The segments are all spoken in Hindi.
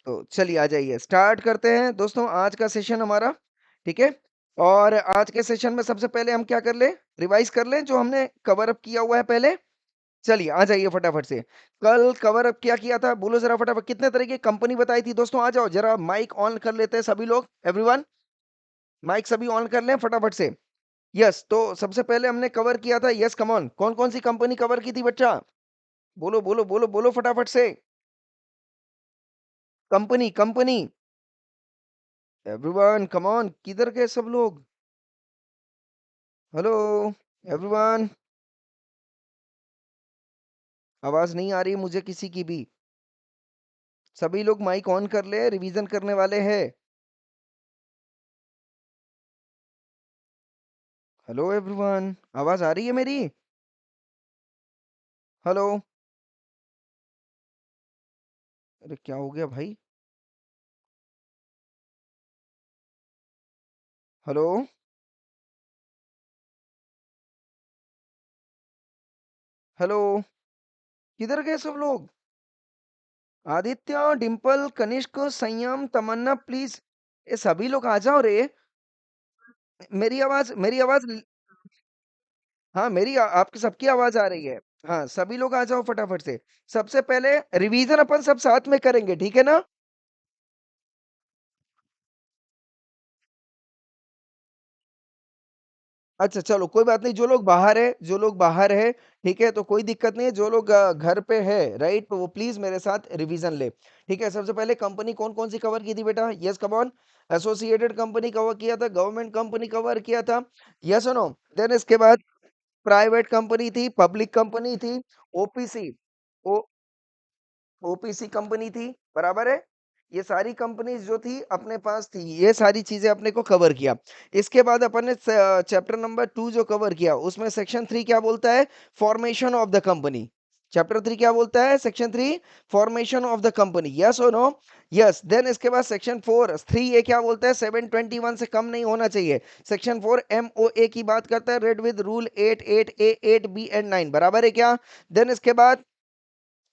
तो चलिए आ जाइए, स्टार्ट करते हैं दोस्तों आज का सेशन हमारा, ठीक है? और आज के सेशन में सबसे पहले हम क्या कर लें, रिवाइज़ कर लें जो हमने कवर अप किया हुआ है पहले। चलिए आ जाइए फटाफट से। कल कवर अप क्या किया था बोलो ज़रा फटाफट, कितने तरह की कंपनी बताई थी दोस्तों? आ जाओ ज़रा, माइक ऑन कर लेते हैं सभी लोग, एवरीवन माइक सभी ऑन कर लें फटाफट से। यस, तो सबसे पहले हमने कवर किया था, यस कम ऑन, कौन-कौन सी कंपनी कवर की थी बच्चा? बोलो, बोलो, बोलो, बोलो फटाफट से। Company, company, everyone come on, किधर गए सब लोग? हेलो एवरीवन, आवाज नहीं आ रही है मुझे किसी की भी। सभी लोग माइक ऑन कर ले, रिवीजन करने वाले हैं। हेलो एवरीवन, आवाज आ रही है मेरी? हेलो, अरे क्या हो गया भाई? हेलो, हेलो, किधर गए सब लोग? आदित्य, डिंपल, कनिष्क, संयम, तमन्ना, प्लीज ये सभी लोग आ जाओ रे। मेरी आवाज हाँ, आपकी सबकी आवाज आ रही है। हाँ, सभी लोग आ जाओ फटाफट से। सबसे पहले रिवीजन अपन सब साथ में करेंगे, ठीक है ना? अच्छा चलो कोई बात नहीं, जो लोग बाहर है, ठीक है? तो कोई दिक्कत नहीं है, जो लोग घर पे है, राइट? तो वो प्लीज़ मेरे साथ रिवीजन ले, ठीक है? सबसे पहले कंपनी कौन-कौन सी कवर की थी बेटा? Yes come on. Associated company cover किया था, गवर्नमेंट कंपनी कवर किया था, यस और नो? देन इसके बाद प्राइवेट कंपनी थी, पब्लिक कंपनी थी, ओपीसी ओ ओपीसी कंपनी थी, बराबर है? ये सारी कंपनीज़ जो थी अपने पास थी, ये सारी चीज़ें अपने को कवर किया। इसके बाद अपन ने चैप्टर नंबर 2 जो कवर किया, उसमें सेक्शन 3 क्या बोलता है? Formation of the company. Chapter 3 क्या बोलता है? Section 3 formation of the company, yes और नो? यस, देन इसके बाद सेक्शन 4 3 ए क्या बोलता है? 721 से कम नहीं होना चाहिए। सेक्शन 4 एमओए की बात करता है, read with rule 8, 8 A, 8 B and 9, बराबर है क्या? देन इसके बाद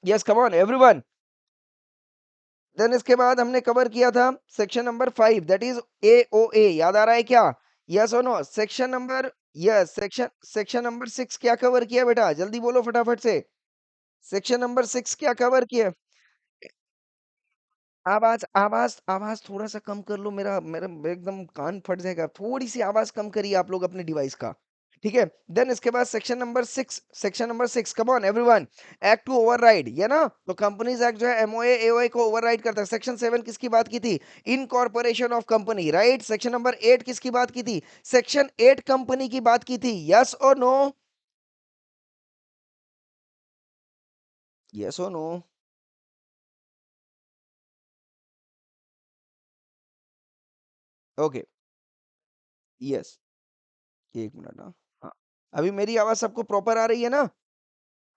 yes come on everyone. Then इसके बाद हमने कवर किया था section number 5 that is AOA, याद आ रहा है क्या? यस और no? Section number yes section section number 6 क्या कवर किया बेटा? जल्दी बोलो फटाफट से। सेक्शन नंबर 6 क्या कवर किया? आवाज आवाज थोड़ा सा कम कर लो, मेरा मेरा एकदम कान फट जाएगा। थोड़ी सी आवाज कम करिए आप लोग अपने डिवाइस का, ठीक है? देन इसके बाद section number 6 come on everyone, act to override, ये ना? तो कंपनीज एक्ट जो है एमओए एओए को ओवरराइड करता है। सेक्शन 7 किसकी बात की थी? Incorporation of company, right? Section number 8 किसकी बात की थी? सेक्शन 8 कंपनी की बात की थी, यस और नो? यस और नो? ओके, यस, एक मिनट, हाँ हाँ। अभी मेरी आवाज सबको प्रॉपर आ रही है ना?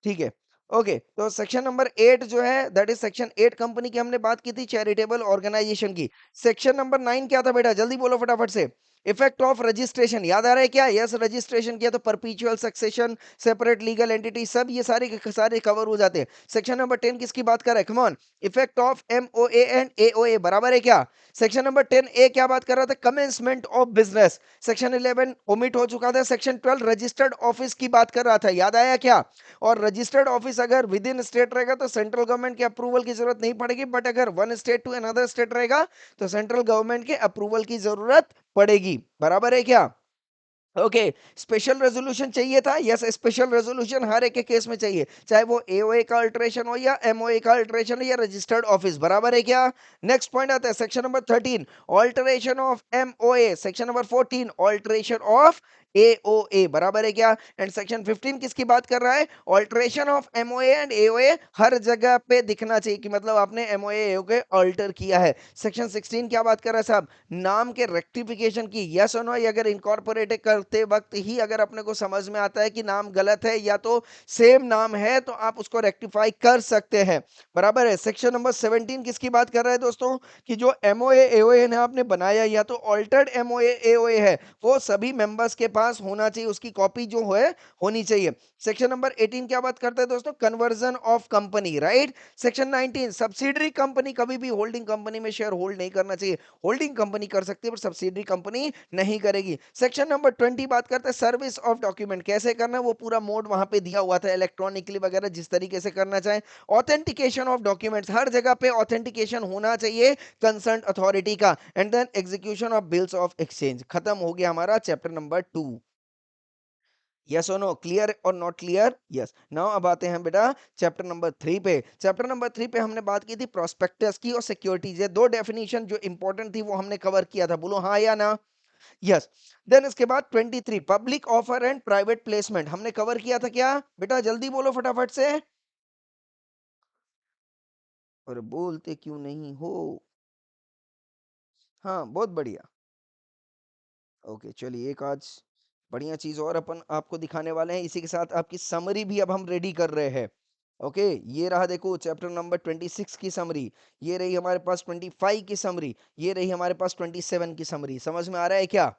ठीक है। ओके, तो सेक्शन नंबर 8 जो है दैट इज़ सेक्शन 8 कंपनी की हमने बात की थी, चैरिटेबल ऑर्गेनाइजेशन की। सेक्शन नंबर 9 क्या था बेटा? जल्दी बोलो फटाफट से। इफेक्ट ऑफ रजिस्ट्रेशन, याद आ रहा है क्या? यस, रजिस्ट्रेशन किया तो perpetual succession, separate legal entity, सब ये सारे के सारे कवर हो जाते हैं। सेक्शन नंबर 10 किसकी बात कर रहा है? Come on. Effect of MOA and AOA, बराबर है क्या? सेक्शन नंबर 10 ए क्या बात कर रहा था? Commencement of business. Section 11 omit हो चुका था। सेक्शन 12 रजिस्टर्ड ऑफिस की बात कर रहा था, याद आया क्या? और रजिस्टर्ड ऑफिस अगर विद इन स्टेट रहेगा तो सेंट्रल गवर्नमेंट के अप्रूवल की जरूरत नहीं पड़ेगी, बट अगर one state to another state रहेगा तो सेंट्रल गवर्नमेंट के अप्रूवल की जरूरत पड़ेगी, बराबर है क्या? ओके, स्पेशल रेजोल्यूशन चाहिए था, यस, स्पेशल रेजोल्यूशन हर एक के केस में चाहिए, चाहे वो एओए का अल्टरेशन हो या एमओए का अल्टरेशन हो या रजिस्टर्ड ऑफिस, बराबर है क्या? नेक्स्ट पॉइंट आता है section number 13 alteration of MOA, section number 14 alteration of AOA, बराबर है क्या? एंड सेक्शन 15 किसकी बात कर रहा है? Alteration of MOA and AOA हर जगह पे दिखना चाहिए कि मतलब आपने एमओए एओए ऑल्टर किया है। सेक्शन 16 क्या बात कर रहा है साहब? नाम के रेक्टिफिकेशन की, यस और नो? अगर इनकॉर्पोरेट करते वक्त ही अगर अपने को समझ में आता है कि नाम गलत है या तो सेम नाम है तो आप उसको रेक्टिफाई कर सकते हैं, बराबर है? सेक्शन नंबर 17 किसकी बात कर रहा है दोस्तों? कि जो एमओए एओए ने आपने बनाया या तो ऑल्टर्ड एमओए एओए है, वो सभी मेंबर्स के पास पास होना चाहिए, उसकी कॉपी जो है होनी चाहिए। सेक्शन नंबर 18 क्या बात करता है दोस्तों? Conversion of company, right. Section 19 subsidiary company, कभी भी होल्डिंग कंपनी में शेयर होल्ड नहीं करना चाहिए। होल्डिंग कंपनी कर सकती है पर सब्सिडरी कंपनी नहीं करेगी। सेक्शन नंबर 20 बात करता है सर्विस ऑफ डॉक्यूमेंट, कैसे करना है वो पूरा मोड वहां पे दिया हुआ था, इलेक्ट्रॉनिकली वगैरह जिस तरीके से करना चाहे। ऑथेंटिकेशन ऑफ डॉक्यूमेंट्स, हर जगह पे ऑथेंटिकेशन होना चाहिए कंसर्न अथॉरिटी का। And then execution of bills of exchange. खत्म हो गया हमारा चैप्टर नंबर 2। यस और नो, क्लियर और नॉट क्लियर? यस। नाउ अब आते हैं बेटा चैप्टर नंबर 3 पे। चैप्टर नंबर 3 पे हमने बात की थी प्रोस्पेक्टस की और सिक्योरिटीज। ये दो डेफिनेशन जो इंपॉर्टेंट थी वो हमने कवर किया था, बोलो हाँ या ना? यस। देन इसके बाद 23 public offer and private placement हमने कवर किया था क्या बेटा? जल्दी बोलो फटाफट से। और बोलते क्यों नहीं हो? हाँ, बहुत बढ़िया। ओके, चलिए एक आज बढ़िया चीज और अपन आपको दिखाने वाले हैं, इसी के साथ आपकी समरी भी अब हम रेडी कर रहे हैं। ओके, ये रहा देखो चैप्टर नंबर 26 की समरी, ये रही हमारे पास 25 की समरी, ये रही हमारे पास 27 की समरी। समझ में आ रहा है क्या?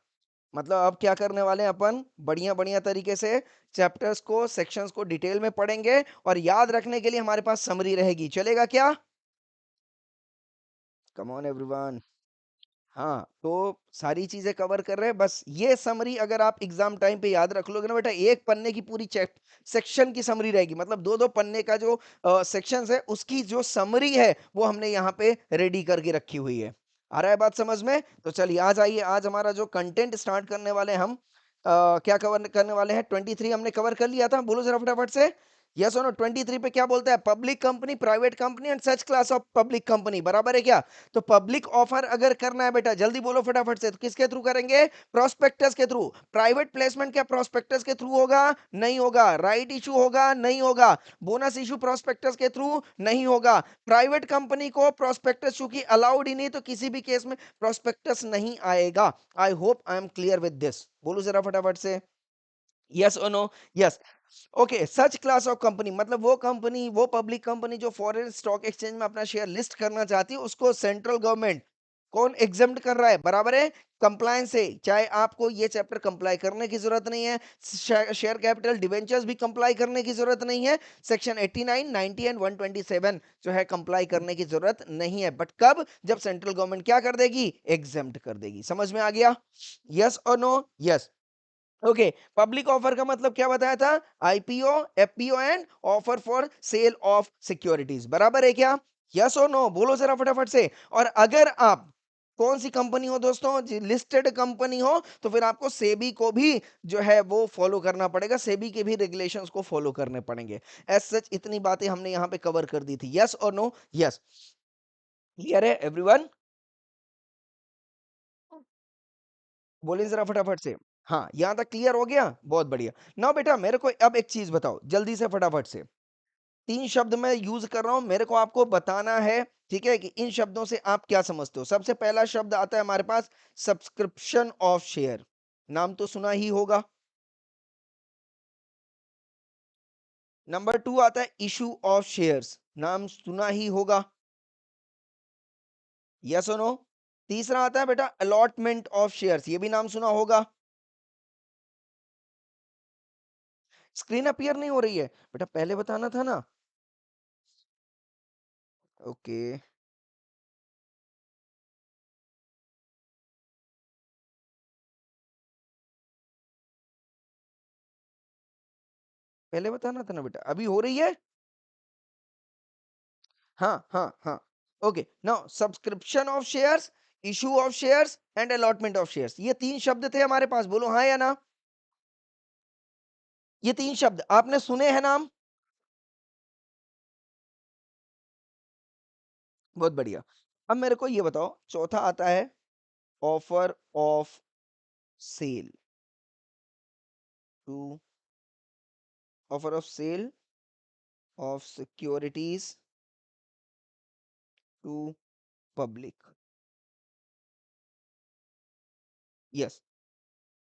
मतलब अब क्या करने वाले हैं अपन, बढ़िया बढ़िया तरीके से चैप्टर्स को, सेक्शंस को डिटेल में पढ़ेंगे और याद रखने के लिए हमारे पास समरी रहेगी। चलेगा क्या? कम ऑन एवरीवन। हाँ, तो सारी चीजें कवर कर रहे हैं। बस ये समरी अगर आप एग्जाम टाइम पे याद रख लोगे ना बेटा, एक पन्ने की पूरी सेक्शन की समरी रहेगी। मतलब दो दो पन्ने का जो सेक्शन है उसकी जो समरी है वो हमने यहाँ पे रेडी करके रखी हुई है। आ रहा है बात समझ में? तो चलिए आज आइए, आज हमारा जो कंटेंट स्टार्ट करने वाले हैं हम, क्या कवर करने वाले हैं? 23 हमने कवर कर लिया था, बोलो जरा फटाफट से। यस और नो? 23 पे क्या बोलता है? Public company, private company and such class of public company, बराबर है क्या? तो पब्लिक ऑफर अगर करना है बेटा, जल्दी बोलो फटाफट से, तो किसके थ्रू करेंगे? प्रोस्पेक्टस के थ्रू। प्राइवेट प्लेसमेंट क्या प्रोस्पेक्टस के थ्रू होगा? नहीं होगा। राइट इशू होगा? नहीं होगा। बोनस इशू प्रोस्पेक्टस के थ्रू नहीं होगा। प्राइवेट कंपनी को प्रोस्पेक्टस चूंकि अलाउड ही नहीं, तो किसी भी केस में प्रोस्पेक्टस नहीं आएगा। I hope I am clear with this, बोलो जरा फटाफट से। यस और no? Yes. Okay, such class of company मतलब वो कंपनी, वो पब्लिक कंपनी जो फॉरेन स्टॉक एक्सचेंज में अपना शेयर लिस्ट करना चाहती है, उसको सेंट्रल गवर्नमेंट कौन एग्जेम्प्ट कर रहा है? बराबर है, कंप्लायंस से। चाहे आपको ये चैप्टर कंप्लाई करने की जरूरत नहीं है, शेयर कैपिटल डिवेंचर्स भी कंप्लाई करने की जरूरत नहीं है, सेक्शन 89, 90 एंड 127 जो है कंप्लाई करने की जरूरत नहीं है। बट कब? जब सेंट्रल गवर्नमेंट क्या कर देगी? एग्जेम्प्ट कर देगी। समझ में आ गया? यस और no? Yes. Okay, public offer का मतलब क्या बताया था? IPO, FPO and offer for sale of securities, बराबर है क्या? यस और नो? बोलो जरा फटाफट से। और अगर आप कौन सी कंपनी हो दोस्तों, लिस्टेड कंपनी हो, तो फिर आपको सेबी को भी जो है वो फॉलो करना पड़ेगा, सेबी के भी रेगुलेशंस को फॉलो करने पड़ेंगे। एज सच इतनी बातें हमने यहाँ पे कवर कर दी थी। यस और नो? यस। क्लियर है एवरीवन? बोलिए जरा फटाफट से। हाँ, यहां तक क्लियर हो गया? बहुत बढ़िया। ना बेटा मेरे को अब एक चीज बताओ जल्दी से फटाफट से। 3 शब्द मैं यूज कर रहा हूं, मेरे को आपको बताना है, ठीक है, कि इन शब्दों से आप क्या समझते हो। सबसे पहला शब्द आता है हमारे पास सब्सक्रिप्शन ऑफ शेयर, नाम तो सुना ही होगा। नंबर 2 आता है इशू ऑफ शेयर्स, नाम सुना ही होगा। यस और नो? तीसरा आता है बेटा अलॉटमेंट ऑफ शेयर्स, ये भी नाम सुना होगा। स्क्रीन अपीयर नहीं हो रही है बेटा, पहले बताना था ना। ओके, पहले बताना था ना बेटा, अभी हो रही है। हाँ हाँ हाँ। Okay, now subscription of shares, issue of shares and allotment of shares, ये 3 शब्द थे हमारे पास, बोलो हाँ या ना? ये 3 शब्द आपने सुने हैं नाम? बहुत बढ़िया। अब मेरे को ये बताओ, चौथा आता है offer of sale to, offer of sale of securities to public. Yes.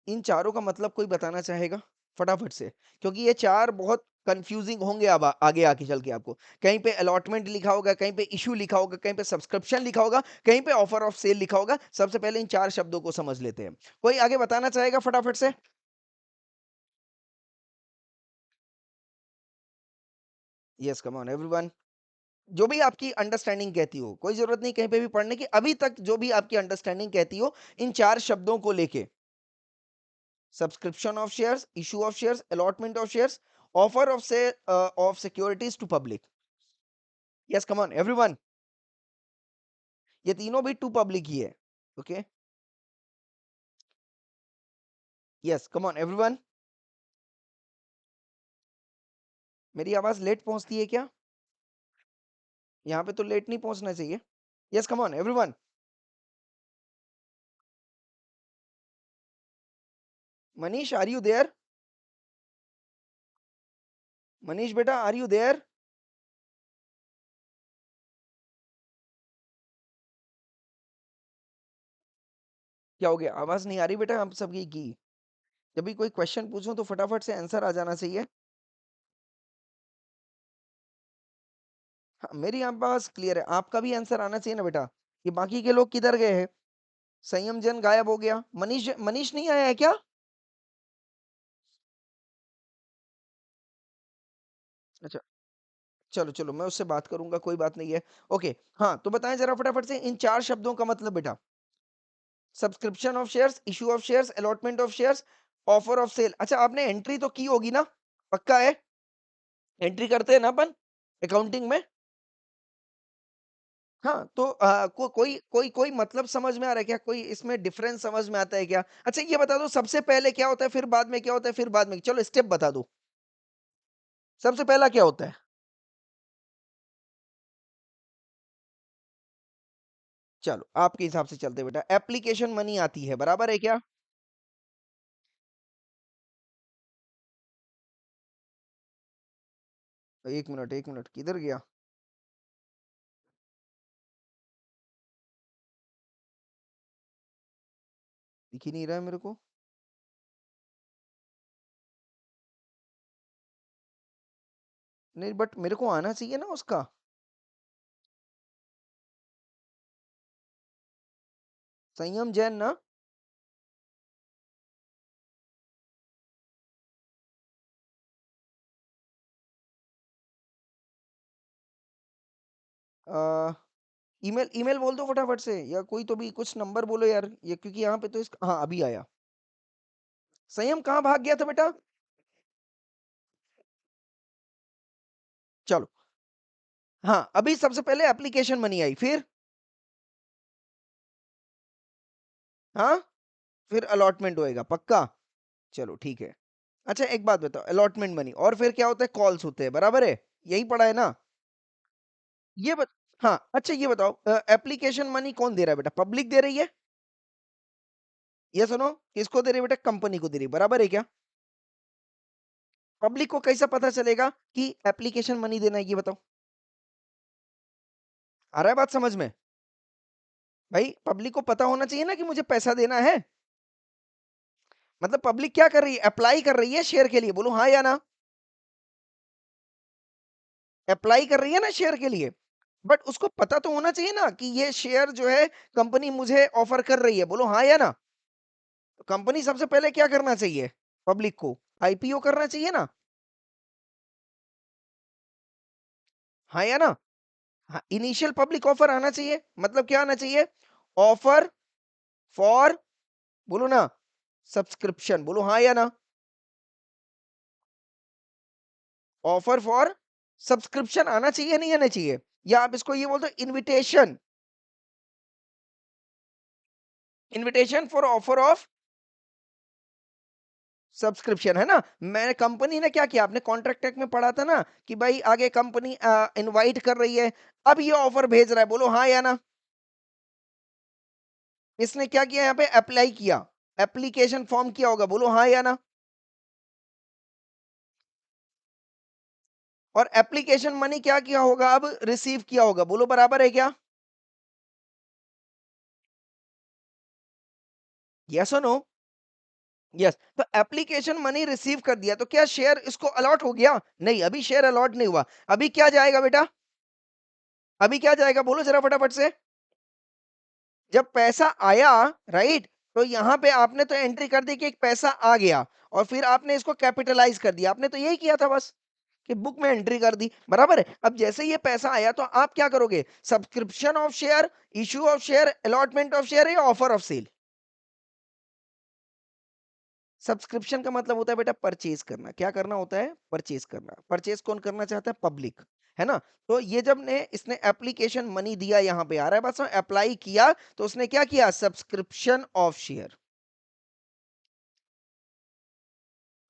इन चारों का मतलब कोई बताना चाहेगा फटाफट से? क्योंकि ये चार बहुत कंफ्यूजिंग होंगे अब आगे आके चल के आपको। कहीं पे अलॉटमेंट लिखा होगा, कहीं पे इशू लिखा होगा, कहीं पे सब्सक्रिप्शन लिखा होगा, कहीं पे ऑफर ऑफ सेल लिखा होगा। सबसे पहले इन 4 शब्दों को समझ लेते हैं। कोई आगे बताना चाहेगा फटाफट से? Yes, come on everyone. जो भी आपकी अंडरस्टैंडिंग कहती हो, कोई ज़रूरत नहीं कहीं पे भी पढ़ने की, अभी तक जो भी आपकी अंडरस्टैंडिंग कहती हो, इन 4 शब्दों को लेके, subscription of shares, issue of shares, allotment of shares, offer of securities to public. Yes, come on everyone. ये तीनों भी टू पब्लिक ही है। Okay, yes, come on everyone. मेरी आवाज़ लेट पहुँचती है क्या? यहाँ पे तो लेट नहीं पहुँचना चाहिए। Yes, come on everyone. Manish, are you there? Manish बेटा, आर यू देयर? क्या हो गया? आवाज़ नहीं आ रही बेटा आप सबकी की? जब भी कोई क्वेश्चन पूछूँ तो फटाफट से आंसर आ जाना चाहिए। हाँ, मेरी आवाज़ क्लियर है, आपका भी आंसर आना चाहिए ना बेटा। ये बाकी के लोग किधर गए हैं? संयम जैन गायब हो गया। मनीष मनीष नहीं आया है क्या? अच्छा, चलो, चलो मैं उससे बात करूँगा, कोई बात नहीं है। ओके, हाँ, तो बताएँ ज़रा फटाफट से इन 4 शब्दों का मतलब बेटा। Subscription of shares, issue of shares, allotment of shares, offer of sale. अच्छा, आपने एंट्री तो की होगी ना? पक्का है? एंट्री करते हैं ना अपन अकाउंटिंग में? हाँ, तो कोई कोई कोई मतलब समझ में आ रहा है क्या? कोई इसमें डिफरेंस समझ में आता है क्या? अच्छा, ये बता दो सबसे पहले क्या होता है, फिर बाद में क्या होता है, फिर बाद में चलो स्टेप बता दो। सबसे पहला क्या होता है? चलो, आपके हिसाब से चलते हैं बेटा। एप्लीकेशन मनी आती है, बराबर है क्या? 1 मिनट किधर गया? दिख ही नहीं रहा है मेरे को। नहीं, बट मेरे को आना चाहिए ना उसका। संयम जैन ना? अ, ईमेल ईमेल बोल दो फटाफट से, या कोई तो भी कुछ नंबर बोलो यार, ये क्योंकि यहाँ पे तो इस हाँ, अभी आया। संयम कहाँ भाग गया था बेटा? चलो, हाँ, अभी सबसे पहले एप्लीकेशन मनी आई, फिर? हाँ, फिर अलॉटमेंट होएगा, पक्का? चलो ठीक है। अच्छा, एक बात बताओ, अलॉटमेंट मनी और फिर क्या होता है? कॉल्स होते हैं, बराबर है? यही पढ़ा है ना? ये बत हाँ, अच्छा ये बताओ, एप्लीकेशन मनी कौन दे रहा है बेटा? पब्लिक दे रही है? ये सुनो, किसको दे रही है बेटा? कंपनी को दे रही है, बराबर है क्या? पब्लिक को कैसा पता चलेगा कि एप्लीकेशन मनी देना है, ये बताओ? आ रहा है बात समझ में? भाई पब्लिक को पता होना चाहिए ना कि मुझे पैसा देना है। मतलब पब्लिक क्या कर रही है? अप्लाई कर रही है शेयर के लिए, बोलो हाँ या ना? अप्लाई कर रही है ना शेयर के लिए। बट उसको पता तो होना चाहिए ना कि ये शेयर जो है कंपनी मुझे ऑफर कर रही है, बोलो हाँ या ना? तो कंपनी सबसे पहले क्या करना चाहिए? पब्लिक को आईपीओ करना चाहिए ना? हाँ या ना? हाँ, इनिशियल पब्लिक ऑफर आना चाहिए। मतलब क्या आना चाहिए? ऑफर फॉर, बोलो ना, सब्सक्रिप्शन, बोलो हाँ या ना? ऑफर फॉर सब्सक्रिप्शन आना चाहिए, नहीं आना चाहिए? या आप इसको ये बोल दो, invitation, invitation for offer of subscription, है ना? मैंने कंपनी ने क्या किया, आपने कॉन्ट्रैक्ट एक्ट में पढ़ा था ना कि भाई आगे कंपनी इनवाइट कर रही है, अब ये ऑफर भेज रहा है, बोलो हाँ या ना? इसने क्या किया, यहाँ पे अप्लाई किया, एप्लीकेशन फॉर्म किया होगा, बोलो हाँ या ना? और एप्लीकेशन मनी क्या किया होगा, अब रिसीव किया होगा, बोलो बराबर है क्या? यस और नो? यस, तो एप्लीकेशन मनी रिसीव कर दिया, तो क्या शेयर इसको अलॉट हो गया? नहीं, अभी शेयर अलॉट नहीं हुआ। अभी क्या जाएगा बेटा? अभी क्या जाएगा, बोलो जरा फटाफट से? जब पैसा आया, राइट, तो यहाँ पे आपने तो एंट्री कर दी कि एक पैसा आ गया, और फिर आपने इसको कैपिटलाइज कर दिया, आपने तो यही किया था बस, कि बुक में एंट्री कर दी, बराबर है। अब जैसे ये पैसा आया तो आप क्या करोगे, subscription of share, issue of share, allotment of share या ऑफर ऑफ सेल। सब्सक्रिप्शन का मतलब होता है बेटा परचेज करना। क्या करना होता है, परचेज करना। परचेज कौन करना चाहता है, पब्लिक, है ना। तो ये जब ने इसने एप्लीकेशन मनी दिया, यहाँ पे आ रहा है बात समझ, अप्लाई किया तो उसने क्या किया, सब्सक्रिप्शन ऑफ शेयर।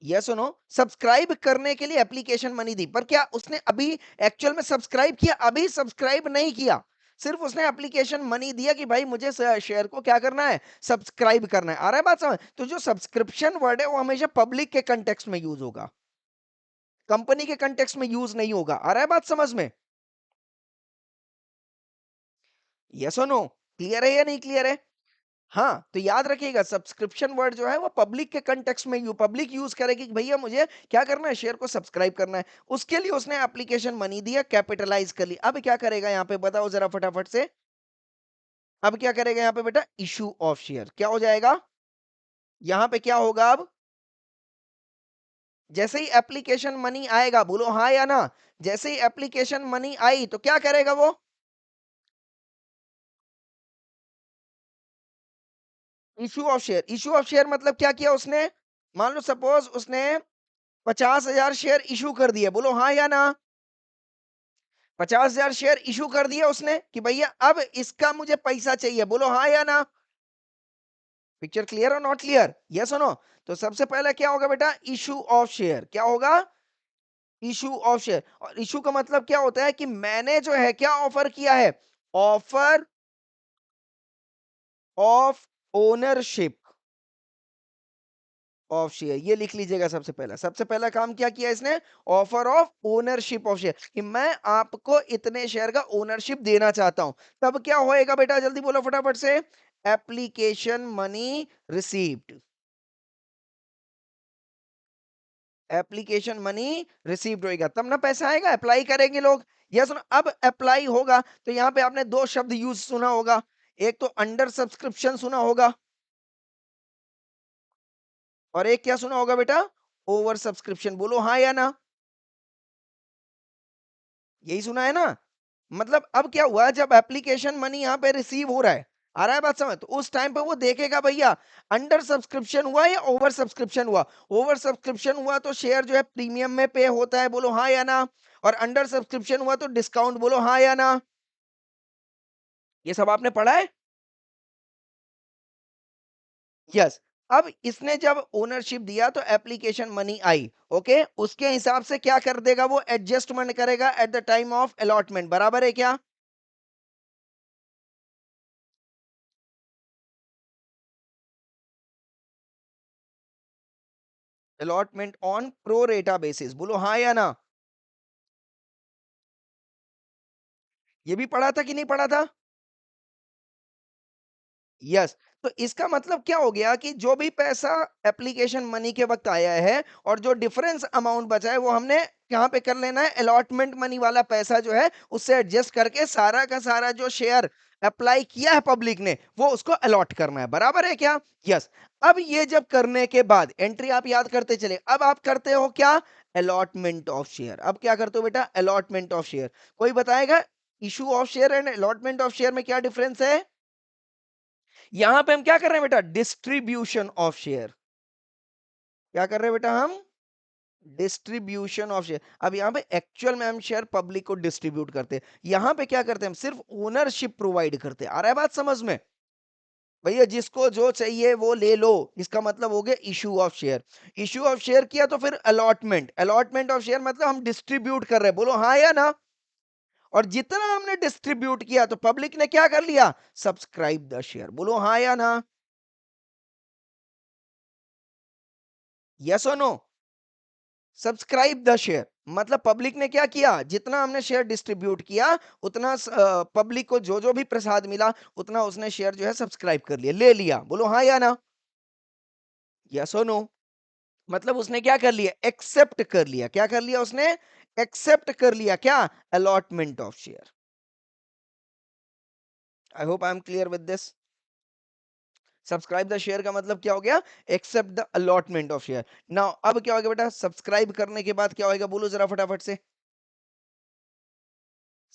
यस और नो, सब्सक्राइब करने के लिए एप्लीकेशन मनी दी, पर क्या उसने अभी एक्चुअल में सब्सक्राइब किया, अभी सब्सक्राइब नहीं किया, सिर्फ उसने एप्लीकेशन मनी दिया कि भाई मुझे शेयर को क्या करना है, सब्सक्राइब करना है। आ रहा है बात समझ। तो जो सब्सक्रिप्शन वर्ड है वो हमेशा पब्लिक के कंटेक्स्ट में यूज होगा, कंपनी के कंटेक्स्ट में यूज नहीं होगा। आ रहा है बात समझ में, यस और नो, क्लियर है या नहीं क्लियर है। हाँ, तो याद रखिएगा सब्सक्रिप्शन वर्ड जो है वो पब्लिक के कंटेक्स्ट में पब्लिक यूज करेगी कि भैया मुझे क्या करना है, शेयर को सब्सक्राइब करना है। उसके लिए उसने एप्लीकेशन मनी दिया, कैपिटलाइज कर ली। अब क्या करेगा यहाँ पे बताओ जरा फटाफट से। अब क्या करेगा यहाँ पे बेटा, इशू ऑफ शेयर। क्या हो जाएगा यहाँ पे, क्या होगा अब, जैसे ही एप्लीकेशन मनी आएगा, बोलो हाँ या ना, जैसे ही एप्लीकेशन मनी आई तो क्या करेगा वो, issue of share. Issue of share मतलब क्या किया उसने, मान लो सपोज उसने 50,000 शेयर इशू कर दिए, बोलो हाँ या ना। 50,000 शेयर इशू कर दिया उसने कि भैया अब इसका मुझे पैसा चाहिए, बोलो हाँ या ना। पिक्चर क्लियर और नॉट क्लियर, यस और नो। तो सबसे पहले क्या होगा बेटा, इशू ऑफ शेयर। क्या होगा, इशू ऑफ शेयर। और इशू का मतलब क्या होता है कि मैंने जो है क्या ऑफर किया है, offer of ownership of share. ये लिख लीजिएगा सबसे पहला काम क्या किया इसने, offer of ownership of share, कि मैं आपको इतने शेयर का ओनरशिप देना चाहता हूं। तब क्या होएगा बेटा, जल्दी बोलो फटाफट से, application money received. Application money received होएगा तब ना पैसा आएगा, अप्लाई करेंगे लोग। यस, अब अप्लाई होगा तो यहां पे आपने दो शब्द यूज सुना होगा, एक तो अंडर सब्सक्रिप्शन सुना होगा, और एक क्या सुना होगा बेटा, ओवर सब्सक्रिप्शन। बोलो हाँ या ना, यही सुना है ना। मतलब अब क्या हुआ, जब एप्लीकेशन मनी यहाँ पे रिसीव हो रहा है, आ रहा है बात समझ, तो उस टाइम पे वो देखेगा भैया अंडर सब्सक्रिप्शन हुआ या ओवर सब्सक्रिप्शन हुआ। ओवर सब्सक्रिप्शन हुआ तो शेयर जो है प्रीमियम में पे होता है, बोलो हाँ या ना। और अंडर सब्सक्रिप्शन हुआ तो डिस्काउंट, बोलो हाँ या ना। ये सब आपने पढ़ा है, यस। अब इसने जब ओनरशिप दिया तो एप्लीकेशन मनी आई, ओके, उसके हिसाब से क्या कर देगा वो, एडजस्टमेंट करेगा eight the time of allotment, बराबर है क्या। अलॉटमेंट ऑन प्रो रेटा बेसिस, बोलो हाँ या ना। ये भी पढ़ा था कि नहीं पढ़ा था, यस। तो इसका मतलब क्या हो गया कि जो भी पैसा एप्लीकेशन मनी के वक्त आया है और जो डिफरेंस अमाउंट बचा है वो हमने कहाँ पे कर लेना है, अलॉटमेंट मनी वाला पैसा जो है उससे एडजस्ट करके सारा का सारा जो शेयर अप्लाई किया है पब्लिक ने वो उसको अलॉट करना है, बराबर है क्या, यस। अब ये जब करने के बाद एंट्री आप याद करते चले, अब आप करते हो क्या, अलॉटमेंट ऑफ शेयर। अब क्या करते हो बेटा, अलॉटमेंट ऑफ शेयर। कोई बताएगा issue of share and allotment of share में क्या डिफरेंस है। यहां पे हम क्या कर रहे हैं बेटा, डिस्ट्रीब्यूशन ऑफ शेयर। क्या कर रहे हैं बेटा हम, डिस्ट्रीब्यूशन ऑफ शेयर। अब यहां पे एक्चुअल में हम शेयर पब्लिक को डिस्ट्रीब्यूट करते हैं, यहां पे क्या करते हैं हम सिर्फ ओनरशिप प्रोवाइड करते हैं। आ रहा है बात समझ में, भैया जिसको जो चाहिए वो ले लो। इसका मतलब हो गया issue of share. Issue of share किया तो फिर अलॉटमेंट, अलॉटमेंट ऑफ शेयर मतलब हम डिस्ट्रीब्यूट कर रहे हैं, बोलो हाँ या ना। और जितना हमने डिस्ट्रीब्यूट किया तो पब्लिक ने क्या कर लिया, सब्सक्राइब द शेयर, बोलो हाँ या ना, यस और नो। सब्सक्राइब द शेयर मतलब पब्लिक ने क्या किया, जितना हमने शेयर डिस्ट्रीब्यूट किया उतना पब्लिक को जो जो भी प्रसाद मिला उतना उसने शेयर जो है सब्सक्राइब कर लिया, ले लिया, बोलो हाँ या ना, यस और नो। मतलब उसने क्या कर लिया, एक्सेप्ट कर लिया। क्या कर लिया उसने, एक्सेप्ट कर लिया क्या, allotment of share. I hope I am clear with this. Subscribe the share का मतलब क्या हो गया? Accept the allotment of share. Now अब क्या होगा बेटा? सब्सक्राइब करने के बाद क्या होएगा? बोलो जरा फटाफट से।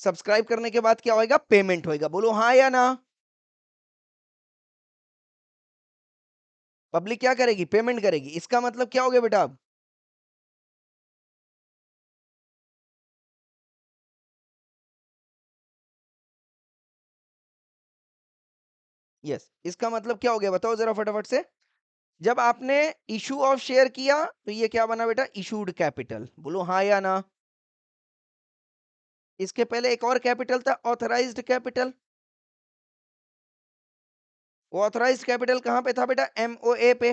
सब्सक्राइब करने के बाद क्या होएगा? पेमेंट होएगा। बोलो हाँ या ना? पब्लिक क्या करेगी? पेमेंट करेगी। इसका मतलब क्या हो गया बेटा अब? यस, इसका मतलब क्या हो गया? बताओ जरा फटाफट से। जब आपने इशू ऑफ शेयर किया तो ये क्या बना बेटा? Issued capital. बोलो हाँ या ना? इसके पहले एक और कैपिटल था, ऑथराइज्ड कैपिटल। वो ऑथराइज्ड कैपिटल कहां पे था बेटा? एमओए पे।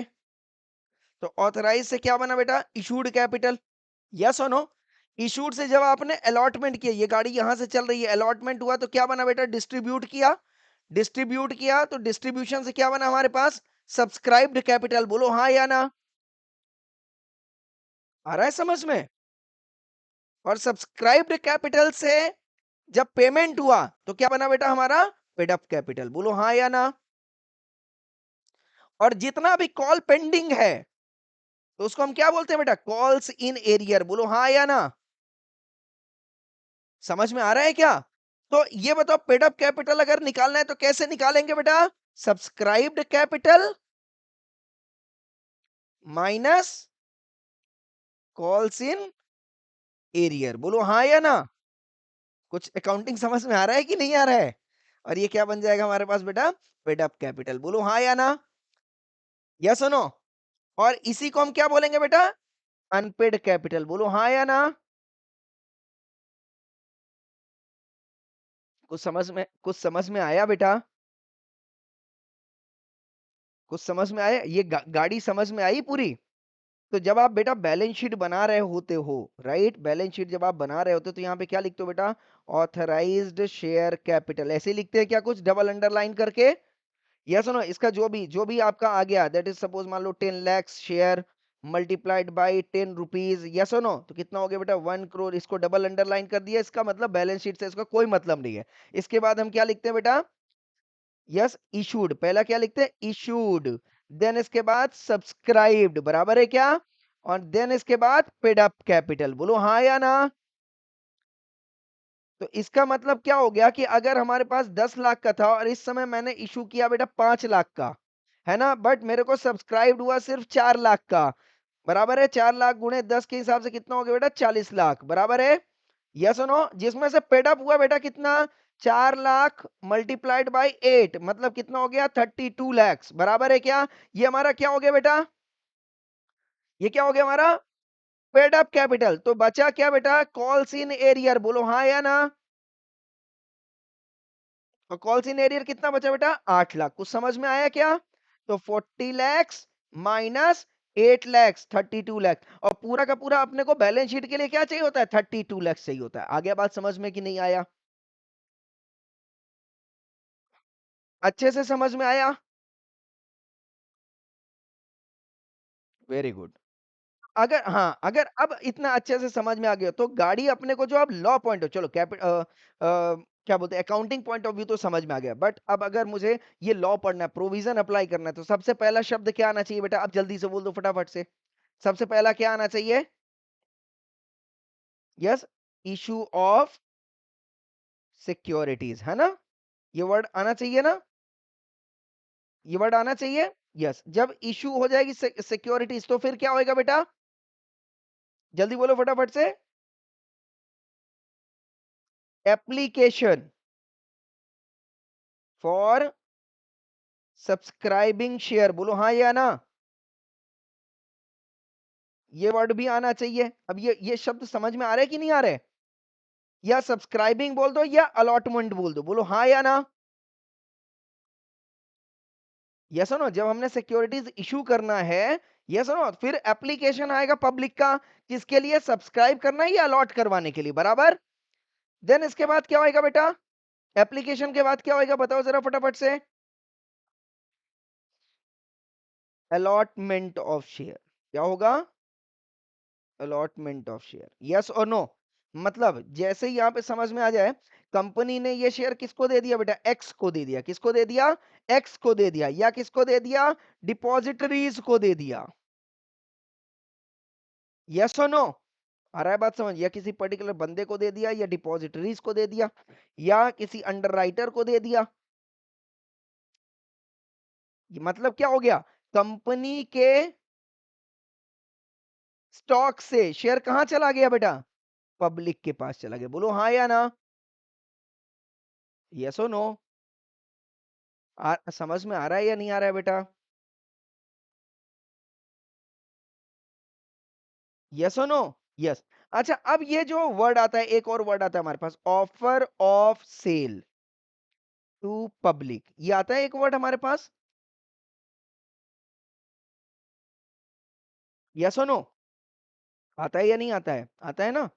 तो ऑथराइज से क्या बना बेटा? Issued capital. यस और नो? इशूड से जब आपने अलॉटमेंट किया, ये गाड़ी यहां से चल रही है, अलॉटमेंट हुआ तो क्या बना बेटा? डिस्ट्रीब्यूट किया। डिस्ट्रीब्यूट किया तो डिस्ट्रीब्यूशन से क्या बना हमारे पास? Subscribed capital. बोलो हाँ या ना? आ रहा है समझ में? और सब्सक्राइब्ड कैपिटल से जब पेमेंट हुआ तो क्या बना बेटा हमारा? Paid up capital. बोलो हाँ या ना? और जितना भी कॉल पेंडिंग है तो उसको हम क्या बोलते हैं बेटा? Calls in arrear. बोलो हाँ या ना? समझ में आ रहा है क्या? तो ये बताओ, पेड अप कैपिटल अगर निकालना है तो कैसे निकालेंगे बेटा? Subscribed capital minus calls in arrear. बोलो हाँ या ना? कुछ अकाउंटिंग समझ में आ रहा है कि नहीं आ रहा है? और ये क्या बन जाएगा हमारे पास बेटा? Paid up capital. बोलो हाँ या ना? यस और नो? और इसी को हम क्या बोलेंगे बेटा? Unpaid capital. बोलो हाँ या ना? कुछ समझ में आया बेटा? कुछ समझ में आया? ये गाड़ी समझ में आई पूरी? तो जब आप बेटा बैलेंस शीट बना रहे होते हो, राइट, बैलेंस शीट जब आप बना रहे होते हो तो यहाँ पे क्या लिखते हो बेटा? Authorised share capital. ऐसे ही लिखते हैं क्या कुछ डबल अंडरलाइन करके? Yes no? इसका जो भी आपका आ गया, दैट इज सपोज मान लो 10 lakh share multiplied by 10 rupees. Yes no? तो कितना हो गया बेटा? 1 करोड़। इसको डबल अंडरलाइन कर दिया। इसका मतलब बैलेंस शीट से इसका कोई मतलब नहीं है। इसके बाद हम क्या लिखते हैं बेटा? Yes, issued. पहला क्या लिखते हैं? इशूड। देन इसके बाद सब्सक्राइब्ड, बराबर है क्या? और देन इसके बाद पेड अप कैपिटल। बोलो हाँ या ना? तो इसका मतलब क्या हो गया कि अगर हमारे पास 10 लाख का था और इस समय मैंने इशू किया बेटा 5 लाख का, है ना, बट मेरे को सब्सक्राइब हुआ सिर्फ 4 लाख का। बराबर है? 4 लाख गुणे 10 के हिसाब से कितना हो गया बेटा? 40 लाख। बराबर है? यस और नो? जिसमें से पेड अप हुआ बेटा कितना? 4 लाख मल्टीप्लाइड बाई 8, मतलब कितना हो गया? 32 लैक्स। बराबर है क्या? ये हमारा क्या हो गया बेटा? ये क्या हो गया हमारा? Paid up capital. तो बचा क्या बेटा? Calls in arrear. बोलो हाँ या ना? और कॉल्स इन एरियर कितना बचा बेटा? 8 लाख। कुछ समझ में आया क्या? तो 40 लैक्स माइनस 8 लैक्स, 32 लैक्स। और पूरा का पूरा अपने को बैलेंस शीट के लिए क्या चाहिए होता है? 32 लैक्स चाहिए होता है। आगे बात समझ में कि नहीं आया? अच्छे से समझ में आया? Very good. अगर हाँ, अगर अब इतना अच्छे से समझ में आ गया तो गाड़ी अपने को जो अब लॉ पॉइंट हो, चलो क्या बोलते हैं, अकाउंटिंग पॉइंट ऑफ व्यू तो समझ में आ गया, बट अब अगर मुझे ये लॉ पढ़ना है, प्रोविजन अप्लाई करना है, तो सबसे पहला शब्द क्या आना चाहिए बेटा? अब जल्दी से बोल दो फटाफट से। सबसे पहला क्या आना चाहिए? यस, इशू ऑफ सिक्योरिटीज, है ना? ये वर्ड आना चाहिए ना? ये वर्ड आना चाहिए। यस, जब इशू हो जाएगी सिक्योरिटीज तो फिर क्या होएगा बेटा? जल्दी बोलो फटाफट से। Application for subscribing share. बोलो हाँ या ना? ये वर्ड भी आना चाहिए। अब ये शब्द समझ में आ रहे हैं कि नहीं आ रहे? या सब्सक्राइबिंग बोल दो या अलॉटमेंट बोल दो। बोलो हाँ या ना? Yes no? जब हमने सिक्योरिटीज इशू करना है, यस नो, फिर एप्लीकेशन आएगा पब्लिक का, किसके लिए? सब्सक्राइब करना है या अलॉट करवाने के लिए। बराबर? देन इसके बाद क्या होएगा बेटा? एप्लीकेशन के बाद क्या होएगा? बताओ जरा फटाफट से। Allotment of share. क्या होगा? Allotment of share. यस और नो? मतलब जैसे ही यहां पे समझ में आ जाए, कंपनी ने ये शेयर किसको दे दिया बेटा? एक्स को दे दिया। किसको दे दिया? एक्स को दे दिया। या किसको दे दिया? डिपॉजिटरीज को दे दिया। यस और नो? आ रहा है बात समझ? या किसी पर्टिकुलर बंदे को दे दिया, या डिपॉजिटरीज को दे दिया, या किसी अंडरराइटर को दे दिया। ये मतलब क्या हो गया? कंपनी के स्टॉक से शेयर कहां चला गया बेटा? पब्लिक के पास चला गया। बोलो हाँ या ना? यस और नो? समझ में आ रहा है या नहीं आ रहा है बेटा? यस और नो? यस। अच्छा, अब ये जो वर्ड आता है, एक और वर्ड आता है हमारे पास, offer of sale to public. ये आता है एक वर्ड हमारे पास। यस और नो? आता है या नहीं आता है? आता है ना?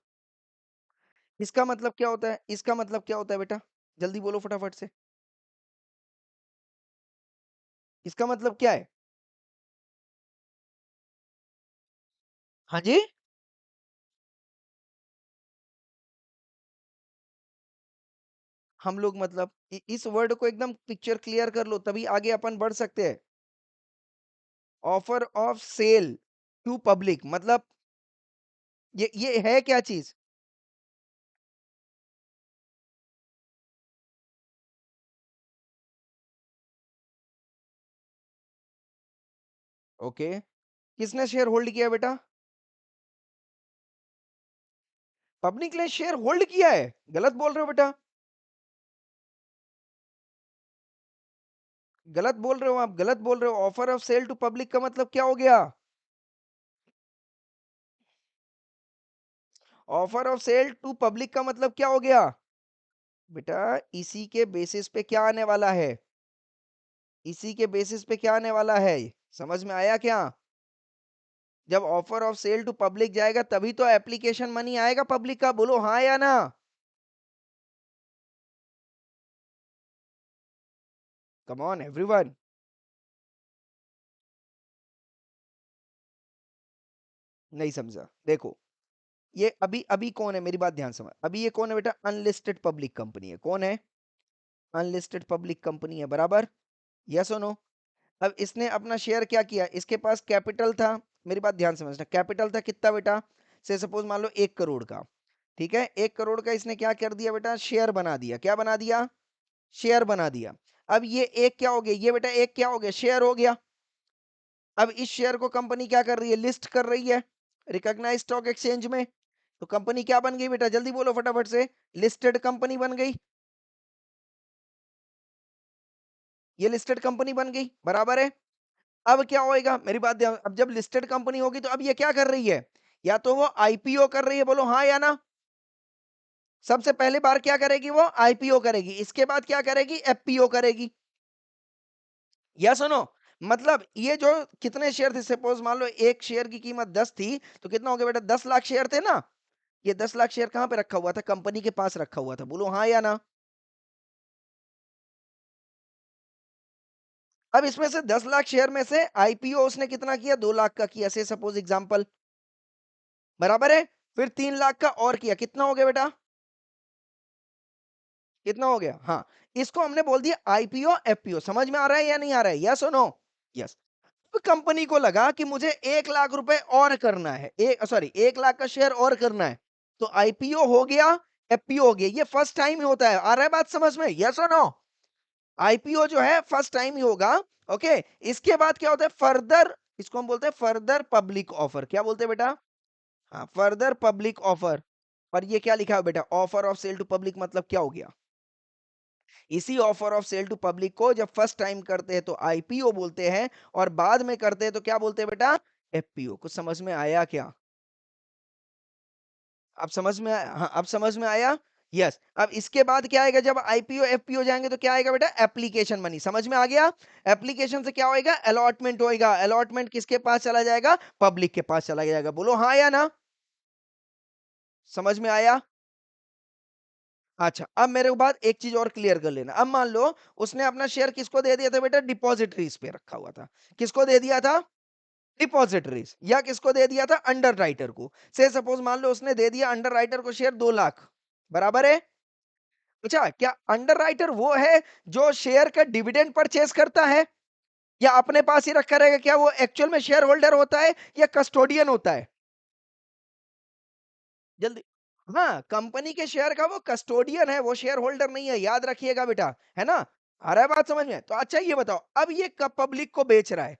इसका मतलब क्या होता है? इसका मतलब क्या होता है बेटा? जल्दी बोलो फटाफट से। इसका मतलब क्या है? हाँ जी। हम लोग मतलब इस वर्ड को एकदम पिक्चर क्लियर कर लो, तभी आगे अपन बढ़ सकते हैं। Offer of sale to public मतलब ये है क्या चीज? ओके। किसने शेयर होल्ड किया बेटा? पब्लिक ने शेयर होल्ड किया है? गलत बोल रहे हो बेटा। गलत बोल रहे हो आप, गलत बोल रहे हो। Offer of sale to public का मतलब क्या हो गया? Offer of sale to public का मतलब क्या हो गया? बेटा इसी के बेसिस पे क्या आने वाला है? इसी के बेसिस पे क्या आने वाला है? समझ में आया क्या? जब offer of sale to public जाएगा तभी तो एप्लीकेशन मनी आएगा पब्लिक का। बोलो हाँ या ना? कम ऑन एवरीवन। नहीं समझा? देखो, ये अभी अभी कौन है, मेरी बात ध्यान समझ। अभी ये कौन है बेटा? अनलिस्टेड पब्लिक कंपनी है। कौन है? अनलिस्टेड पब्लिक कंपनी है, बराबर? यस और नो? अब इसने अपना शेयर क्या किया? इसके पास कैपिटल था। मेरी बात ध्यान समझना। कैपिटल था कितना बेटा? से सपोज मान लो 1 करोड़ का। ठीक है, 1 करोड़ का इसने क्या कर दिया बेटा? शेयर बना दिया। क्या बना दिया? शेयर बना दिया। अब ये एक क्या हो गया? ये बेटा एक क्या हो गया? शेयर हो गया। अब इस शेयर को कंपनी क्या कर रही है? लिस्ट कर रही है रिकॉग्नाइज स्टॉक एक्सचेंज में। तो कंपनी क्या बन गई बेटा? जल्दी बोलो फटाफट से। लिस्टेड कंपनी बन गई। ये लिस्टेड कंपनी बन गई, बराबर है? अब क्या होएगा? मेरी बात ध्यान। अब जब लिस्टेड कंपनी होगी तो अब ये क्या कर रही है? या तो वो आईपीओ कर रही है। बोलो हाँ या ना? सबसे पहले बार क्या करेगी? वो आईपीओ करेगी। इसके बाद क्या करेगी? एफपीओ करेगी। या सुनो, मतलब ये जो कितने शेयर थे, सपोज मान लो एक शेयर की कीमत 10 थी, तो कितना हो गया बेटा? 10 लाख शेयर थे ना? ये 10 लाख शेयर कहां पे रखा हुआ था? कंपनी के पास रखा हुआ था। बोलो हाँ या ना? अब इसमें से 10 लाख शेयर में से आईपीओ उसने कितना किया? 2 लाख का किया, से सपोज एग्जांपल, बराबर है? फिर 3 लाख का और किया। कितना हो गया बेटा? कितना हो गया? हाँ, इसको हमने बोल दिया आईपीओ एफपीओ। समझ में आ रहा है या नहीं आ रहा है? यस और नो? यस। तो कंपनी को लगा कि मुझे 1 लाख रुपए और करना है, एक सॉरी 1 लाख का शेयर और करना है। तो आईपीओ हो गया, एफपीओ हो गया। ये फर्स्ट टाइम ही होता है। आ रहा है बात समझ में? यस और नो? आईपीओ जो है फर्स्ट टाइम ही होगा। ओके। इसके बाद क्या होता है? फर्दर, इसको हम बोलते हैं फर्दर पब्लिक ऑफर। क्या बोलते हैं बेटा? हाँ, फर्दर पब्लिक ऑफर। और ये क्या लिखा है बेटा? Offer of sale to public मतलब क्या हो गया? इसी offer of sale to public को जब फर्स्ट टाइम करते हैं तो आईपीओ बोलते हैं, और बाद में करते हैं तो क्या बोलते हैं बेटा? एफपीओ। कुछ समझ में आया क्या? अब समझ में आया? हाँ, अब समझ में आया? यस। अब इसके बाद क्या आएगा? जब आईपीओ एफपीओ जाएंगे तो क्या आएगा बेटा? Application money. समझ में आ गया? एप्लीकेशन से क्या होएगा? अलॉटमेंट होएगा। अलॉटमेंट किसके पास चला जाएगा? पब्लिक के पास चला जाएगा। बोलो हाँ या ना? समझ में आया? अच्छा, अब मेरे को बात एक चीज और क्लियर कर लेना। अब मान लो उसने अपना शेयर किसको दे दिया था बेटा? डिपॉजिटरीज पे रखा हुआ था। किसको दे दिया था? डिपॉजिटरीज। या किसको दे दिया था? अंडर राइटर को। से सपोज मान लो उसने दे दिया अंडर राइटर को शेयर 2 लाख, बराबर है? अच्छा, क्या अंडरराइटर वो है जो शेयर का डिविडेंड परचेज़ करता है? या अपने पास ही रखा रहेगा? क्या वो एक्चुअल में शेयर होल्डर होता है या कस्टोडियन होता है? जल्दी हाँ, कंपनी के शेयर का वो कस्टोडियन है, वो शेयर होल्डर नहीं है, याद रखिएगा बेटा, है ना? आ रहा है बात समझ में? तो अच्छा ये बताओ, अब ये कब पब्लिक को बेच रहा है?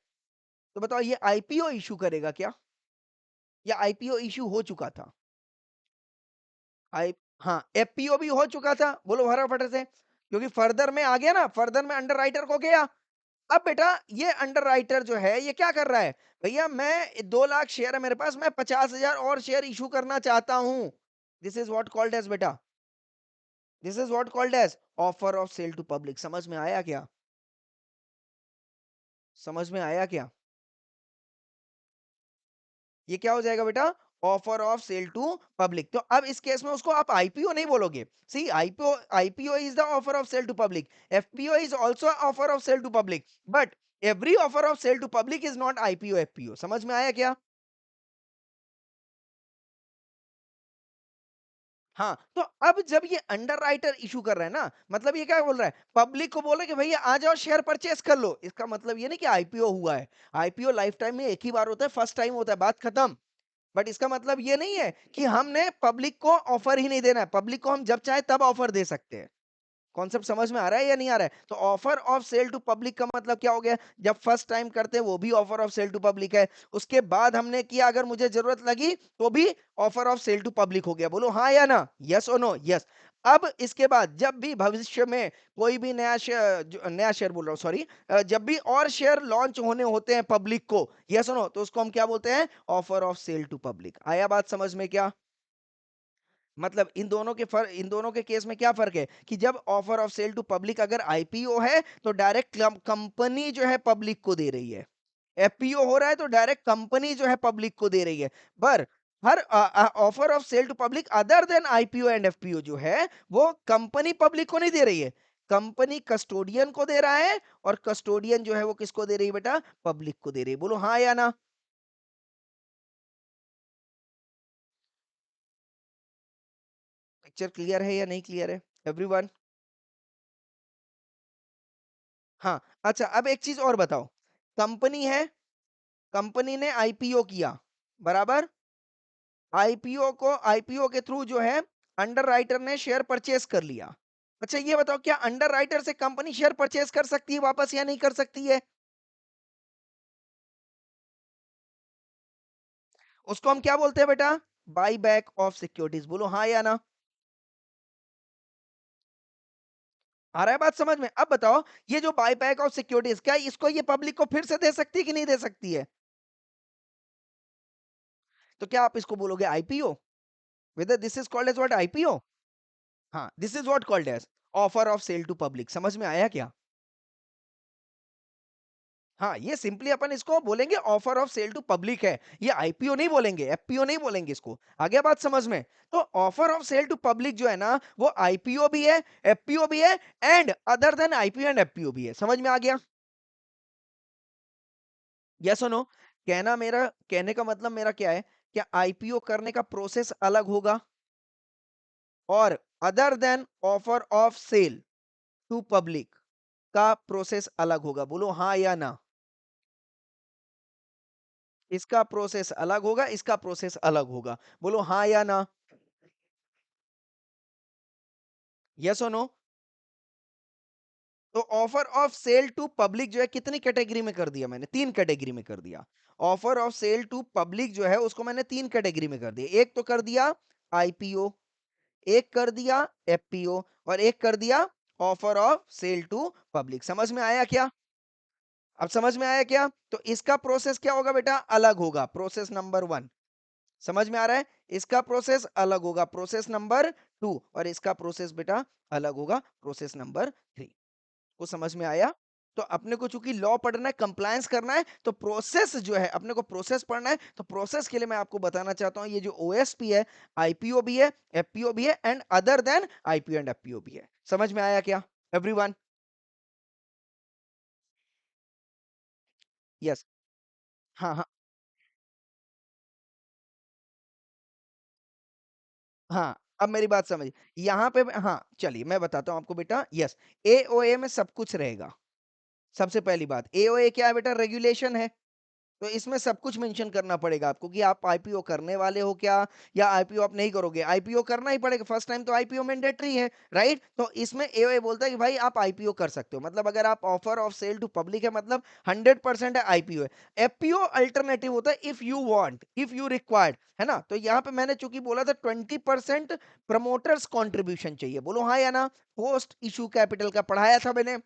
तो बताओ ये आईपीओ इश्यू करेगा क्या? या आईपीओ इश्यू हो चुका था? आई हाँ, एफपीओ भी हो चुका था, बोलो फटाफट से, क्योंकि फर्दर में आ गया ना, फर्दर में अंडरराइटर को गया। अब बेटा ये अंडरराइटर जो है, ये क्या कर रहा है? भैया मैं 2 लाख शेयर है मेरे पास, मैं 50,000 और शेयर इश्यू करना चाहता हूँ। This is what called as बेटा, this is what called as offer of sale to public. समझ में आया क्या? समझ में आया क्या? ये क्या हो जाएगा बेटा? Offer of sale to public. तो अब इस केस में उसको आप आईपीओ नहीं बोलोगे। See IPO IPO is the offer of sale to public. FPO is also offer of sale to public. But every offer of sale to public is not IPO FPO. समझ में आया क्या? हाँ, तो अब जब ये अंडरराइटर इश्यू कर रहा है ना, मतलब ये क्या बोल रहा है? पब्लिक को बोल रहा है कि भैया आ जाओ शेयर परचेज़ कर लो। इसका मतलब ये नहीं कि आईपीओ हुआ है। आईपीओ लाइफ टाइम में एक ही बार होता है, फर्स्ट टाइम होता है, बात खत्म। बट इसका मतलब ये नहीं है कि हमने पब्लिक को ऑफर ही नहीं देना है। पब्लिक को हम जब चाहे तब ऑफर दे सकते हैं। कॉन्सेप्ट समझ में आ रहा है या नहीं आ रहा है? तो offer of sale to public का मतलब क्या हो गया? जब फर्स्ट टाइम करते हैं वो भी offer of sale to public है। उसके बाद हमने किया, अगर मुझे जरूरत लगी तो भी offer of sale to public हो गया। बोलो हाँ या ना? यस और नो? यस। अब इसके बाद जब भी भविष्य में कोई भी नया शेयर बोल रहा हूँ, सॉरी, जब भी और शेयर लॉन्च होने होते हैं पब्लिक को, यस और नो, तो उसको हम क्या बोलते हैं? Offer of sale to public. आया बात समझ में क्या? मतलब इन दोनों के केस में क्या फ़र्क है कि जब offer of sale to public अगर आईपीओ है तो डायरेक्ट कंपनी जो है पब्लिक को दे रही है। एफपीओ हो रहा है तो डायरेक्ट कंपनी जो है पब्लिक को दे रही है। पर हर offer of sale to public other than IPO and FPO जो है वो कंपनी पब्लिक को नहीं दे रही है। कंपनी कस्टोडियन को दे रहा है और कस्टोडियन जो है वो किसको दे रही है बेटा? पब्लिक को दे रही है। बोलो हाँ या ना? पिक्चर क्लियर है या नहीं क्लियर है? एवरीवन? हाँ, अच्छा अब एक चीज़ और बताओ। कंपनी है, कंपनी ने आईपीओ किया, बराबर? आईपीओ के थ्रू जो है अंडरराइटर ने शेयर परचेज़ कर लिया। अच्छा ये बताओ क्या अंडरराइटर से कंपनी शेयर परचेज़ कर सकती है वापस या नहीं कर सकती है? उसको हम क्या बोलते हैं बेटा? Buy back of securities. बोलो हाँ या ना? आ रहा है बात समझ में? अब बताओ ये जो बाय बैक ऑफ सिक्योरिटीज़, क्या इसको ये पब्लिक को फिर से दे सकती है कि नहीं दे सकती है? तो क्या आप इसको बोलोगे IPO? Whether this is called as what? IPO? हाँ, this is what called as offer of sale to public. समझ में आया क्या? हाँ, ये सिंपली अपन इसको बोलेंगे offer of sale to public है। ये आईपीओ नहीं बोलेंगे, एफपीओ नहीं बोलेंगे इसको। आ गया बात समझ में? तो offer of sale to public जो है ना, वो आईपीओ भी है, एफपीओ भी है and other than IPO and FPO भी है। समझ में आ गया? यस और नो? कहने का मतलब मेरा क्या है? क्या आईपीओ करने का प्रोसेस अलग होगा और other than offer of sale to public का प्रोसेस अलग होगा। बोलो हाँ या ना? इसका प्रोसेस अलग होगा, इसका प्रोसेस अलग होगा। बोलो हाँ या ना? यस और नो? तो offer of sale to public जो है कितनी कैटेगरी में कर दिया मैंने? 3 कैटेगरी में कर दिया। Offer of sale to public जो है उसको मैंने 3 कैटेगरी में कर दिया। एक तो कर दिया आईपीओ, एक कर दिया एफपीओ और एक कर दिया offer of sale to public. समझ में आया क्या? अब समझ में आया क्या? तो इसका प्रोसेस क्या होगा बेटा? अलग होगा। प्रोसेस नंबर 1 समझ में आ रहा है? इसका प्रोसेस अलग होगा, प्रोसेस नंबर 2 और इसका प्रोसेस बेटा अलग होगा, प्रोसेस नंबर 3। को समझ में आया? तो अपने को चूंकि लॉ पढ़ना है, कंप्लायंस करना है, तो प्रोसेस जो है अपने को प्रोसेस पढ़ना है, तो प्रोसेस के लिए मैं आपको बताना चाहता हूं ये जो ओएसपी है, आईपीओ भी है, एफपीओ भी है and other than IPO and FPO भी है। समझ में आया क्या एवरीवन? यस। हाँ हाँ हाँ अब मेरी बात समझिए, यहाँ पे हाँ, चलिए मैं बताता हूँ आपको बेटा। यस, एओए में सब कुछ रहेगा। सबसे पहली बात, एओए क्या है बेटा? रेगुलेशन है। तो इसमें सब कुछ मेंशन करना पड़ेगा आपको कि आप आईपीओ करने वाले हो क्या, या आईपीओ आप नहीं करोगे। आईपीओ करना ही पड़ेगा, फर्स्ट टाइम तो आईपीओ मैंडेटरी है, राइट? तो इसमें एओए बोलता है कि भाई आप आईपीओ कर सकते हो, मतलब अगर आप offer of sale to public है, मतलब 100% है आईपीओ है। एफपीओ अल्टरनेटिव होता है, if you want, if you required, है ना? तो यहाँ पे मैंने चूंकि बोला था 20% प्रमोटर्स कॉन्ट्रीब्यूशन चाहिए, बोलो हाँ या ना? पोस्ट इशू कैपिटल का पढ़ाया था मैंने,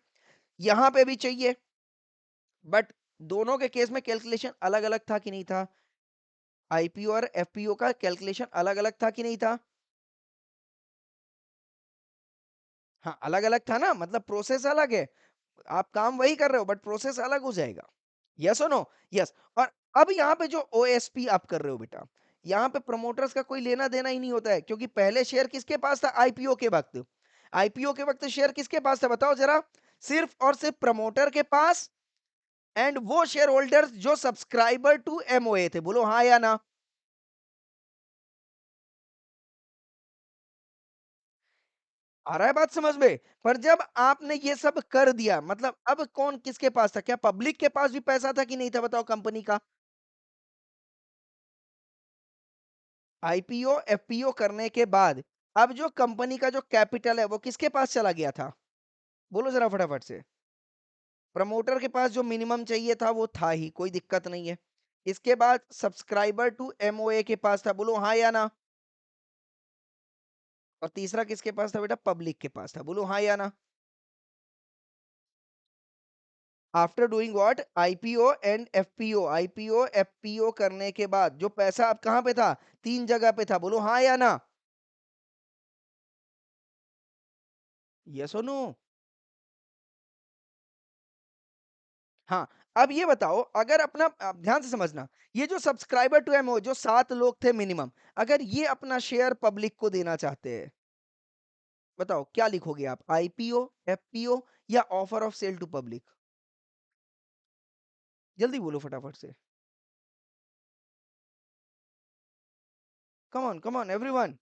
यहाँ पे भी चाहिए। बट दोनों के केस में कैलकुलेशन अलग अलग था कि नहीं था? आईपीओ और एफपीओ का कैलकुलेशन अलग अलग था कि नहीं था? हाँ, अलग अलग था ना, मतलब प्रोसेस अलग है। आप काम वही कर रहे हो, बट प्रोसेस अलग हो जाएगा। यस और नो? यस। और अब यहाँ पे जो ओएसपी आप कर रहे हो बेटा, यहाँ पे प्रमोटर्स का कोई लेना देना ही नहीं होता है, क्योंकि पहले शेयर किसके पास था? आईपीओ के वक्त। आईपीओ के वक्त शेयर किसके पास था बताओ जरा? सिर्फ और सिर्फ प्रमोटर के पास, एंड वो शेयर होल्डर्स जो सब्सक्राइबर टू एमओए थे, बोलो हाँ या ना? आ रहा है बात समझ में? पर जब आपने ये सब कर दिया, मतलब अब कौन किसके पास था? क्या पब्लिक के पास भी पैसा था कि नहीं था बताओ कंपनी का? आईपीओ, एफपीओ करने के बाद अब जो कंपनी का जो कैपिटल है वो किसके पास चला गया था? बोलो जरा फटाफट से। प्रमोटर के पास जो मिनिमम चाहिए था वो था ही, कोई दिक्कत नहीं है। इसके बाद सब्सक्राइबर टू एमओए के पास था, बोलो हाँ या ना? और तीसरा किसके पास था बेटा? पब्लिक के पास था, बोलो हाँ या ना? After doing what? IPO and FPO, IPO FPO करने के बाद जो पैसा अब कहां पे था? तीन जगह पे था, बोलो हाँ या ना? यस और नो? हाँ। अब ये बताओ, अगर अपना आप ध्यान से समझना, ये जो सब्सक्राइबर टू एमओ जो 7 लोग थे मिनिमम, अगर ये अपना शेयर पब्लिक को देना चाहते हैं, बताओ क्या लिखोगे आप? आईपीओ, एफपीओ या offer of sale to public? जल्दी बोलो फटाफट से। Come on everyone.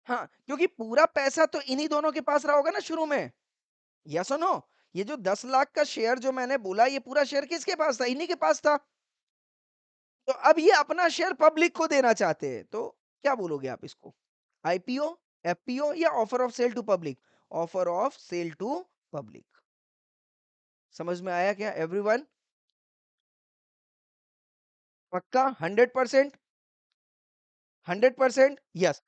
हाँ, क्योंकि पूरा पैसा तो इन्हीं दोनों के पास रहा होगा ना शुरू में। यस और नो? ये जो 10 लाख का शेयर जो मैंने बोला, ये पूरा शेयर किसके पास था? इन्हीं के पास था। तो अब ये अपना शेयर पब्लिक को देना चाहते हैं, तो क्या बोलोगे आप इसको? आईपीओ, एफपीओ या offer of sale to public? Offer of sale to public. समझ में आया क्या एवरीवन? पक्का 100%? 100%? यस।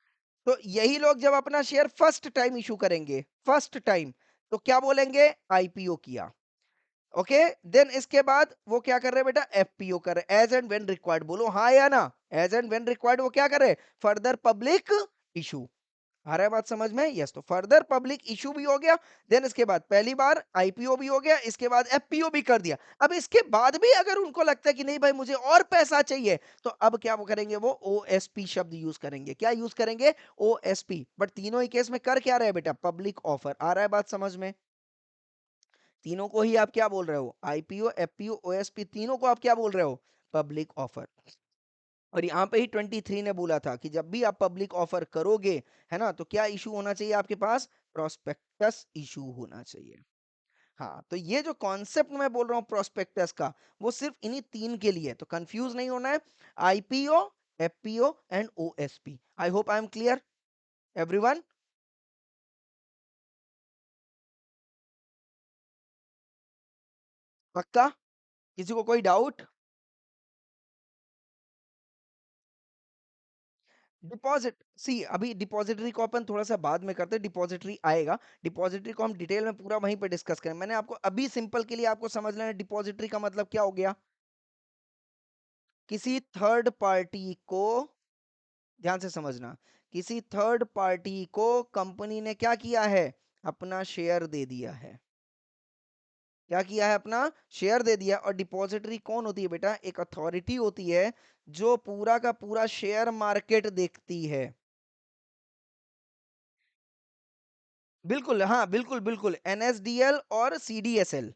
तो यही लोग जब अपना शेयर फर्स्ट टाइम इशू करेंगे, फर्स्ट टाइम, तो क्या बोलेंगे? आईपीओ किया। ओके, देन इसके बाद वो क्या कर रहे हैं बेटा? एफपीओ कर रहे हैं, एज एंड व्हेन रिक्वायर्ड, बोलो हाँ या ना? एज एंड व्हेन रिक्वायर्ड वो क्या कर रहे हैं? Further public issue. आ रहा है बात समझ में? यस। तो फर्दर पब्लिक इशू भी हो गया, देन इसके बाद पहली बार आईपीओ भी हो गया, इसके बाद एफपीओ भी कर दिया। अब इसके बाद भी अगर उनको लगता है कि नहीं भाई मुझे और पैसा चाहिए, तो अब क्या वो करेंगे? वो ओएसपी शब्द यूज करेंगे। क्या यूज करेंगे? ओएसपी। बट तीनों ही केस में कर क्या रहे हैं बेटा? Public offer. आ रहा है बात समझ में? तीनों को ही आप क्या बोल रहे हो? आईपीओ, एफपीओ, ओएसपी, तीनों को आप क्या बोल रहे हो? Public offer. और यहाँ पे ही 23 ने बोला था कि जब भी आप पब्लिक ऑफर करोगे, है ना, तो क्या इशू होना चाहिए आपके पास? प्रोस्पेक्टस इशू होना चाहिए। हाँ, तो ये जो कॉन्सेप्ट मैं बोल रहा हूँ प्रोस्पेक्टस का, वो सिर्फ इन्हीं तीन के लिए है, तो कंफ्यूज नहीं होना है। IPO, FPO and OSP. I hope I am clear everyone? पक्का? किसी को कोई डाउट? डिपॉजिट, सी अभी डिपॉजिटरी को अपन थोड़ा सा बाद में करते हैं, डिपॉजिटरी आएगा। डिपॉजिटरी को हम डिटेल में पूरा वहीं पे डिस्कस करें। मैंने आपको अभी सिंपल के लिए आपको समझ लेना, डिपॉजिटरी का मतलब क्या हो गया? किसी थर्ड पार्टी को, ध्यान से समझना, किसी थर्ड पार्टी को कंपनी ने क्या किया है? अपना शेयर दे दिया है। क्या किया है? अपना शेयर दे दिया। और डिपॉजिटरी कौन होती है बेटा? एक अथॉरिटी होती है जो पूरा का पूरा शेयर मार्केट देखती है। बिल्कुल, हाँ, बिल्कुल, बिल्कुल। एनएसडीएल और सीडीएसएल,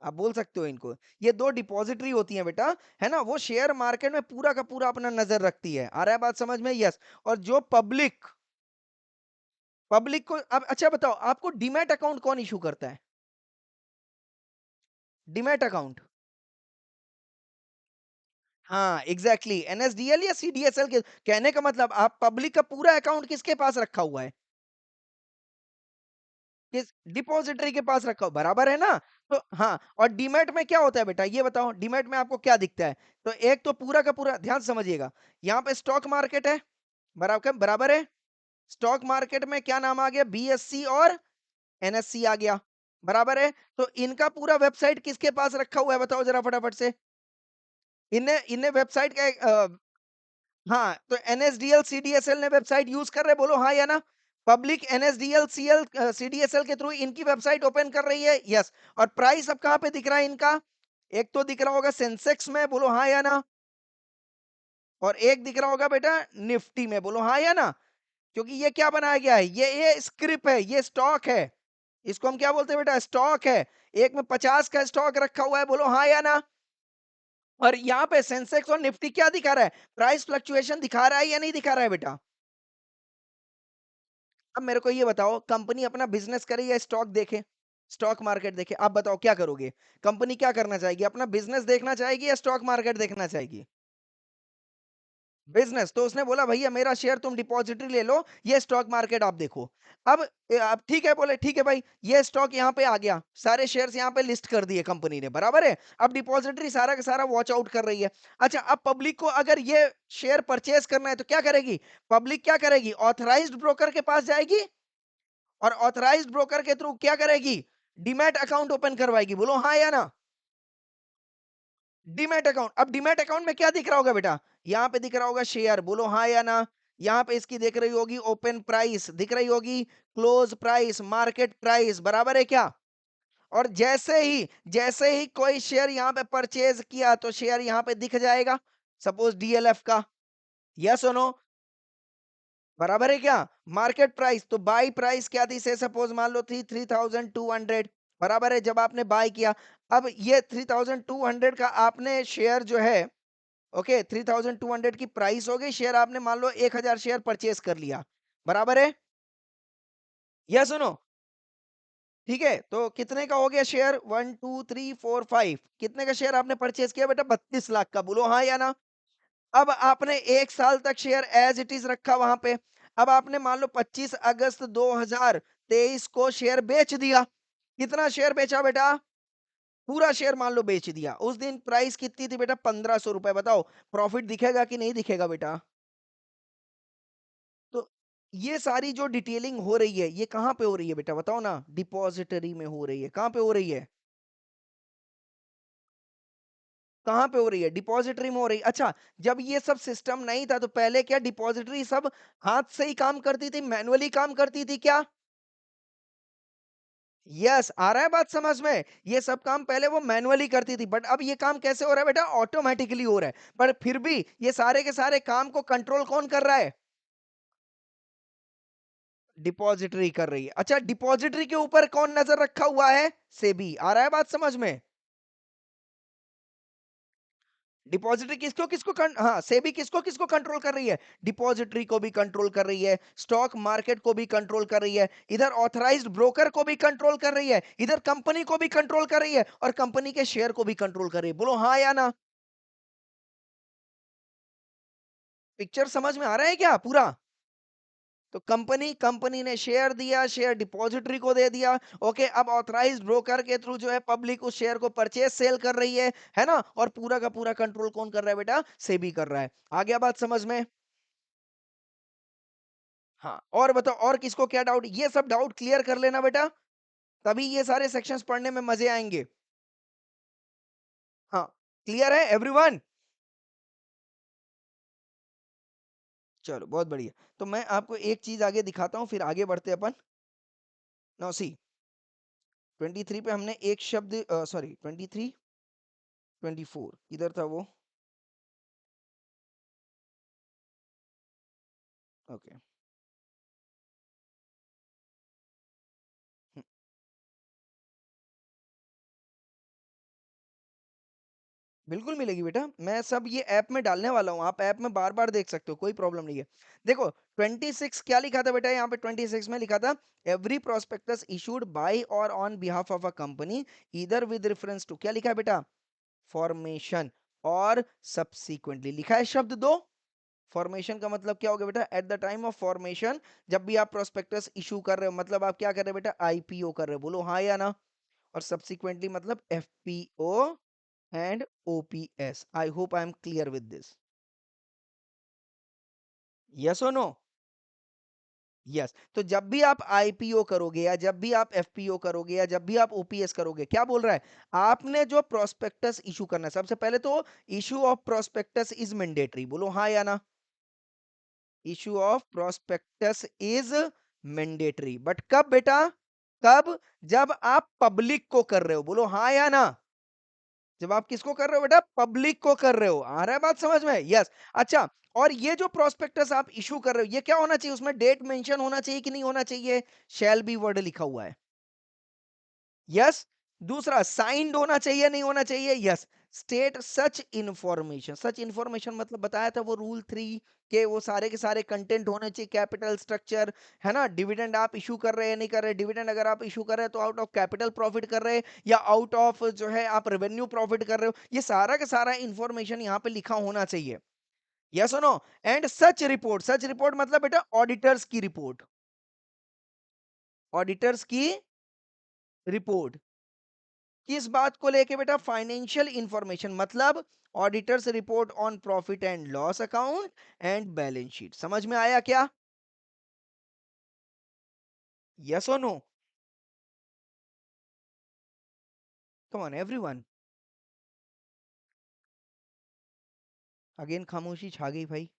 आप बोल सकते हो इनको। ये 2 डिपॉजिटरी होती हैं बेटा, है ना? वो शेयर मार्केट में पूरा का पूरा अपना नज़र रखती है। आ रहा है बात समझ में? यस। और जो पब्लिक पब्लिक को अब अच्छा बताओ आपको डीमैट अकाउंट कौन इश्यू करता है? Demat account? हाँ, एग्ज़ैक्टली एनएसडीएल या सीडीएसएल के कहने का मतलब आप पब्लिक का पूरा अकाउंट किसके पास रखा हुआ है? किस डिपॉजिटरी के पास रखा हो, बराबर है ना? तो हाँ, और डीमैट में क्या होता है बेटा ये बताओ? डीमैट में आपको क्या दिखता है? तो एक तो पूरा का पूरा ध्यान से समझिएगा, यहाँ पे स्टॉक मार्केट है, बराबर है? स्टॉक मार्केट में क्या नाम आ गया? बीएससी और एनएससी आ गया, बराबर है? तो इनका पूरा वेबसाइट किसके पास रखा हुआ है बताओ ज़रा फटाफट से? इन्हें इन्हें वेबसाइट का हाँ, तो एनएसडीएल, सीडीएसएल ने वेबसाइट यूज़ कर रहे हैं, बोलो हाँ या ना? पब्लिक एनएसडीएल, सीडीएसएल के थ्रू इनकी वेबसाइट ओपन कर रही है, यस। और प्राइस अब कहाँ पे दिख रहा है इनका? एक तो दिख रहा होगा सेंसेक्स में, बोलो हाँ या ना? और एक दिख रहा होगा बेटा निफ्टी में, बोलो हाँ या ना? क्योंकि ये क्या बनाया गया है? ये स्क्रिप है, ये स्टॉक है। इसको हम क्या बोलते हैं बेटा? स्टॉक है। एक में 50 का स्टॉक रखा हुआ है, बोलो हाँ या ना? और यहाँ पे सेंसेक्स और निफ्टी क्या दिखा रहा है? प्राइस फ्लक्चुएशन दिखा रहा है या नहीं दिखा रहा है बेटा? अब मेरे को ये बताओ कंपनी अपना बिजनेस करे या स्टॉक देखे? स्टॉक मार्केट देखे? आप बताओ क्या करोगे? कंपनी क्या करना चाहेगी? अपना बिजनेस देखना चाहेगी या स्टॉक मार्केट देखना चाहेगी? बिजनेस। तो उसने बोला भैया मेरा शेयर तुम डिपॉजिटरी ले लो, ये स्टॉक मार्केट आप देखो। अब ठीक है बोले ठीक है भाई, ये स्टॉक यहाँ पे आ गया, सारे शेयर्स यहाँ पे लिस्ट कर दिए कंपनी ने, बराबर है? अब डिपॉजिटरी सारा का सारा वॉच आउट कर रही है। अच्छा अब पब्लिक को अगर ये शेयर परचेज करना है तो क्या करेगी? पब्लिक क्या करेगी? ऑथराइज्ड ब्रोकर के पास जाएगी और ऑथराइज्ड ब्रोकर के थ्रू क्या करेगी? डीमैट अकाउंट ओपन करवाएगी। बोलो हाँ या ना? Demat account. अब डीमैट अकाउंट में क्या दिख रहा होगा बेटा? यहाँ पे दिख रहा होगा शेयर, बोलो हाँ या ना? यहाँ पे इसकी दिख रही होगी ओपन प्राइस, दिख रही होगी क्लोज प्राइस, मार्केट प्राइस, बराबर है क्या? और जैसे ही कोई शेयर यहाँ पे परचेज किया तो शेयर यहाँ पे दिख जाएगा, सपोज डीएलएफ का, यस और नो? बराबर है क्या? मार्केट प्राइस तो बाई प्राइस क्या थी? से सपोज मान लो थी 3200, बराबर है? जब आपने बाय किया, अब ये 3200 का आपने शेयर जो है, ओके, 3200 की प्राइस हो गई, शेयर आपने मान लो 1000 शेयर परचेज कर लिया, बराबर है? यस सुनो, ठीक है? तो कितने का हो गया शेयर? 1 2 3 4 5, कितने का शेयर आपने परचेज किया बेटा? 32 लाख का, बोलो हाँ या ना? अब आपने 1 साल तक शेयर एज़ इट इज़ रखा वहाँ पे। अब आपने मान लो 25 अगस्त 2023 को शेयर बेच दिया। कितना शेयर बेचा बेटा? पूरा शेयर मान लो बेच दिया। उस दिन प्राइस कितनी थी बेटा? ₹1500। बताओ प्रॉफिट दिखेगा कि नहीं दिखेगा बेटा? तो ये सारी जो डिटेलिंग हो रही है, ये कहाँ पे हो रही है बेटा बताओ ना? डिपॉजिटरी में हो रही है। कहाँ पे हो रही है? कहाँ पे हो रही है? डिपॉजिटरी में हो रही है। अच्छा, जब ये सब सिस्टम नहीं था तो पहले क्या डिपॉजिटरी सब हाथ से ही काम करती थी, मैनुअली काम करती थी क्या? यस, आ रहा है बात समझ में? ये सब काम पहले वो मैनुअली करती थी, बट अब ये काम कैसे हो रहा है बेटा? ऑटोमैटिकली हो रहा है। पर फिर भी ये सारे के सारे काम को कंट्रोल कौन कर रहा है? डिपॉजिटरी कर रही है। अच्छा, डिपॉजिटरी के ऊपर कौन नज़र रखा हुआ है? सेबी। आ रहा है बात समझ में? डिपॉजिटरी किसको-किसको हाँ, सेबी किसको-किसको कंट्रोल कर रही है? डिपॉजिटरी को भी कंट्रोल कर रही है, स्टॉक मार्केट को भी कंट्रोल कर रही है, इधर ऑथराइज्ड ब्रोकर को भी कंट्रोल कर रही है, इधर कंपनी को भी कंट्रोल कर रही है और कंपनी के शेयर को भी कंट्रोल कर रही है। बोलो हाँ या ना? पिक्चर समझ में आ रहा है क्या पूरा? तो कंपनी कंपनी ने शेयर दिया, शेयर डिपॉजिटरी को दे दिया। ओके, अब ऑथराइज्ड ब्रोकर के थ्रू जो है पब्लिक उस शेयर को परचेज सेल कर रही है ना? और पूरा का पूरा कंट्रोल कौन कर रहा है बेटा? सेबी कर रहा है। आ गया बात समझ में? हाँ, और बताओ और किसको क्या डाउट? ये सब डाउट क्लियर कर लेना बेटा, तभी ये सारे सेक्शंस पढ़ने में मजे आएंगे। हाँ, क्लियर है एवरीवन? चलो बहुत बढ़िया। तो मैं आपको एक चीज आगे दिखाता हूँ, फिर आगे बढ़ते हैं अपन। नाउ सी, 23 पे हमने एक शब्द, सॉरी 23, 24 इधर था वो। ओके, बिल्कुल मिलेगी बेटा, मैं सब ये ऐप में डालने वाला हूँ, आप ऐप में बार-बार देख सकते हो, कोई प्रॉब्लम नहीं है। देखो 26 क्या लिखा था बेटा यहाँ पे 26 में लिखा था एवरी प्रोस्पेक्टस इश्यूड बाय और on behalf of a company either with reference to क्या लिखा है बेटा? फॉर्मेशन और सब्सीक्वेंटली लिखा है शब्द 2। फॉर्मेशन का मतलब क्या हो गया बेटा? Eight the time of formation जब भी आप प्रोस्पेक्टस इश्यू कर रहे हो मतलब आप क्या कर रहे हो बेटा? आईपीओ कर रहे हो, बोलो हाँ या ना? और सब्सीक्वेंटली मतलब FPO and OPS. I hope I am clear with this. Yes or no? Yes तो जब भी आप आईपीओ करोगे या जब भी आप एफपीओ करोगे या जब भी आप ओपीएस करोगे क्या बोल रहा है आपने जो प्रोस्पेक्टस इशू करना है सबसे पहले तो issue of prospectus is mandatory बोलो हाँ या ना issue of prospectus is mandatory but कब बेटा कब जब आप पब्लिक को कर रहे हो बोलो हाँ या ना जब आप किसको कर रहे हो बेटा पब्लिक को कर रहे हो आ रहा है बात समझ में यस अच्छा और ये जो प्रोस्पेक्टस आप इशू कर रहे हो ये क्या होना चाहिए उसमें डेट मेंशन होना चाहिए कि नहीं होना चाहिए शैल बी वर्ड लिखा हुआ है यस दूसरा साइंड होना चाहिए नहीं होना चाहिए यस स्टेट सच इंफॉर्मेशन मतलब बताया था वो रूल 3 के वो सारे के सारे कंटेंट होने चाहिए कैपिटल स्ट्रक्चर है ना डिविडेंड आप इशू कर रहे हैं नहीं कर रहे डिविडेंड अगर आप इशू कर रहे हैं तो आउट ऑफ कैपिटल प्रॉफिट कर रहे हैं या आउट ऑफ जो है आप रेवेन्यू प्रॉफिट कर रहे हो ये सारा का सारा इंफॉर्मेशन यहाँ पे लिखा होना चाहिए यस और नो एंड सच रिपोर्ट मतलब बेटा ऑडिटर्स की रिपोर्ट किस बात को लेके बेटा फाइनेंशियल इंफॉर्मेशन मतलब auditors report on profit and loss account and balance sheet समझ में आया क्या यस और no come on everyone again खामोशी छा गई भाई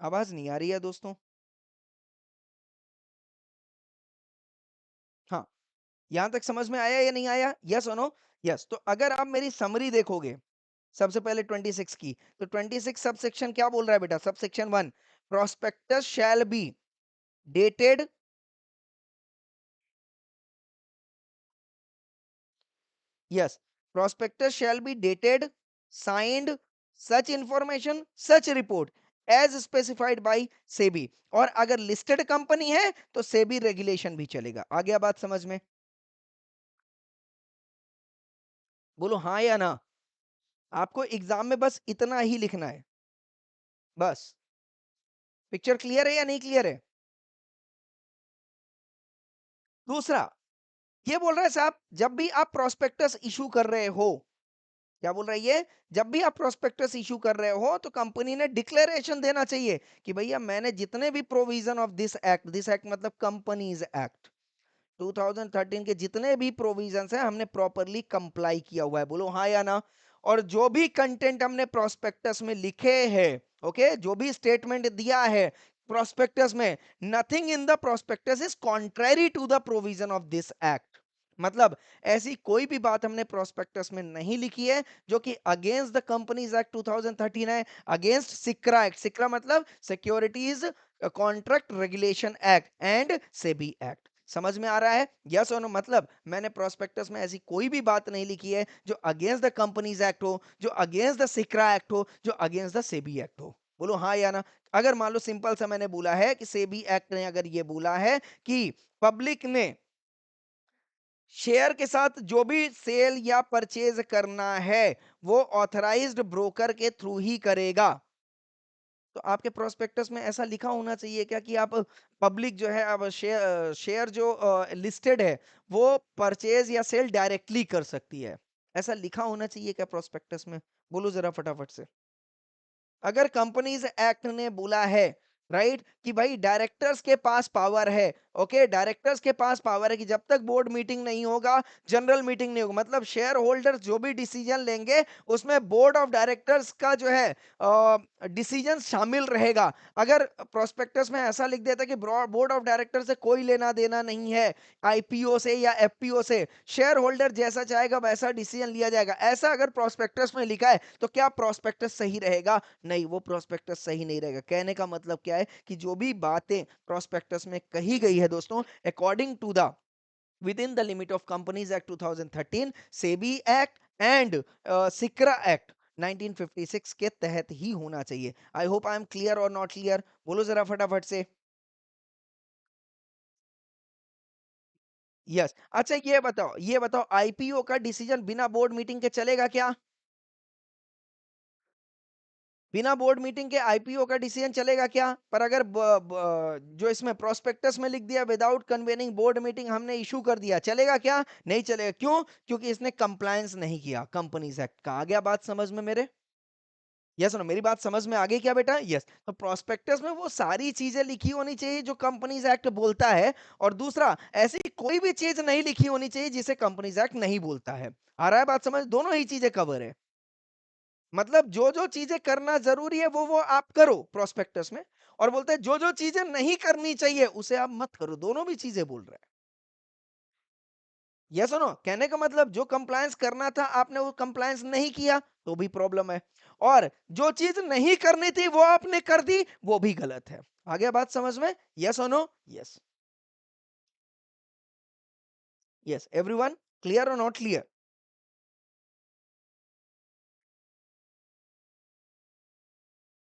आवाज नहीं आ रही है दोस्तों हाँ यहां तक समझ में आया या नहीं आया यस और नो यस तो अगर आप मेरी समरी देखोगे सबसे पहले 26 की तो 26 सब सेक्शन क्या बोल रहा है बेटा sub section 1 prospectus shall be dated Yes, prospectus shall be dated, signed, such information, such report as specified by SEBI और अगर लिस्टेड कंपनी है तो सेबी रेगुलेशन भी चलेगा आ गया बात समझ में बोलो हाँ या ना आपको एग्जाम में बस इतना ही लिखना है बस पिक्चर क्लियर है या नहीं क्लियर है दूसरा ये बोल रहा है साहब जब भी आप प्रोस्पेक्टस इशू कर रहे हो क्या बोल रहा है ये जब भी आप प्रोस्पेक्टस इशू कर रहे हो तो कंपनी ने डिक्लेरेशन देना चाहिए कि भैया मैंने जितने भी प्रोविजन ऑफ दिस एक्ट मतलब कंपनीज एक्ट 2013 के जितने भी प्रोविजंस हैं हमने प्रॉपरली कंप्लाई किया हुआ है बोलो हाँ या ना और जो भी कंटेंट हमने प्रोस्पेक्टस में लिखे हैं ओके जो भी स्टेटमेंट दिया है प्रोस्पेक्टस में nothing in the prospectus is contrary to the provision of this act मतलब ऐसी कोई भी बात हमने प्रोस्पेक्टस में नहीं लिखी है जो कि अगेंस्ट द कंपनीज एक्ट 2013 है अगेंस्ट सिक्रा एक्ट सिक्रा मतलब securities contract regulation act and SEBI act समझ में आ रहा है यस और नो मतलब मैंने प्रोस्पेक्टस में ऐसी कोई भी बात नहीं लिखी है जो अगेंस्ट द कंपनीज एक्ट हो जो अगेंस्ट द सिक्रा एक्ट हो जो अगेंस्ट द सेबी एक्ट हो बोलो हाँ या ना अगर मान लो सिंपल सा मैंने बोला है कि सेबी एक्ट ने अगर ये बोला है कि पब्लिक ने शेयर के साथ जो भी सेल या परचेज करना है वो ऑथराइज्ड ब्रोकर के थ्रू ही करेगा तो आपके प्रोस्पेक्टस में ऐसा लिखा होना चाहिए क्या कि आप पब्लिक जो है अब शेयर जो लिस्टेड है वो परचेज या सेल डायरेक्टली कर सकती है ऐसा लिखा होना चाहिए क्या प्रोस्पेक्टस में बोलो जरा फटाफट से अगर कंपनीज एक्ट ने बोला है राइट कि भाई डायरेक्टर्स के पास पावर है ओके डायरेक्टर्स के पास पावर है कि जब तक बोर्ड मीटिंग नहीं होगा जनरल मीटिंग नहीं होगा मतलब शेयर होल्डर्स जो भी डिसीजन लेंगे उसमें बोर्ड ऑफ डायरेक्टर्स का जो है डिसीजन शामिल रहेगा अगर प्रोस्पेक्टस में ऐसा लिख देता कि बोर्ड ऑफ डायरेक्टर से कोई लेना देना नहीं है आईपीओ से या एफपीओ से शेयर होल्डर जैसा चाहेगा वैसा डिसीजन लिया जाएगा ऐसा अगर प्रोस्पेक्टस में लिखा है तो क्या प्रोस्पेक्टस सही रहेगा नहीं वो प्रोस्पेक्टस सही नहीं रहेगा कहने का मतलब क्या है कि जो भी बातें प्रोस्पेक्टस में कही गई है दोस्तों according to the within the limit of Companies Act 2013, SEBI act and SCRA act 1956 के तहत ही होना चाहिए। I hope I am clear और नॉट क्लियर, बोलो जरा फटाफट से। यस, अच्छा ये बताओ आईपीओ का डिसीजन बिना बोर्ड मीटिंग के चलेगा क्या? बिना बोर्ड मीटिंग के आईपीओ का डिसीजन चलेगा क्या? पर अगर जो इसमें प्रोस्पेक्टस में लिख दिया विदाउट कन्वेनिंग बोर्ड मीटिंग हमने इशू कर दिया, चलेगा क्या? नहीं चलेगा। क्यों? क्योंकि इसने कंप्लायंस नहीं किया कंपनीज एक्ट का। आ गया बात समझ में मेरे? यस नो, मेरी बात समझ में आ गई क्या बेटा? यस। तो प्रोस्पेक्टस में वो सारी चीजें लिखी होनी चाहिए जो कंपनीज एक्ट बोलता है, और दूसरा ऐसी कोई भी चीज नहीं लिखी होनी चाहिए जिसे कंपनीज एक्ट नहीं बोलता है। आ रहा है बात समझ? दोनों ही चीजें कवर है। मतलब जो चीजें करना जरूरी है वो आप करो प्रोस्पेक्टस में, और बोलते हैं जो चीजें नहीं करनी चाहिए उसे आप मत करो। दोनों भी चीजें बोल रहे हैं। यस सुनो, कहने का मतलब जो कंप्लायंस करना था आपने वो कंप्लायंस नहीं किया तो भी प्रॉब्लम है, और जो चीज नहीं करनी थी वो आपने कर दी वो भी गलत है। आ गया बात समझ में? यस और no? Yes. Yes everyone, clear और नॉट क्लियर?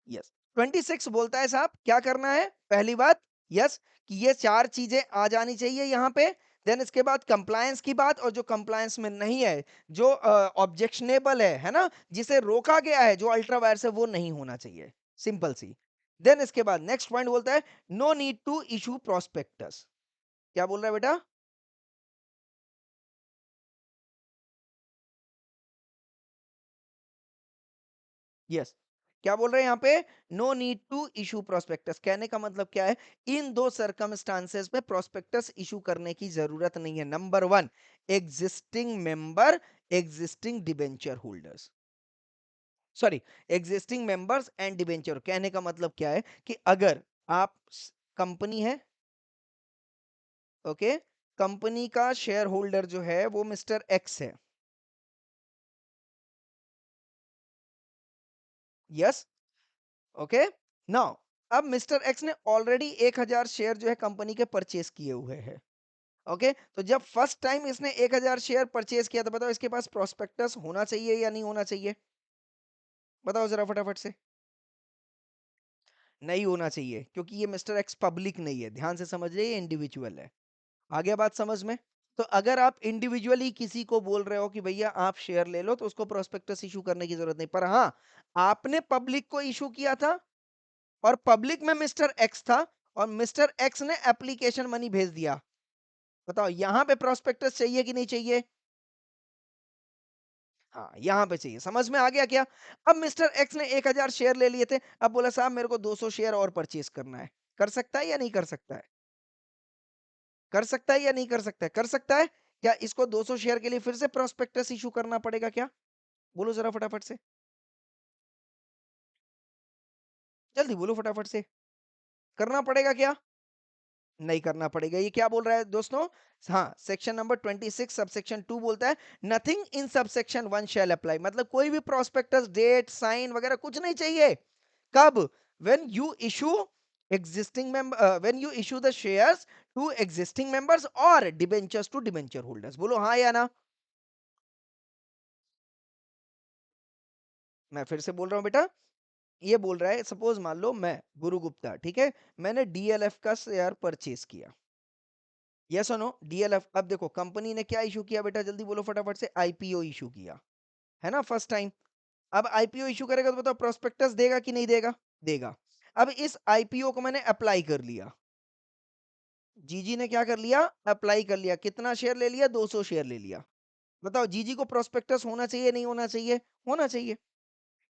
यस। 26 बोलता है साहब क्या करना है? पहली बात, यस, कि ये चार चीजें आ जानी चाहिए यहाँ पे। देन इसके बाद कंप्लायंस की बात, और जो कंप्लायंस में नहीं है, जो ऑब्जेक्शनेबल है ना, जिसे रोका गया है, जो अल्ट्रा वायर्स है वो नहीं होना चाहिए। सिंपल सी। देन इसके बाद नेक्स्ट पॉइंट बोलता है no need to issue prospectus. क्या बोल रहा है बेटा? यस। क्या बोल रहे हैं यहाँ पे? No need to issue prospectus. कहने का मतलब क्या है? इन दो सर्कमस्टांसेस में प्रोस्पेक्टस इशू करने की जरूरत नहीं है। Number one, existing member, existing debenture holders, sorry, existing members and debenture. कहने का मतलब क्या है कि अगर आप कंपनी है, ओके, कंपनी का शेयर होल्डर जो है वो मिस्टर एक्स है। Yes, okay. नाउ अब मिस्टर एक्स ने ऑलरेडी 1000 शेयर जो है कंपनी के परचेस किए हुए हैं। ओके, तो जब फर्स्ट टाइम इसने 1000 शेयर परचेज किया, तो बताओ इसके पास प्रोस्पेक्टस होना चाहिए या नहीं होना चाहिए? बताओ जरा फटाफट से। नहीं होना चाहिए, क्योंकि ये मिस्टर एक्स पब्लिक नहीं है। ध्यान से समझिए, ये इंडिविजुअल है। आ गया बात समझ में? तो अगर आप इंडिविजुअली किसी को बोल रहे हो कि भैया आप शेयर ले लो, तो उसको प्रोस्पेक्टस इशू करने की जरूरत नहीं। पर हाँ, आपने पब्लिक को इशू किया था, और पब्लिक में मिस्टर एक्स था, और मिस्टर एक्स ने एप्लीकेशन मनी भेज दिया। बताओ यहां पे प्रोस्पेक्टस चाहिए कि नहीं चाहिए? हाँ, यहाँ पे चाहिए। समझ में आ गया क्या? अब मिस्टर एक्स ने 1000 शेयर ले लिए थे, अब बोला साहब मेरे को 200 शेयर और परचेज करना है। कर सकता है या नहीं कर सकता है? कर सकता है या नहीं कर सकता है? कर सकता है। क्या इसको 200 शेयर के लिए फिर से प्रोस्पेक्टस इशू करना पड़ेगा क्या? बोलो जरा फटाफट से। जल्दी बोलो फटाफट से। करना पड़ेगा क्या? नहीं करना पड़ेगा। ये क्या बोल रहा है दोस्तों? हाँ, सेक्शन नंबर 26 सबसेक्शन 2 बोलता है nothing in subsection 1 shall apply. मतलब कोई भी प्रोस्पेक्टस, डेट, साइन वगैरह कुछ नहीं चाहिए। कब? When you issue existing member, when you issue the shares to existing members or debentures to debenture holders। बोलो हाँ या ना? मैं फिर से बोल रहा हूँ बेटा। ये बोल रहा है, सपोज मान लो मैं गुरु गुप्ता, ठीक है, मैंने डीएलएफ का शेयर परचेज किया। यस और नो? डीएलएफ, अब देखो कंपनी ने क्या इशू किया बेटा, जल्दी बोलो फटाफट से। आईपीओ इशू किया, है ना, फर्स्ट टाइम। अब आईपीओ इशू करेगा तो बताओ प्रोस्पेक्टस देगा कि नहीं देगा? देगा। अब इस आईपीओ को मैंने अप्लाई कर लिया। जीजी ने क्या कर लिया? अप्लाई कर लिया। कितना शेयर ले लिया? 200 शेयर ले लिया। बताओ जीजी को प्रोस्पेक्टस होना चाहिए नहीं होना चाहिए? होना चाहिए।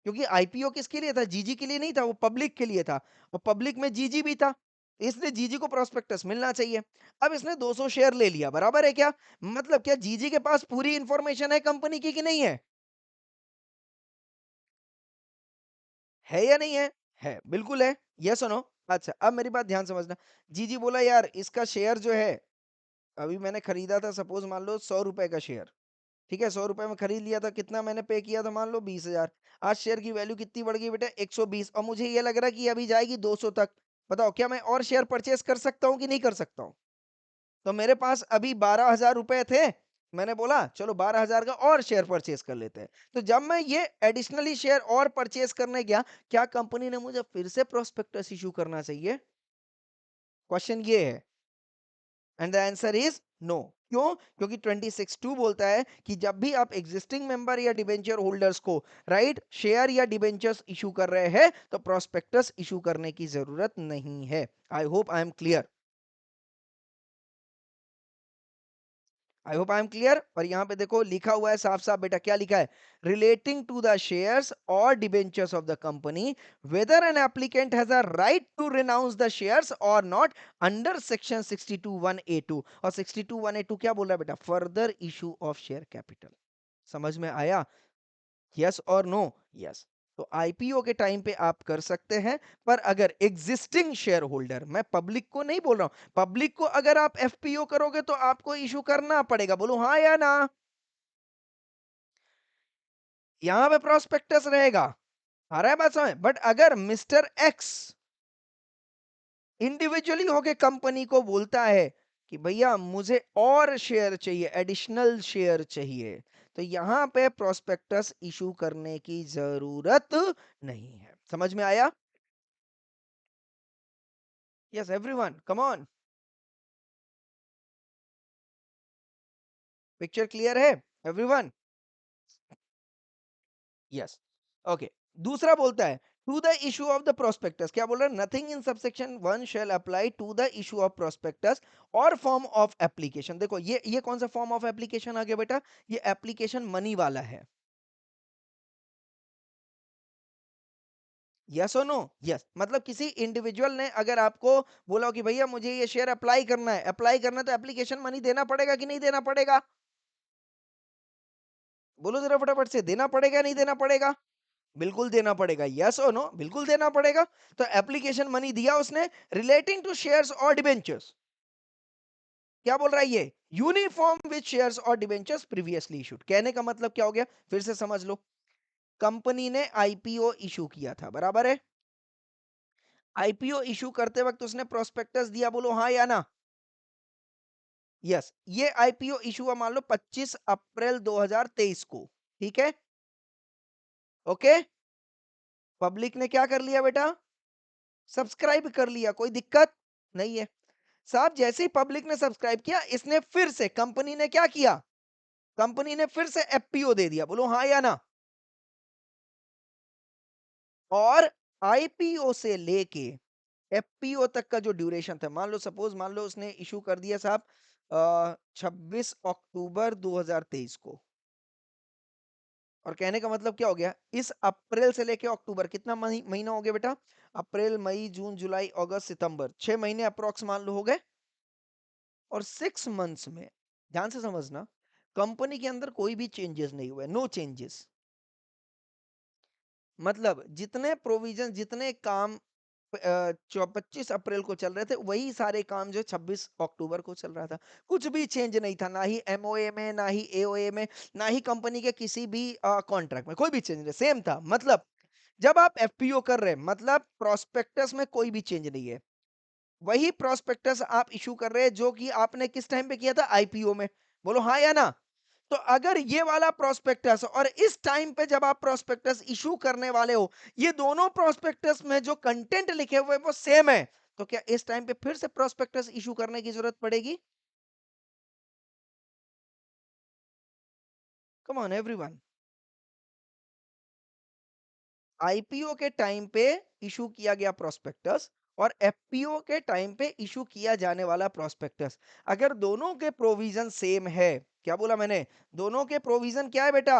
क्योंकि आईपीओ किसके लिए था? जीजी के लिए नहीं था, वो पब्लिक के लिए था, और पब्लिक में जीजी भी था, इसलिए जीजी को प्रोस्पेक्टस मिलना चाहिए। अब इसने 200 शेयर ले लिया, बराबर है क्या? मतलब क्या जीजी के पास पूरी इंफॉर्मेशन है कंपनी की कि नहीं है? है या नहीं है? है, बिल्कुल है। यस और नो? अच्छा, अब मेरी बात ध्यान समझना। जीजी बोला यार इसका शेयर जो है, अभी मैंने खरीदा था, सपोज मान लो 100 रुपए का शेयर, ठीक है, 100 रुपए में खरीद लिया था। कितना मैंने पे किया था? मान लो 20,000। आज शेयर की वैल्यू कितनी बढ़ गई बेटा? 120, और मुझे ये लग रहा है कि अभी जाएगी 200 तक। बताओ क्या मैं और शेयर परचेज कर सकता हूँ कि नहीं कर सकता हूँ? तो मेरे पास अभी 12,000 रुपए थे। मैंने बोला चलो 12,000 का और शेयर परचेज कर लेते हैं। तो जब मैं ये एडिशनली शेयर और परचेज करने गया, क्या कंपनी ने मुझे फिर से प्रोस्पेक्टस इश्यू करना चाहिए? क्वेश्चन ये है। And the answer is no. क्यों? क्योंकि 26(2) बोलता है कि जब भी आप एग्जिस्टिंग मेंबर या डिबेंचर होल्डर्स को राइट शेयर या डिबेंचर्स इशू कर रहे हैं तो प्रोस्पेक्टस इशू करने की जरूरत नहीं है। I hope I am clear. I hope I am clear. और यहां पे देखो लिखा हुआ है साफ साफ बेटा, क्या लिखा है? रिलेटिंग टू द शेयर्स और debentures of the company, whether an applicant has a right to renounce the shares और नॉट, अंडर सेक्शन 62(1)(a)(2)। और 62(1)(a)(2) क्या बोल रहा है बेटा? Further issue of share capital. समझ में आया? यस और नो? यस। तो आईपीओ के टाइम पे आप कर सकते हैं, पर अगर एग्जिस्टिंग शेयर होल्डर, मैं पब्लिक को नहीं बोल रहा हूं, पब्लिक को अगर आप एफपीओ करोगे तो आपको इशू करना पड़ेगा। बोलो हाँ या ना? यहां पे प्रोस्पेक्टस रहेगा। आ रहा है बात समझ? बट अगर मिस्टर एक्स इंडिविजुअली होके कंपनी को बोलता है कि भैया मुझे और शेयर चाहिए, एडिशनल शेयर चाहिए, तो यहां पे प्रोस्पेक्टस इशू करने की जरूरत नहीं है। समझ में आया? Yes everyone, come on. Picture clear है एवरीवन? यस। ओके। दूसरा बोलता है to the issue of the prospectus, क्या बोल रहा है? Nothing in subsection 1 shall apply to the issue of prospectus और फॉर्म ऑफ एप्लीकेशन। देखो ये कौन सा फॉर्म ऑफ एप्लीकेशन आ गया बेटा? ये एप्लीकेशन मनी वाला है। यस और नो? यस। मतलब किसी इंडिविजुअल ने अगर आपको बोला हो कि भैया मुझे ये शेयर अप्लाई करना है, अप्लाई करना है, तो एप्लीकेशन मनी देना पड़ेगा कि नहीं देना पड़ेगा? बोलो जरा फटाफट से, देना पड़ेगा नहीं देना पड़ेगा? बिल्कुल देना पड़ेगा। यस और नो? बिल्कुल देना पड़ेगा। तो एप्लीकेशन मनी दिया उसने रिलेटिंग टू शेयर्स और डिबेंचर्स। क्या बोल रहा है ये? यूनिफॉर्म विद शेयर्स और डिबेंचर्स प्रीवियसली इशूड। कहने का मतलब क्या हो गया? फिर से समझ लो। कंपनी ने आईपीओ इशू किया था, बराबर है? आईपीओ इशू करते वक्त उसने प्रोस्पेक्टस दिया, बोलो हाँ या ना? यस। ये आईपीओ इशू हुआ मान लो 25 अप्रैल 2023 को। ठीक है? ओके। पब्लिक ने क्या कर लिया बेटा? सब्सक्राइब कर लिया। कोई दिक्कत नहीं है। साहब जैसे ही पब्लिक ने सब्सक्राइब किया, इसने फिर से, कंपनी ने क्या किया? कंपनी ने फिर से एफपीओ दे दिया। बोलो हाँ या ना? और आईपीओ से लेके एफपीओ तक का जो ड्यूरेशन था, मान लो सपोज मान लो उसने इशू कर दिया साहब 26 अक्टूबर 2023 को। और कहने का मतलब क्या हो गया? इस अप्रैल से लेके अक्टूबर कितना महीना हो गया बेटा? अप्रैल, मई, जून, जुलाई, अगस्त, सितंबर, 6 महीने अप्रोक्स मान लो हो गए। और 6 मंथ्स में, ध्यान से समझना, कंपनी के अंदर कोई भी चेंजेस नहीं हुए, नो चेंजेस। मतलब जितने प्रोविजन, जितने काम 25 अप्रैल को चल रहे थे, वही सारे काम जो 26 अक्टूबर को चल रहा था। कुछ भी चेंज नहीं था, ना ही एमओए में, ना ही एओए में, ना ही कंपनी के किसी भी कॉन्ट्रैक्ट में, कोई भी चेंज नहीं, सेम था। मतलब जब आप एफपीओ कर रहे हैं, मतलब प्रोस्पेक्टस में कोई भी चेंज नहीं है। वही प्रोस्पेक्टस आप इशू कर रहे हैं जो कि आपने किस टाइम पे किया था? आईपीओ में। बोलो हाँ या ना? तो अगर ये वाला प्रोस्पेक्टस और इस टाइम पे जब आप प्रोस्पेक्टस इशू करने वाले हो, ये दोनों प्रोस्पेक्टस में जो कंटेंट लिखे हुए वो सेम है, तो क्या इस टाइम पे फिर से प्रोस्पेक्टस इशू करने की जरूरत पड़ेगी? कम ऑन एवरीवन। आईपीओ के टाइम पे इशू किया गया प्रोस्पेक्टस और एफपीओ के टाइम पे इशू किया जाने वाला प्रोस्पेक्टस, अगर दोनों के प्रोविजन सेम है, क्या बोला मैंने? दोनों के प्रोविजन क्या है बेटा?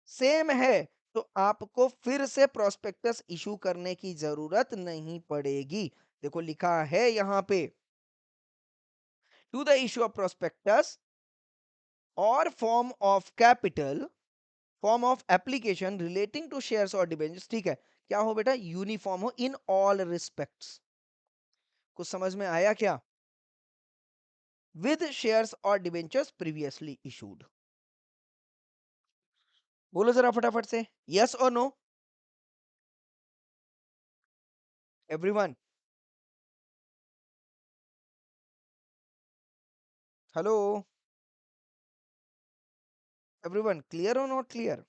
सेम है। तो आपको फिर से प्रोस्पेक्टस इशू करने की जरूरत नहीं पड़ेगी। देखो लिखा है यहां पे, to the issue of prospectus और form of capital, form of application relating to shares और डिबेंचर्स, ठीक है? क्या हो बेटा? यूनिफॉर्म हो इन ऑल रिस्पेक्ट्स। कुछ समझ में आया क्या? विद शेयर्स और डिबेंचर्स प्रीवियसली इशूड। बोलो जरा फटाफट से, यस और no? Everyone? Hello everyone, clear और नॉट क्लियर?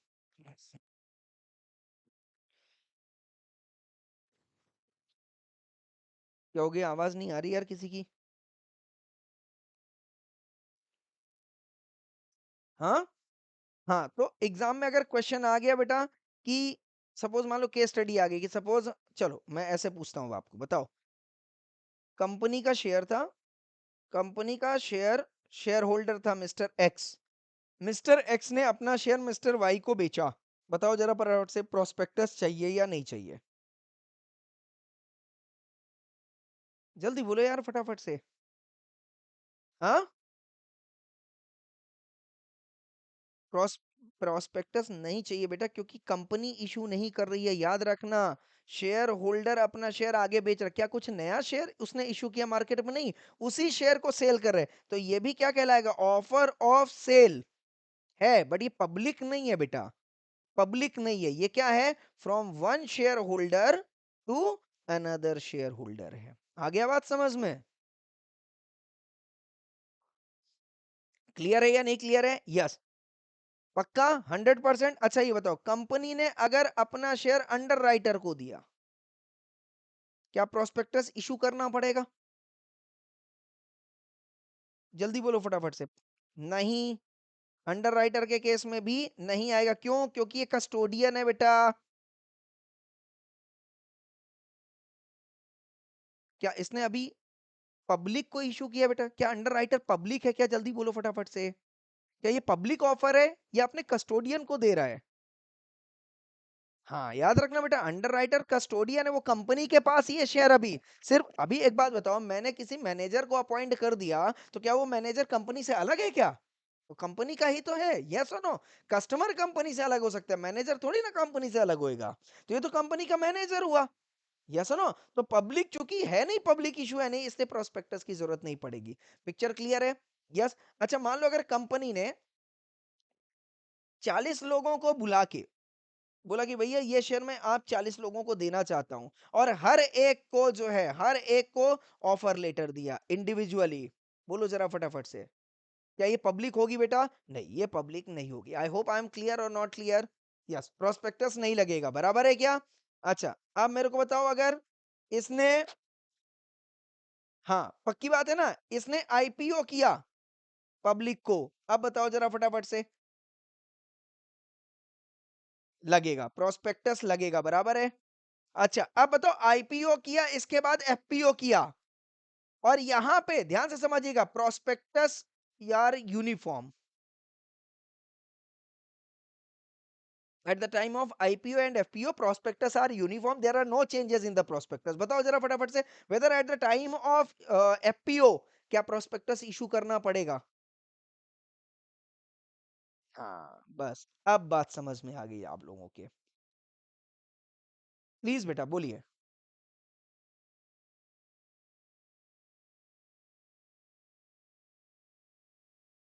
क्या हो गया, आवाज नहीं आ रही यार किसी की? हाँ हाँ, तो एग्जाम में अगर क्वेश्चन आ गया बेटा कि सपोज मान लो केस स्टडी आ गई कि सपोज, चलो मैं ऐसे पूछता हूँ आपको, बताओ। कंपनी का शेयर था, कंपनी का शेयर, शेयर होल्डर था मिस्टर एक्स। मिस्टर एक्स ने अपना शेयर मिस्टर वाई को बेचा। बताओ जरा फटाफट से, प्रोस्पेक्टस चाहिए या नहीं चाहिए? जल्दी बोलो यार फटाफट से। हाँ, प्रोस प्रोस्पेक्टस नहीं चाहिए बेटा, क्योंकि कंपनी इशू नहीं कर रही है, याद रखना। शेयर होल्डर अपना शेयर आगे बेच रहा, क्या कुछ नया शेयर उसने इशू किया मार्केट में? नहीं, उसी शेयर को सेल कर रहे। तो ये भी क्या कहलाएगा? ऑफर ऑफ सेल है, बट ये पब्लिक नहीं है बेटा, पब्लिक नहीं है। ये क्या है? From one share holder to another share holder है। आ गया बात समझ में? क्लियर है या नहीं क्लियर है? यस, पक्का 100%। अच्छा ये बताओ, कंपनी ने अगर अपना शेयर अंडर राइटर को दिया, क्या प्रोस्पेक्टस इशू करना पड़ेगा? जल्दी बोलो फटाफट से। नहीं, अंडर राइटर के केस में भी नहीं आएगा। क्यों? क्योंकि ये कस्टोडियन है बेटा। क्या इसने अभी पब्लिक को इशू किया बेटा? क्या अंडर राइटर पब्लिक है क्या? जल्दी बोलो फटाफट से। क्या ये पब्लिक ऑफर है या अपने कस्टोडियन को दे रहा है? हाँ, याद रखना बेटा, अंडर राइटर कस्टोडियन है, वो कंपनी के पास ही है शेयर अभी। सिर्फ अभी एक बात बताओ, मैंने किसी मैनेजर को अपॉइंट कर दिया, तो क्या वो मैनेजर कंपनी से अलग है क्या? तो कंपनी का ही तो है। यस और नो? कस्टमर कंपनी से अलग हो सकता है, मैनेजर थोड़ी ना कंपनी से अलग होएगा। तो ये तो कंपनी का मैनेजर हुआ। यस और नो? तो पब्लिक चूंकि है नहीं, पब्लिक इशू है नहीं, इसलिए प्रोस्पेक्टस की जरूरत नहीं पड़ेगी। पिक्चर क्लियर है? यस। अच्छा मान लो अगर कंपनी ने 40 लोगों को बुला के बोला कि भैया ये शेयर मैं आप 40 लोगों को देना चाहता हूं, और हर एक को जो है, हर एक को ऑफर लेटर दिया इंडिविजुअली। बोलो जरा फटाफट से, क्या ये पब्लिक होगी बेटा? नहीं, ये पब्लिक नहीं होगी। आई होप आई एम क्लियर और नॉट क्लियर? यस, प्रोस्पेक्टस नहीं लगेगा, बराबर है क्या? अच्छा, अब मेरे को बताओ, अगर इसने, हाँ पक्की बात है ना, इसने आईपीओ किया पब्लिक को, अब बताओ जरा फटाफट से। लगेगा, प्रोस्पेक्टस लगेगा, बराबर है। अच्छा अब बताओ, आईपीओ किया, इसके बाद एफपीओ किया, और यहां पे ध्यान से समझिएगा, प्रोस्पेक्टस यार uniform. At the time of IPO and FPO prospectus are uniform, there are no changes in the prospectus। बताओ जरा फटाफट से, whether at the time of FPO क्या प्रोस्पेक्टस इशू करना पड़ेगा? हाँ बस, अब बात समझ में आ गई आप लोगों के। प्लीज बेटा बोलिए।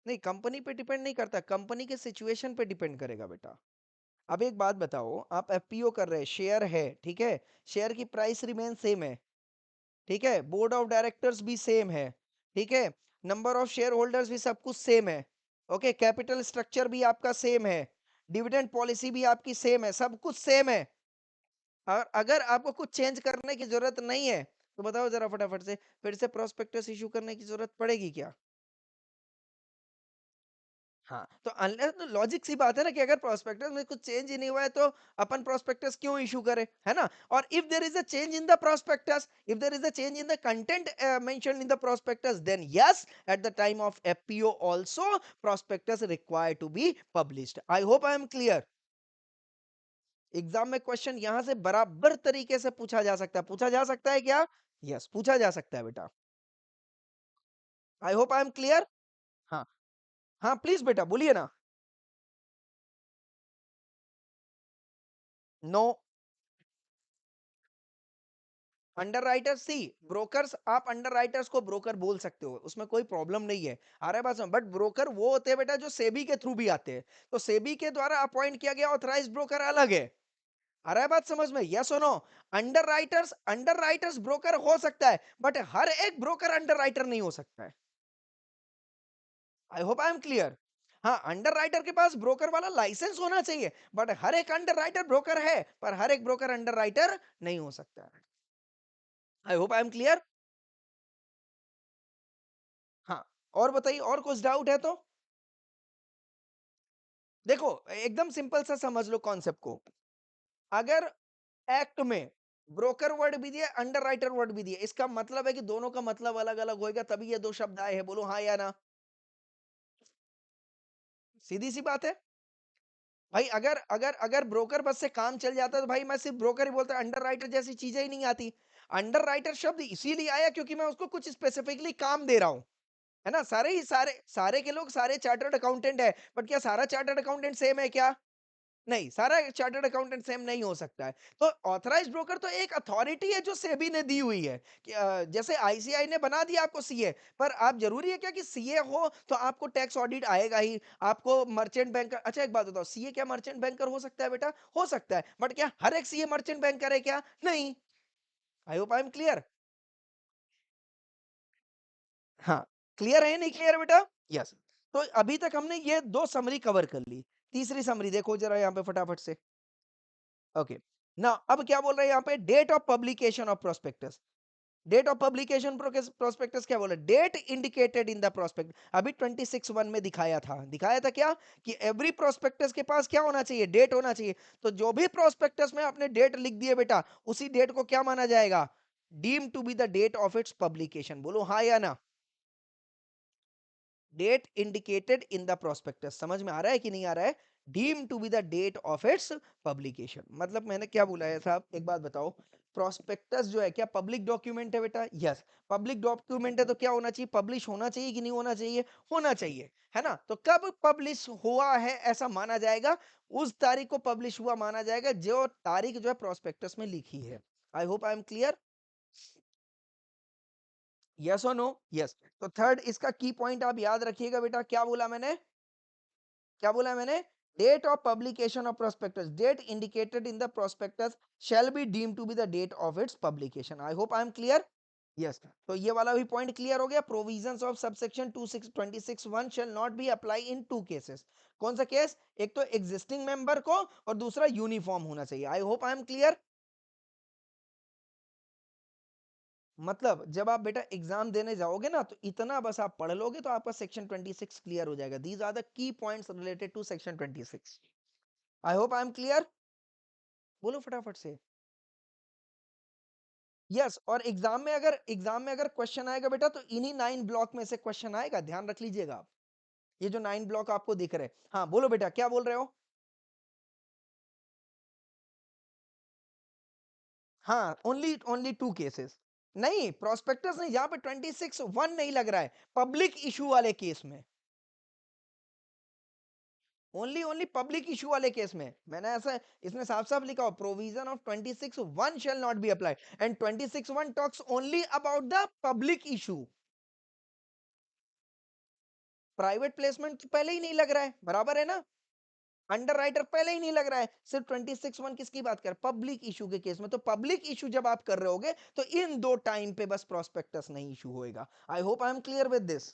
नहीं, कंपनी पे डिपेंड नहीं करता, कंपनी के सिचुएशन पे डिपेंड करेगा बेटा। अब एक बात बताओ, आप एफपीओ कर रहे हैं, शेयर है, ठीक है, शेयर की प्राइस रिमेन सेम है, ठीक है, बोर्ड ऑफ डायरेक्टर्स भी सेम है, ठीक है, नंबर ऑफ शेयर होल्डर्स भी सब कुछ सेम है, ओके, कैपिटल स्ट्रक्चर भी आपका सेम है, डिविडेंड पॉलिसी भी आपकी सेम है, सब कुछ सेम है। और अगर आपको कुछ चेंज करने की जरूरत नहीं है, तो बताओ जरा फटाफट से, फिर से प्रोस्पेक्टस इशू करने की जरूरत पड़ेगी क्या? हाँ, तो अनलेस, तो लॉजिक सी बात है ना कि अगर प्रोस्पेक्टस में कुछ चेंज ही नहीं हुआ है, तो अपन प्रोस्पेक्टस क्यों इशू करें, है ना? और if there is a change in the prospectus, if there is a change in the content mentioned in the prospectus, then yes, at the time of FPO also prospectus required to be published. I hope I am clear. Exam में क्वेश्चन यहां से बराबर तरीके से पूछा जा सकता है, पूछा जा सकता है क्या? यस, पूछा जा सकता है बेटा। आई होप आई एम क्लियर। हाँ हाँ, प्लीज बेटा बोलिए ना। नो, अंडर राइटर्स, सी ब्रोकर्स, आप अंडर राइटर्स को ब्रोकर बोल सकते हो, उसमें कोई प्रॉब्लम नहीं है। आ रहा है बात समझ? बट ब्रोकर वो होते हैं बेटा जो सेबी के थ्रू भी आते हैं, तो सेबी के द्वारा अपॉइंट किया गया ऑथराइज ब्रोकर अलग है। आ रहा है बात समझ में? यस और नो? अंडर राइटर्स ब्रोकर हो सकता है, बट हर एक ब्रोकर अंडर राइटर नहीं हो सकता है। I hope I am clear. हाँ, अंडर राइटर के पास ब्रोकर वाला लाइसेंस होना चाहिए, बट हर एक अंडर राइटर ब्रोकर है, पर हर एक ब्रोकर अंडर राइटर नहीं हो सकता। आई होप आई एम क्लियर। हाँ, और बताइए, और कुछ डाउट है तो? देखो, एकदम सिंपल सा समझ लो कॉन्सेप्ट को। अगर एक्ट में ब्रोकर वर्ड भी दिया, अंडर राइटर वर्ड भी दिया, इसका मतलब है कि दोनों का मतलब अलग अलग होएगा, तभी ये दो शब्द आए हैं। बोलो हाँ या ना। सीधी सी बात है। भाई अगर अगर अगर ब्रोकर बस से काम चल जाता तो भाई मैं सिर्फ ब्रोकर ही बोलता, अंडर राइटर जैसी चीजें ही नहीं आती। अंडर राइटर शब्द इसीलिए आया क्योंकि मैं उसको कुछ स्पेसिफिकली काम दे रहा हूं। है ना, सारे ही सारे सारे के लोग सारे चार्टर्ड अकाउंटेंट है, बट क्या सारा चार्टर्ड अकाउंटेंट सेम है क्या? नहीं, सारा चार्टर्ड अकाउंटेंट सेम नहीं हो सकता है। तो ऑथराइज्ड ब्रोकर तो एक अथॉरिटी है जो सेबी ने दी हुई है कि जैसे आईसीआई ने बना दिया आपको सीए, पर आप जरूरी है क्या कि सीए हो तो आपको टैक्स ऑडिट आएगा ही, आपको मर्चेंट बैंकर। अच्छा एक बात बताओ, सीए क्या मर्चेंट बैंकर हो सकता है बेटा? हो सकता है, बट क्या हर एक सीए मर्चेंट बैंकर है क्या? नहीं। आई होप आई एम क्लियर। हाँ, क्लियर है नहीं क्लियर बेटा? यस। तो अभी तक हमने ये दो समरी कवर कर ली। तीसरी समरी देखो जरा यहाँ पे फटाफट से। ओके, ना अब क्या बोल रहे हैं यहाँ पे, date of publication of prospectus. Date of publication prospectus क्या बोला, date indicated in the prospect. अभी 26(1) में दिखाया था क्या कि एवरी प्रोस्पेक्टस के पास क्या होना चाहिए, डेट होना चाहिए। तो जो भी प्रोस्पेक्टस में आपने डेट लिख दिए बेटा, उसी डेट को क्या माना जाएगा, deem to be the date of its publication. बोलो हाँ या ना। Date indicated in the prospectus, समझ में आ रहा है कि नहीं आ रहा है? Deem to be the date of its publication, मतलब मैंने क्या बोला है साहब, एक बात बताओ। प्रोस्पेक्टस जो है क्या पब्लिक डॉक्यूमेंट है बेटा? यस, पब्लिक डॉक्यूमेंट है तो क्या होना चाहिए, पब्लिश होना चाहिए कि नहीं होना चाहिए? होना चाहिए। है ना, तो कब पब्लिश हुआ है ऐसा माना जाएगा, उस तारीख को पब्लिश हुआ माना जाएगा जो तारीख जो है प्रोस्पेक्टस में लिखी है। I hope I am clear. Yes और नो? यस। तो थर्ड इसका की पॉइंट आप याद रखिएगा बेटा, क्या बोला मैंने, क्या बोला मैंने, date of publication of prospectus, date indicated in the prospectus shall be deem to be the date of its publication. I hope I am clear. Yes, तो ये वाला भी पॉइंट क्लियर हो गया। Provisions of subsection 26(1) shall not be apply in two cases. कौन सा केस, एक तो एग्जिस्टिंग मेंबर को, और दूसरा यूनिफॉर्म होना चाहिए। I hope I am clear. मतलब जब आप बेटा एग्जाम देने जाओगे ना, तो इतना बस आप पढ़ लोगे तो आपका सेक्शन 26 क्लियर हो जाएगा। These are the key points related to section 26। I hope I am clear. बोलो फटाफट से। यस, और एग्जाम में अगर क्वेश्चन आएगा बेटा, तो इन्हीं 9 ब्लॉक में से क्वेश्चन आएगा, ध्यान रख लीजिएगा आप। ये जो 9 ब्लॉक आपको दिख रहे हैं। हाँ बोलो बेटा, क्या बोल रहे हो? हाँ, ओनली ओनली 2 केसेस। नहीं, प्रोस्पेक्टस नहीं, यहाँ पे 26(1) नहीं लग रहा है, पब्लिक इशू वाले केस में। ओनली ओनली पब्लिक इशू वाले केस में मैंने ऐसा, इसमें साफ साफ लिखा हो, provision of 26(1) shall not be applied, and 26(1) talks only about the public issue. Private placement तो पहले ही नहीं लग रहा है, बराबर है ना। अंडर राइटर पहले ही नहीं लग रहा है, सिर्फ 26(1) किसकी बात कर, पब्लिक इशू के केस में। तो पब्लिक इशू जब आप कर रहे होगे, तो इन दो टाइम पे बस प्रोस्पेक्टस नहीं इशू होएगा। आई hope I am clear with this.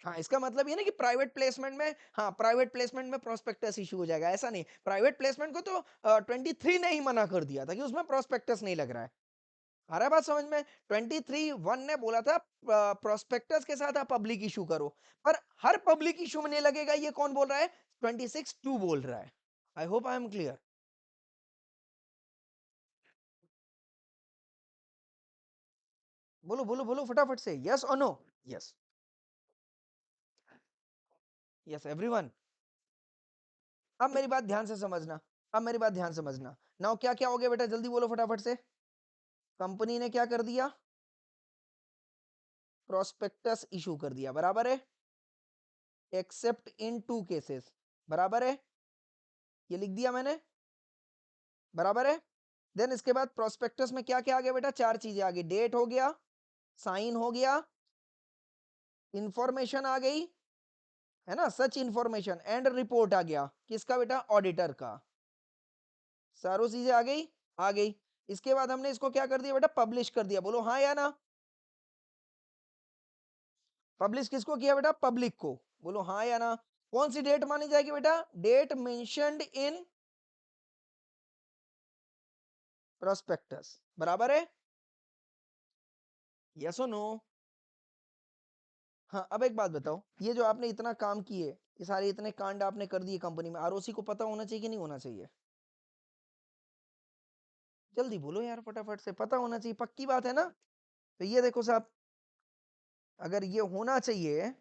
हाँ, इसका मतलब ये ना कि प्राइवेट प्लेसमेंट में, हाँ प्राइवेट प्लेसमेंट में प्रोस्पेक्टस इशू हो जाएगा, ऐसा नहीं। प्राइवेट प्लेसमेंट को तो 23 ने ही मना कर दिया था कि उसमें प्रोस्पेक्टस नहीं लग रहा है। आ रहा है बात समझ में? 23(1) ने बोला था प्रोस्पेक्टस के साथ आप पब्लिक इशू करो, पर हर पब्लिक इशू में नहीं लगेगा, ये कौन बोल रहा है, 26(2) बोल रहा है। I hope I am clear. बोलो बोलो बोलो फटाफट से, यस और नो? यस। Yes everyone. अब मेरी बात ध्यान से समझना, अब मेरी बात ध्यान से समझना। नाउ क्या क्या हो गया बेटा, जल्दी बोलो फटाफट से। कंपनी ने क्या कर दिया, प्रोस्पेक्टस इशू कर दिया, बराबर है, एक्सेप्ट इन 2 केसेस, बराबर है, ये लिख दिया मैंने, बराबर है। देन इसके बाद प्रोस्पेक्टस में क्या क्या आ गया बेटा, 4 चीजें आ गई, डेट हो गया, साइन हो गया, इंफॉर्मेशन आ गई, है ना, सच इंफॉर्मेशन, एंड रिपोर्ट आ गया, किसका बेटा, ऑडिटर का। सारों चीजें आ गई, आ गई। इसके बाद हमने इसको क्या कर दिया बेटा, पब्लिश कर दिया। बोलो हाँ या ना। पब्लिश किसको किया बेटा? पब्लिक को। बोलो हाँ या ना। कौन सी डेट मानी जाएगी बेटा? Date mentioned in prospectus. बराबर है? यस और नो? हाँ, अब एक बात बताओ, ये जो आपने इतना काम किए, ये सारे इतने कांड आपने कर दिए कंपनी में, आरओसी को पता होना चाहिए कि नहीं होना चाहिए? जल्दी बोलो यार, फटाफट से। पता होना चाहिए, पक्की बात है ना? तो ये देखो साहब, अगर ये होना चाहिए,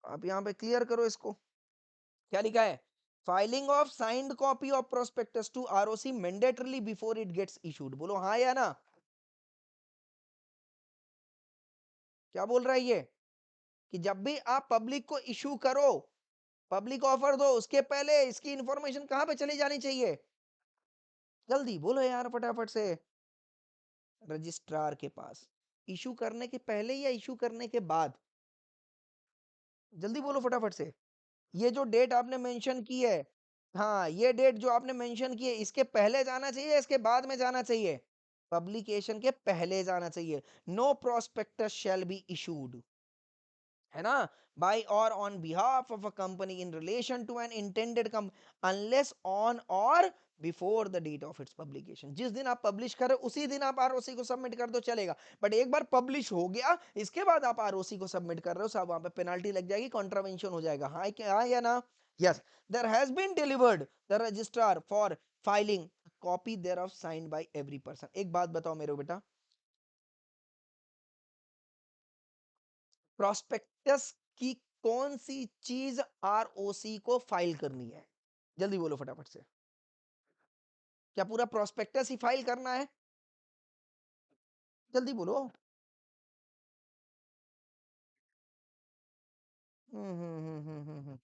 आप यहाँ पे क्लियर करो इसको। क्या लिखा है? Filing of signed copy of prospectus to ROC mandatorily before it gets issued. बोलो हाँ या ना? क्या बोल रहा है ये? कि जब भी आप पब्लिक को इशू करो, पब्लिक ऑफर दो, उसके पहले इसकी इंफॉर्मेशन कहां पे चली जानी चाहिए? जल्दी बोलो यार, फटाफट से। रजिस्ट्रार के पास। इशू करने के पहले या इशू करने के बाद? जल्दी बोलो फटाफट से। ये जो डेट आपने मेंशन की है, हाँ, ये डेट जो आपने मेंशन की है, इसके पहले जाना चाहिए, इसके बाद में जाना चाहिए? पब्लिकेशन के पहले जाना चाहिए। No prospectus shall be issued, है ना, बाय और on behalf of a company in relation to an intended come unless on और before the date of its publication. जिस दिन आप पब्लिश करें उसी दिन आप आरओसी को सबमिट कर दो, चलेगा। बट एक बार पब्लिश हो गया, इसके बाद आप आरओसी को सबमिट कर रहे हो, साहब वहां पे पेनाल्टी लग जाएगी, कॉन्ट्रावेंशन हो जाएगा। हाँ क्या, हाँ या ना? Yes. There has been delivered the registrar for filing copy thereof signed by every person. एक बात बताओ मेरे बेटा, प्रोस्पेक्टस की कौन सी चीज आरओसी को फाइल करनी है? जल्दी बोलो फटाफट से। क्या पूरा प्रोस्पेक्टस ही फाइल करना है? जल्दी बोलो।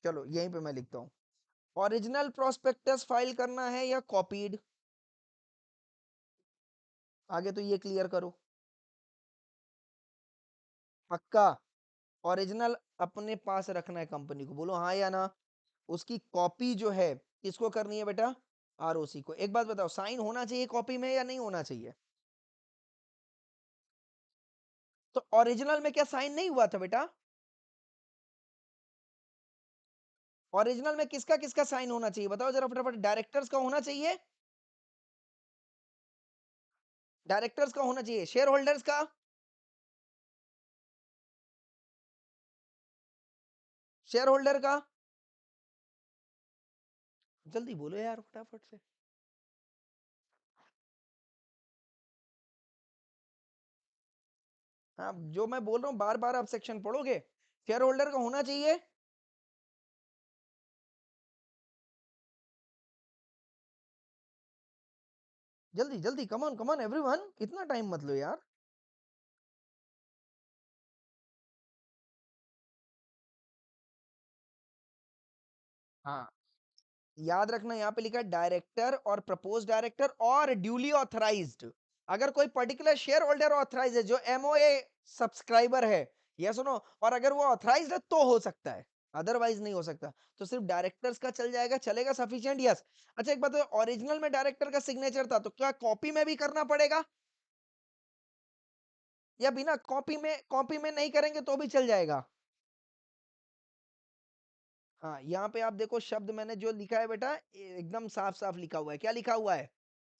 चलो यहीं पे मैं लिखता हूँ। ओरिजिनल प्रोस्पेक्टस फाइल करना है या कॉपीड? आगे तो ये क्लियर करो। पक्का? ओरिजिनल अपने पास रखना है कंपनी को? बोलो हाँ या ना? उसकी कॉपी जो है किसको करनी है बेटा? आरओसी को। एक बात बताओ, साइन होना चाहिए कॉपी में या नहीं होना चाहिए? तो ओरिजिनल में क्या साइन नहीं हुआ था बेटा? ओरिजिनल में किसका किसका साइन होना चाहिए? बताओ जरा फटाफट। डायरेक्टर्स का होना चाहिए? डायरेक्टर्स का होना चाहिए? शेयर होल्डर्स का? शेयर होल्डर का? जल्दी बोलो यार, फटाफट से। हाँ, जो मैं बोल रहा हूँ बार बार आप सेक्शन पढ़ोगे। शेयर होल्डर का होना चाहिए? जल्दी जल्दी, कम ऑन एवरीवन, इतना टाइम मत लो यार। हाँ, याद रखना, यहाँ पे लिखा है डायरेक्टर और प्रपोज डायरेक्टर और ड्यूली ऑथराइज्ड। अगर कोई पर्टिकुलर शेयर होल्डर ऑथराइज है, जो एमओए सब्सक्राइबर है, ये सुनो, और अगर वो ऑथराइज्ड है तो हो सकता है, अदरवाइज नहीं हो सकता। तो सिर्फ डायरेक्टर्स का चल जाएगा, चलेगा, सफिशिएंट? यस। अच्छा एक बात, ओरिजिनल में डायरेक्टर का सिग्नेचर था, तो क्या कॉपी में भी करना पड़ेगा या बिना कॉपी में नहीं करेंगे तो भी चल जाएगा? हाँ, यहाँ पे आप देखो, शब्द मैंने जो लिखा है बेटा, एकदम साफ साफ लिखा हुआ है। क्या लिखा हुआ है?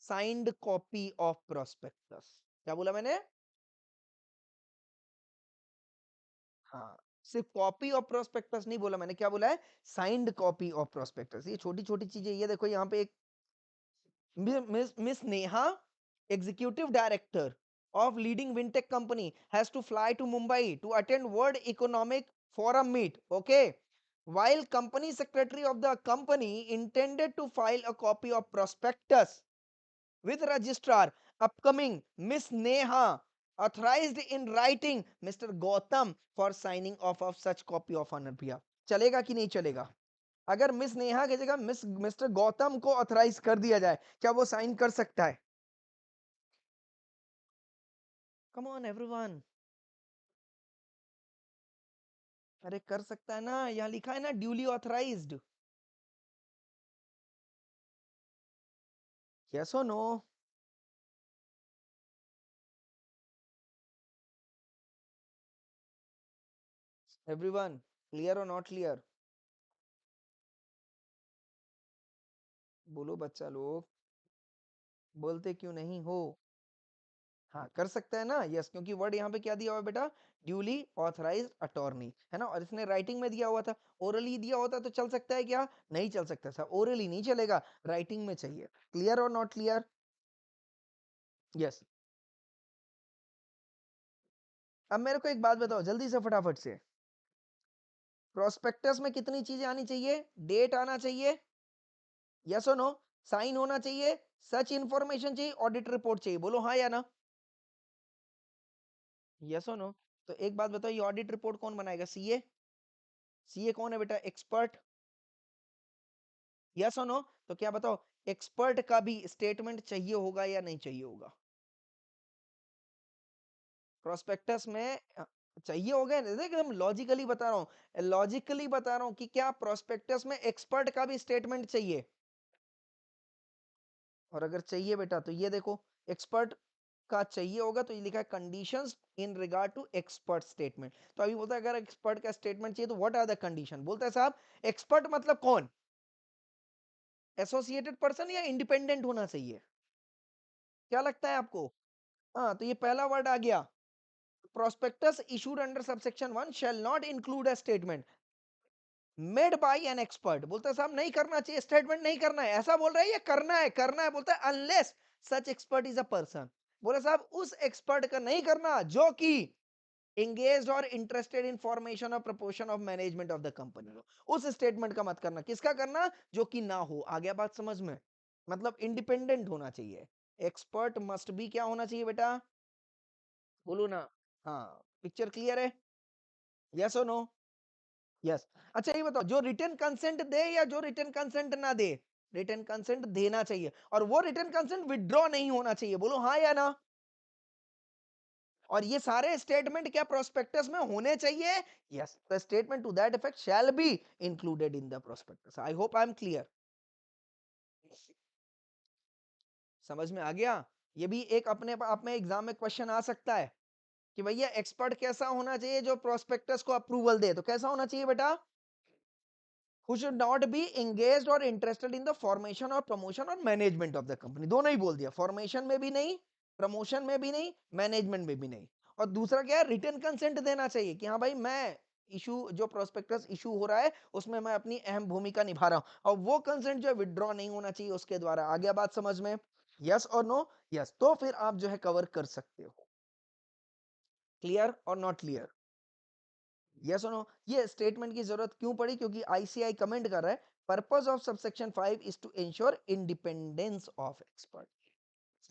Signed copy of prospectus. क्या बोला मैंने? हाँ, सिर्फ कॉपी ऑफ प्रोस्पेक्टस नहीं बोला मैंने, क्या बोला है? Signed copy of prospectus. ये छोटी छोटी चीजें, ये देखो यहाँ पे एक miss Neha, executive director of leading fintech company, has to fly to Mumbai to attend World Economic Forum meet. Okay, while company secretary of the company intended to file a copy of prospectus with registrar upcoming Miss Neha authorized in writing Mr. Gautam for signing off of such copy of honor। भैया चलेगा कि नहीं चलेगा? अगर मिस नेहा की जगह मिस्टर गौतम को ऑथराइज कर दिया जाए, क्या वो साइन कर सकता है? कम ऑन एवरीवन। अरे कर सकता है ना, यहाँ लिखा है ना, ड्यूली ऑथराइज्ड। यस और नो? एवरीवन क्लियर और नॉट क्लियर? बोलो बच्चा लोग, बोलते क्यों नहीं हो? हाँ कर सकता है ना, यस, क्योंकि वर्ड यहाँ पे क्या दिया हुआ है बेटा, ड्यूली ऑथराइज्ड अटॉर्नी, है ना, और इसने राइटिंग में दिया हुआ था। ओरली दिया होता तो चल सकता है क्या? नहीं चल सकता सर, ओरली नहीं चलेगा, राइटिंग में चाहिए। क्लियर और नॉट क्लियर? यस। अब मेरे को एक बात बताओ जल्दी से फटाफट से, प्रोस्पेक्टस में कितनी चीजें आनी चाहिए? डेट आना चाहिए, यस और नो, साइन होना चाहिए, सच इंफॉर्मेशन चाहिए, ऑडिट रिपोर्ट चाहिए, बोलो हाँ या ना, यस और नो। तो एक बात बताओ, ये ऑडिट रिपोर्ट कौन बनाएगा? सीए। सीए कौन है बेटा? एक्सपर्ट, यस और नो। तो क्या बताओ, एक्सपर्ट का भी स्टेटमेंट चाहिए होगा या नहीं चाहिए होगा? प्रोस्पेक्टस में चाहिए होगा, देख एकदम लॉजिकली बता रहा हूँ, लॉजिकली बता रहा हूँ कि क्या प्रोस्पेक्टस में एक्सपर्ट का भी स्टेटमेंट चाहिए? और अगर चाहिए बेटा तो ये देखो, एक्सपर्ट का चाहिए होगा तो ये लिखा है conditions in regard to expert statement. तो अभी बोलता है अगर एक्सपर्ट का स्टेटमेंट चाहिए तो व्हाट आर द कंडीशन, बोलता है साहब एक्सपर्ट मतलब कौन, एसोसिएटेड पर्सन या इंडिपेंडेंट होना चाहिए? क्या लगता है आपको? हाँ तो ये पहला वर्ड आ गया, prospectus issued under subsection 1 shall not include a statement made by an expert। बोलता है साहब नहीं करना चाहिए, स्टेटमेंट नहीं करना है, ऐसा बोल रहा है, ये करना है, करना है, बोलता है unless such expert is a person. बोले साहब उस एक्सपर्ट का नहीं करना जो कि engaged और इंटरेस्टेड इन फॉर्मेशन और proportion of management of the company. उस स्टेटमेंट का मत करना, किसका करना? जो कि ना हो। आ गया बात समझ में? मतलब इंडिपेंडेंट होना चाहिए, एक्सपर्ट मस्ट बी क्या होना चाहिए बेटा, बोलो ना। हाँ, पिक्चर क्लियर है, यस और नो? यस। अच्छा ये बताओ, जो रिटन कंसेंट दे या जो रिटन कंसेंट ना दे, रिटन कंसेंट देना चाहिए, और वो रिटन कंसेंट विड्रॉ नहीं होना चाहिए, बोलो हाँ या ना। और ये सारे स्टेटमेंट क्या प्रोस्पेक्टस में होने चाहिए? Yes, the statement to that effect shall be included in the prospectus. I hope I am clear, समझ में आ गया? ये भी एक अपने आप में एग्जाम में क्वेश्चन आ सकता है कि भैया एक्सपर्ट कैसा होना चाहिए जो प्रोस्पेक्टस को अप्रूवल दे, तो कैसा होना चाहिए बेटा? who should not be engaged or interested in the formation or promotion or management of the company। दोनों ही बोल दिया, फॉर्मेशन में भी नहीं, प्रमोशन में भी नहीं, मैनेजमेंट में भी नहीं। और दूसरा क्या है, रिटन कंसेंट देना चाहिए कि हाँ भाई मैं इशू, जो प्रोस्पेक्टस इशू हो रहा है उसमें मैं अपनी अहम भूमिका निभा रहा हूं, और वो कंसेंट जो है विड्रॉ नहीं होना चाहिए उसके द्वारा। आ गया बात समझ में? यस और नो? यस, तो फिर आप जो है कवर कर सकते हो। क्लियर और नॉट क्लियर? यस और नो? ये स्टेटमेंट की जरूरत क्यों पड़ी? क्योंकि आईसीआई कमेंट कर रहा है purpose of subsection 5 is to ensure independence of expert.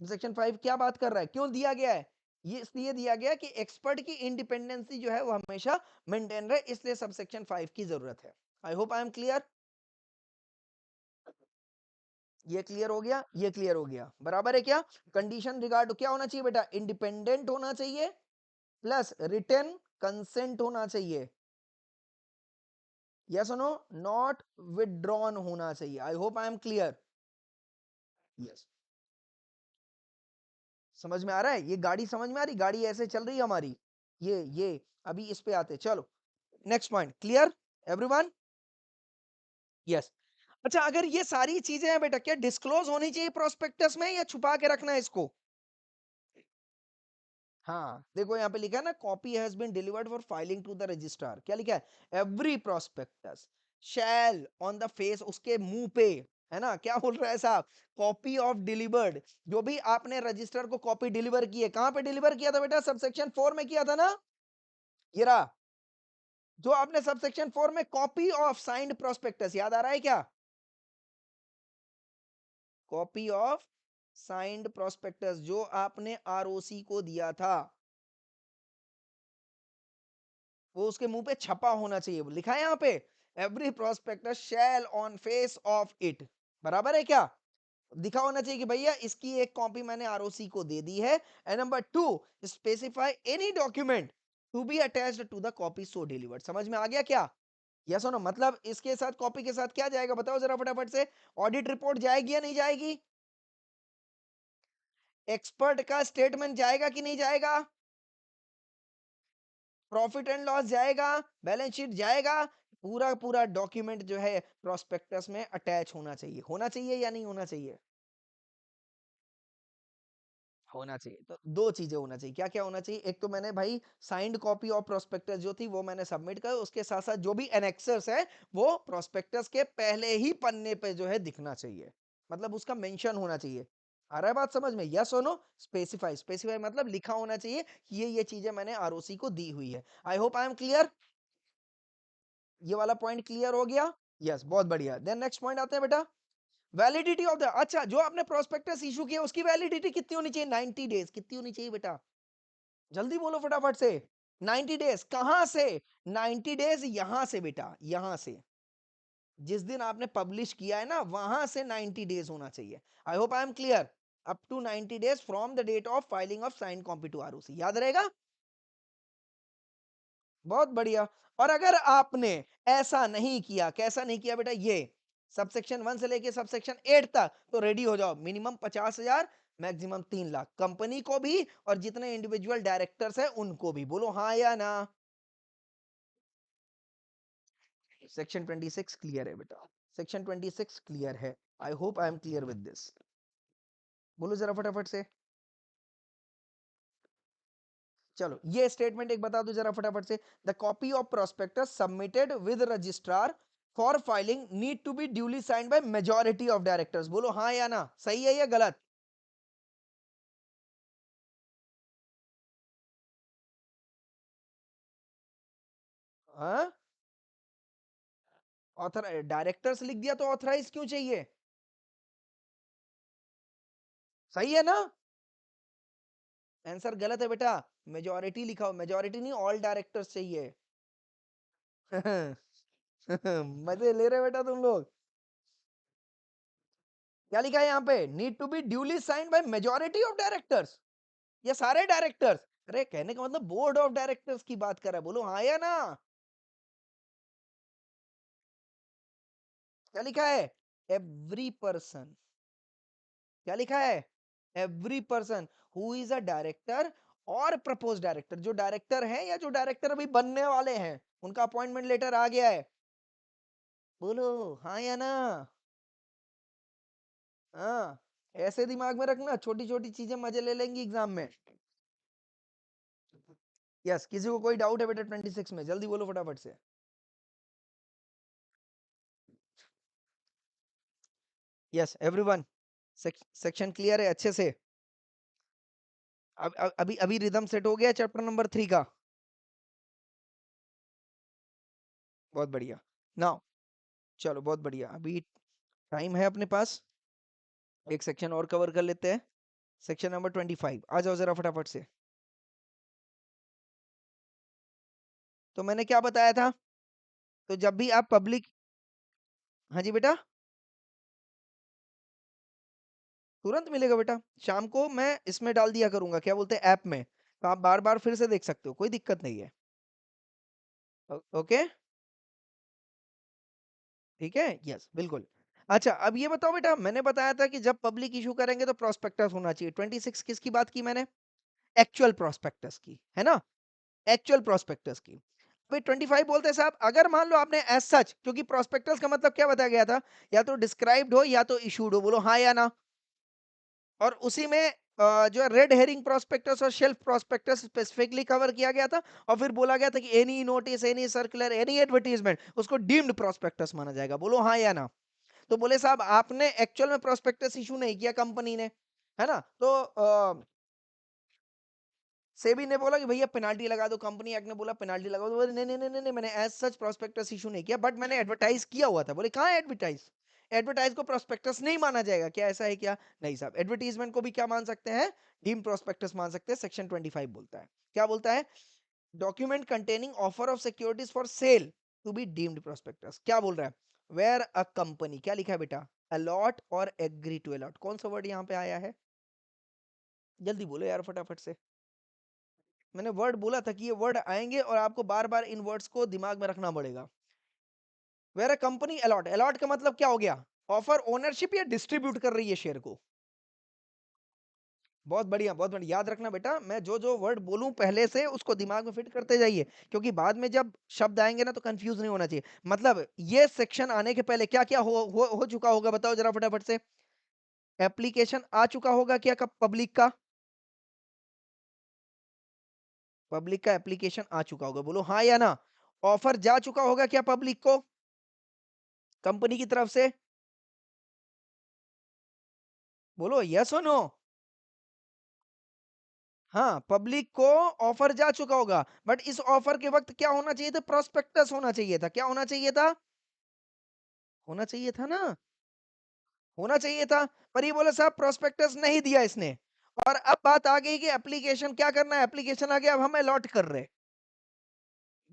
Subsection 5 क्या बात कर रहा है, क्यों दिया गया है? ये इसलिए दिया गया कि एक्सपर्ट की इंडिपेंडेंसी जो है वो हमेशा मेंटेन रहे, इसलिए सबसेक्शन 5 की जरूरत है। I hope I am clear. ये क्लियर हो गया, ये क्लियर हो गया, बराबर है क्या? कंडीशन रिगार्ड क्या होना चाहिए बेटा? इंडिपेंडेंट होना चाहिए, प्लस रिटन कंसेंट होना चाहिए, यस नो, नॉट विदड्रॉन होना चाहिए। I hope I am clear, yes. समझ में आ रहा है? ये गाड़ी समझ में आ रही, गाड़ी ऐसे चल रही है हमारी, ये अभी इस पे आते, चलो next point. Clear everyone? Yes. अच्छा अगर ये सारी चीजें हैं बेटा, क्या डिस्क्लोज होनी चाहिए प्रोस्पेक्टस में या छुपा के रखना है इसको? हाँ देखो यहाँ पे लिखा है ना, copy has been delivered for filing to the registrar. क्या लिखा है? Every prospectus shall on the face, उसके मुंह पे, है ना, क्या बोल रहा है साहब? कॉपी ऑफ डिलीवर्ड, जो भी आपने रजिस्टर को कॉपी डिलीवर की है, कहां पे डिलीवर किया था बेटा? सबसेक्शन 4 में किया था ना, ये रहा, जो आपने सबसेक्शन 4 में कॉपी ऑफ साइंड प्रोस्पेक्टस, याद आ रहा है क्या? कॉपी ऑफ साइंड प्रोस्पेक्टस जो आपने आरओसी को दिया था, वो उसके मुंह पे छपा होना चाहिए, वो लिखा है यहाँ पे, every prospectus shall on face of it, बराबर है क्या? दिखा होना चाहिए कि भैया इसकी एक कॉपी मैंने आरओसी को दे दी है। And number 2, specify any document to be attached to the copy so delivered. समझ में आ गया क्या? यस और नो? मतलब इसके साथ, कॉपी के साथ क्या जाएगा बताओ जरा फटाफट से? ऑडिट रिपोर्ट जाएगी या नहीं जाएगी? एक्सपर्ट का स्टेटमेंट जाएगा कि नहीं जाएगा? प्रॉफिट एंड लॉस जाएगा, बैलेंस शीट जाएगा, पूरा पूरा डॉक्यूमेंट जो है प्रोस्पेक्टस में अटैच होना चाहिए या नहीं होना चाहिए? होना चाहिए। तो दो चीजें होना चाहिए, क्या क्या होना चाहिए? एक तो मैंने भाई साइंड कॉपी ऑफ प्रोस्पेक्टस जो थी वो मैंने सबमिट कर, उसके साथ साथ जो भी एनेक्सर्स है वो प्रोस्पेक्टस के पहले ही पन्ने पे जो है दिखना चाहिए, मतलब उसका मेंशन होना चाहिए। आ रहा है बात समझ में? यस और नो? स्पेसिफाई, स्पेसिफाई मतलब लिखा होना चाहिए कि ये चीजें मैंने आरओसी को दी हुई है। I hope I am clear. ये वाला पॉइंट क्लियर हो गया? यस, बहुत बढ़िया। देन नेक्स्ट पॉइंट आते हैं बेटा, वैलिडिटी ऑफ द, अच्छा जो आपने प्रोस्पेक्टस इशू किया उसकी वैलिडिटी कितनी होनी चाहिए? 90 डेज। कितनी होनी चाहिए बेटा? जल्दी बोलो फटाफट से। 90 डेज कहां से? 90 डेज यहां से बेटा, यहां से जिस दिन आपने पब्लिश किया है ना वहां से 90 डेज होना चाहिए। I hope I am clear. Up to 90 days from the date of filing of sign copy to ROC, याद रहेगा? बहुत बढ़िया। और अगर आपने ऐसा नहीं किया, कैसा नहीं किया बेटा, ये सबसेक्शन 1 से लेके सबसेक्शन 8 तक, तो रेडी हो जाओ, मिनिमम 50,000, मैक्सिमम 3 लाख, कंपनी को भी और जितने इंडिविजुअल डायरेक्टर्स हैं उनको भी। बोलो हाँ या ना? सेक्शन 26 क्लियर है बेटा, सेक्शन 26 क्लियर है। I hope I am clear with this. बोलो जरा फटाफट से। चलो ये स्टेटमेंट एक बता दो जरा फटाफट से, the copy of prospectus submitted with registrar for filing need to be duly signed by majority of directors. बोलो हाँ या ना, सही है या गलत? हाँ, ऑथर डायरेक्टर्स लिख दिया तो ऑथराइज क्यों चाहिए? सही है ना? आंसर गलत है बेटा, मेजॉरिटी लिखा हो, मेजॉरिटी नहीं, ऑल डायरेक्टर्स चाहिए। मजे ले रहे बेटा तुम लोग। क्या लिखा है यहाँ पे? Need to be duly signed by majority of directors, ये सारे डायरेक्टर्स? अरे कहने का मतलब बोर्ड ऑफ डायरेक्टर्स की बात कर रहा है। बोलो हाँ या ना? क्या लिखा है? Every person. क्या लिखा है? Every person who is a director और प्रपोज डायरेक्टर, जो डायरेक्टर है या जो डायरेक्टर अभी बनने वाले हैं उनका अपॉइंटमेंट लेटर आ गया है। बोलो हाँ या ना? हाँ, ऐसे दिमाग में रखना, छोटी छोटी चीजें मजे ले लेंगी एग्जाम में। यस, किसी को कोई डाउट है बेटा 26 में? जल्दी बोलो फटाफट से। यस एवरीवन, सेक्शन क्लियर है अच्छे से? अभी अभी रिदम सेट हो गया चैप्टर नंबर 3 का? बहुत बढ़िया। नाउ चलो बहुत बढ़िया, अभी टाइम है अपने पास, एक सेक्शन और कवर कर लेते हैं। सेक्शन नंबर 25 आ जाओ जरा फटाफट से। तो मैंने क्या बताया था? तो जब भी आप पब्लिक, हाँ जी बेटा, तुरंत मिलेगा बेटा, शाम को मैं इसमें डाल दिया करूंगा, क्या बोलते हैं, ऐप में, तो आप बार बार फिर से देख सकते हो, कोई दिक्कत नहीं है। ओके, ठीक है, यस बिल्कुल। अच्छा अब ये बताओ बेटा, मैंने बताया था कि जब पब्लिक इशू करेंगे तो प्रोस्पेक्टस होना चाहिए। 26 किसकी बात की मैंने? एक्चुअल प्रोस्पेक्टस की, है ना? एक्चुअल प्रोस्पेक्टस की। भाई 25 बोलते हैं साहब, अगर मान लो आपने एज सच, क्योंकि प्रोस्पेक्टस का मतलब क्या बताया गया था, या तो डिस्क्राइब्ड हो या तो इशूड हो। बोलो हाँ या ना? और उसी में जो है रेड हेरिंग प्रोस्पेक्टस और शेल्फ प्रोस्पेक्टस स्पेसिफिकली कवर किया गया था, और फिर बोला गया था कि any notice, any circular, any advertisement उसको डीम्ड प्रोस्पेक्टस माना जाएगा। बोलो हाँ या ना? तो बोले साहब आपने एक्चुअल में प्रोस्पेक्टस इशू नहीं किया कंपनी ने, है ना? तो सेबी ने बोला कि भैया पेनाल्टी लगा दो, कंपनी एक्ट ने बोला पेनाल्टी लगा दो, बोले नहीं नहीं नहीं नहीं नहीं, मैंने एज सच प्रोस्पेक्टस इशू नहीं किया, बट मैंने एडवर्टाइज किया हुआ था। बोले कहाँ एडवर्टाइज? एडवर्टाइज को प्रोस्पेक्टस नहीं माना जाएगा क्या, ऐसा है क्या? नहीं साहब, एडवर्टीजमेंट को भी क्या मान सकते हैं? डीम प्रोस्पेक्टस मान सकते हैं। सेक्शन 25 बोलता है, क्या बोलता है? Document containing offer of securities for sale to be deemed prospectus. क्या बोल रहा है? वेयर अ कंपनी, क्या लिखा है बेटा? अलॉट और एग्री टू अलॉट, कौन सा वर्ड यहाँ पे आया है? जल्दी बोलो यार फटाफट से। मैंने वर्ड बोला था कि ये वर्ड आएंगे और आपको बार बार इन वर्ड्स को दिमाग में रखना पड़ेगा। Where a company allot, allot का मतलब क्या हो गया? ऑफर ओनरशिप या डिस्ट्रीब्यूट कर रही है शेयर को। बहुत बढ़िया, बहुत बढ़िया। याद रखना बेटा, मैं जो-जो वर्ड बोलूँ पहले से उसको दिमाग में फिट करते जाइए, क्योंकि बाद में जब शब्द आएँगे ना तो कन्फ्यूज़ नहीं होना चाहिए। मतलब ये सेक्शन आने के पहले क्या-क्या हो चुका होगा बताओ ज़रा फटाफट से? एप्लीकेशन आ चुका होगा क्या कब पब्लिक का? पब्लिक का एप्लीकेशन आ चुका होगा, बोलो हाँ या ना? ऑफर जा चुका होगा क्या पब्लिक को, कंपनी की तरफ से? बोलो यस और नो? हाँ, पब्लिक को ऑफर जा चुका होगा, बट इस ऑफर के वक़्त क्या होना चाहिए था? प्रोस्पेक्टस होना चाहिए था। क्या होना चाहिए था? होना चाहिए था ना? होना चाहिए था, पर ये बोला साहब प्रोस्पेक्टस नहीं दिया इसने। और अब बात आ गई कि एप्लीकेशन क्या करना है? एप्लीकेशन आ गया, अब हम अलॉट कर रहे हैं।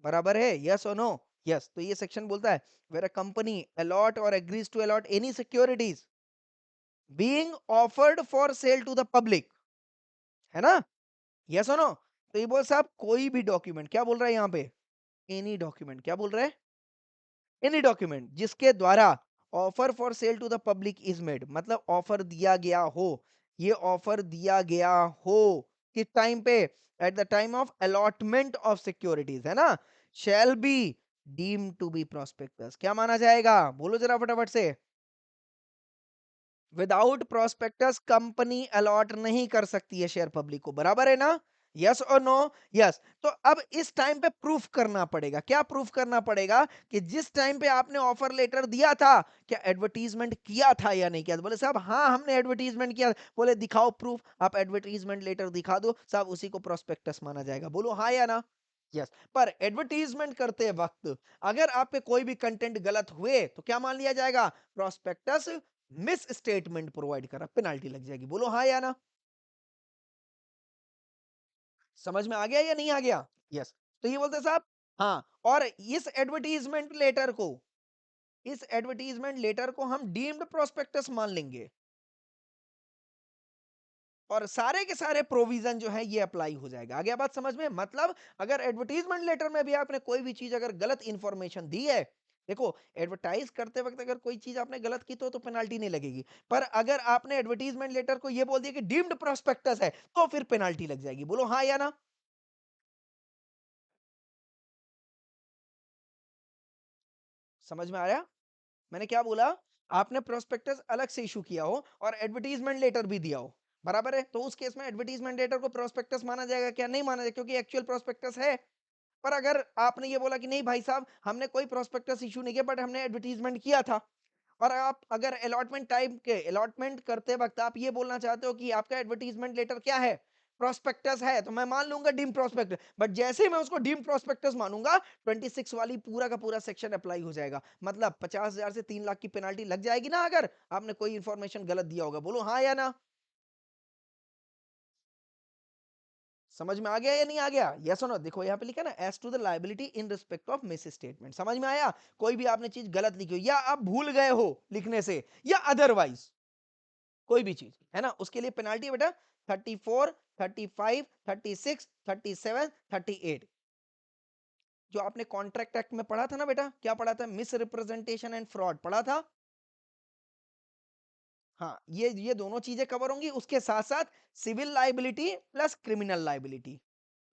बराबर है, यस और नो? यस, तो ये सेक्शन बोलता है वेयर अ कंपनी अलॉट और agrees to allot any securities being offered for sale to the public, है ना? यस और नो? तो ये बोल साहब कोई भी डॉक्यूमेंट, क्या बोल रहा है यहाँ पे? एनी डॉक्यूमेंट, क्या बोल रहा है? एनी डॉक्यूमेंट जिसके द्वारा offer for sale to the public is made, मतलब ऑफर दिया गया हो, ये ऑफर दिया गया हो किस टाइम पे? At the time of allotment of securities, है ना? Shall be deem to be prospectus, क्या माना जाएगा? बोलो जरा फटाफट से। विदाउट प्रोस्पेक्टस कंपनी अलॉट नहीं कर सकती है शेयर पब्लिक को, बराबर है ना? यस और नो? यस। तो अब इस टाइम पे प्रूफ करना पड़ेगा, क्या प्रूफ करना पड़ेगा? कि जिस टाइम पे आपने ऑफर लेटर दिया था, क्या एडवर्टीजमेंट किया था या नहीं किया था? बोले साहब हाँ हमने एडवर्टीजमेंट किया। बोले दिखाओ प्रूफ, आप एडवर्टीजमेंट लेटर दिखा दो साहब, उसी को प्रोस्पेक्टस माना जाएगा। बोलो हाँ या ना? यस। पर एडवर्टीजमेंट करते वक्त अगर आप पे कोई भी कंटेंट गलत हुए तो क्या मान लिया जाएगा? प्रोस्पेक्टस मिस स्टेटमेंट प्रोवाइड करा, पेनाल्टी लग जाएगी। बोलो हाँ या ना? समझ में आ गया या नहीं आ गया? यस। तो ये बोलते हैं साहब हाँ, और इस एडवर्टीजमेंट लेटर को हम डीम्ड प्रोस्पेक्टस मान लेंगे और सारे के सारे प्रोविजन जो है ये अप्लाई हो जाएगा। आ गया बात समझ में? मतलब अगर एडवर्टीजमेंट लेटर में भी आपने कोई भी चीज अगर गलत इंफॉर्मेशन दी है, देखो एडवर्टाइज करते वक्त अगर कोई चीज आपने गलत की तो पेनाल्टी नहीं लगेगी, पर अगर आपने एडवर्टीजमेंट लेटर को ये बोल दिया कि डीम्ड प्रोस्पेक्टस है तो फिर पेनाल्टी लग जाएगी। बोलो हाँ या ना? समझ में आया मैंने क्या बोला? आपने प्रोस्पेक्टस अलग से इशू किया हो और एडवर्टीजमेंट लेटर भी दिया हो, बराबर है? तो उस केस में एडवर्टीजमेंट लेटर को प्रोस्पेक्टस माना जाएगा क्या? नहीं माना जाएगा, क्योंकि एक्चुअल प्रोस्पेक्टस है। पर अगर आपने ये बोला कि नहीं भाई साहब हमने कोई प्रोस्पेक्टस इशू नहीं किया बट हमने एडवर्टीजमेंट किया था, और आप अगर अलॉटमेंट टाइम के अलॉटमेंट करते वक्त आप ये बोलना चाहते हो कि आपका एडवर्टीजमेंट लेटर क्या है? प्रोस्पेक्टस है, तो मैं मान लूंगा डीम प्रोस्पेक्टस, बट जैसे ही मैं उसको डीम प्रोस्पेक्टस मानूंगा 26 वाली पूरा का पूरा सेक्शन अप्लाई हो जाएगा, मतलब 50,000 से 3 लाख की पेनाल्टी लग जाएगी ना अगर आपने कोई इंफॉर्मेशन गलत दिया होगा। बोलो हाँ या ना? समझ में आ गया या नहीं आ गया? यस और नो? देखो यहाँ पे लिखा है ना, as to the liability in respect of misstatement. समझ में आया? कोई भी आपने चीज गलत लिखी हो या आप भूल गए हो लिखने से या अदरवाइज कोई भी चीज है ना, उसके लिए पेनाल्टी बेटा 34, 35, 36, 37, 38। जो आपने कॉन्ट्रैक्ट एक्ट में पढ़ा था ना बेटा, क्या पढ़ा था? मिस रिप्रेजेंटेशन एंड फ्रॉड पढ़ा था। हाँ, ये दोनों चीजें कवर होंगी, उसके साथ साथ civil liability plus criminal liability.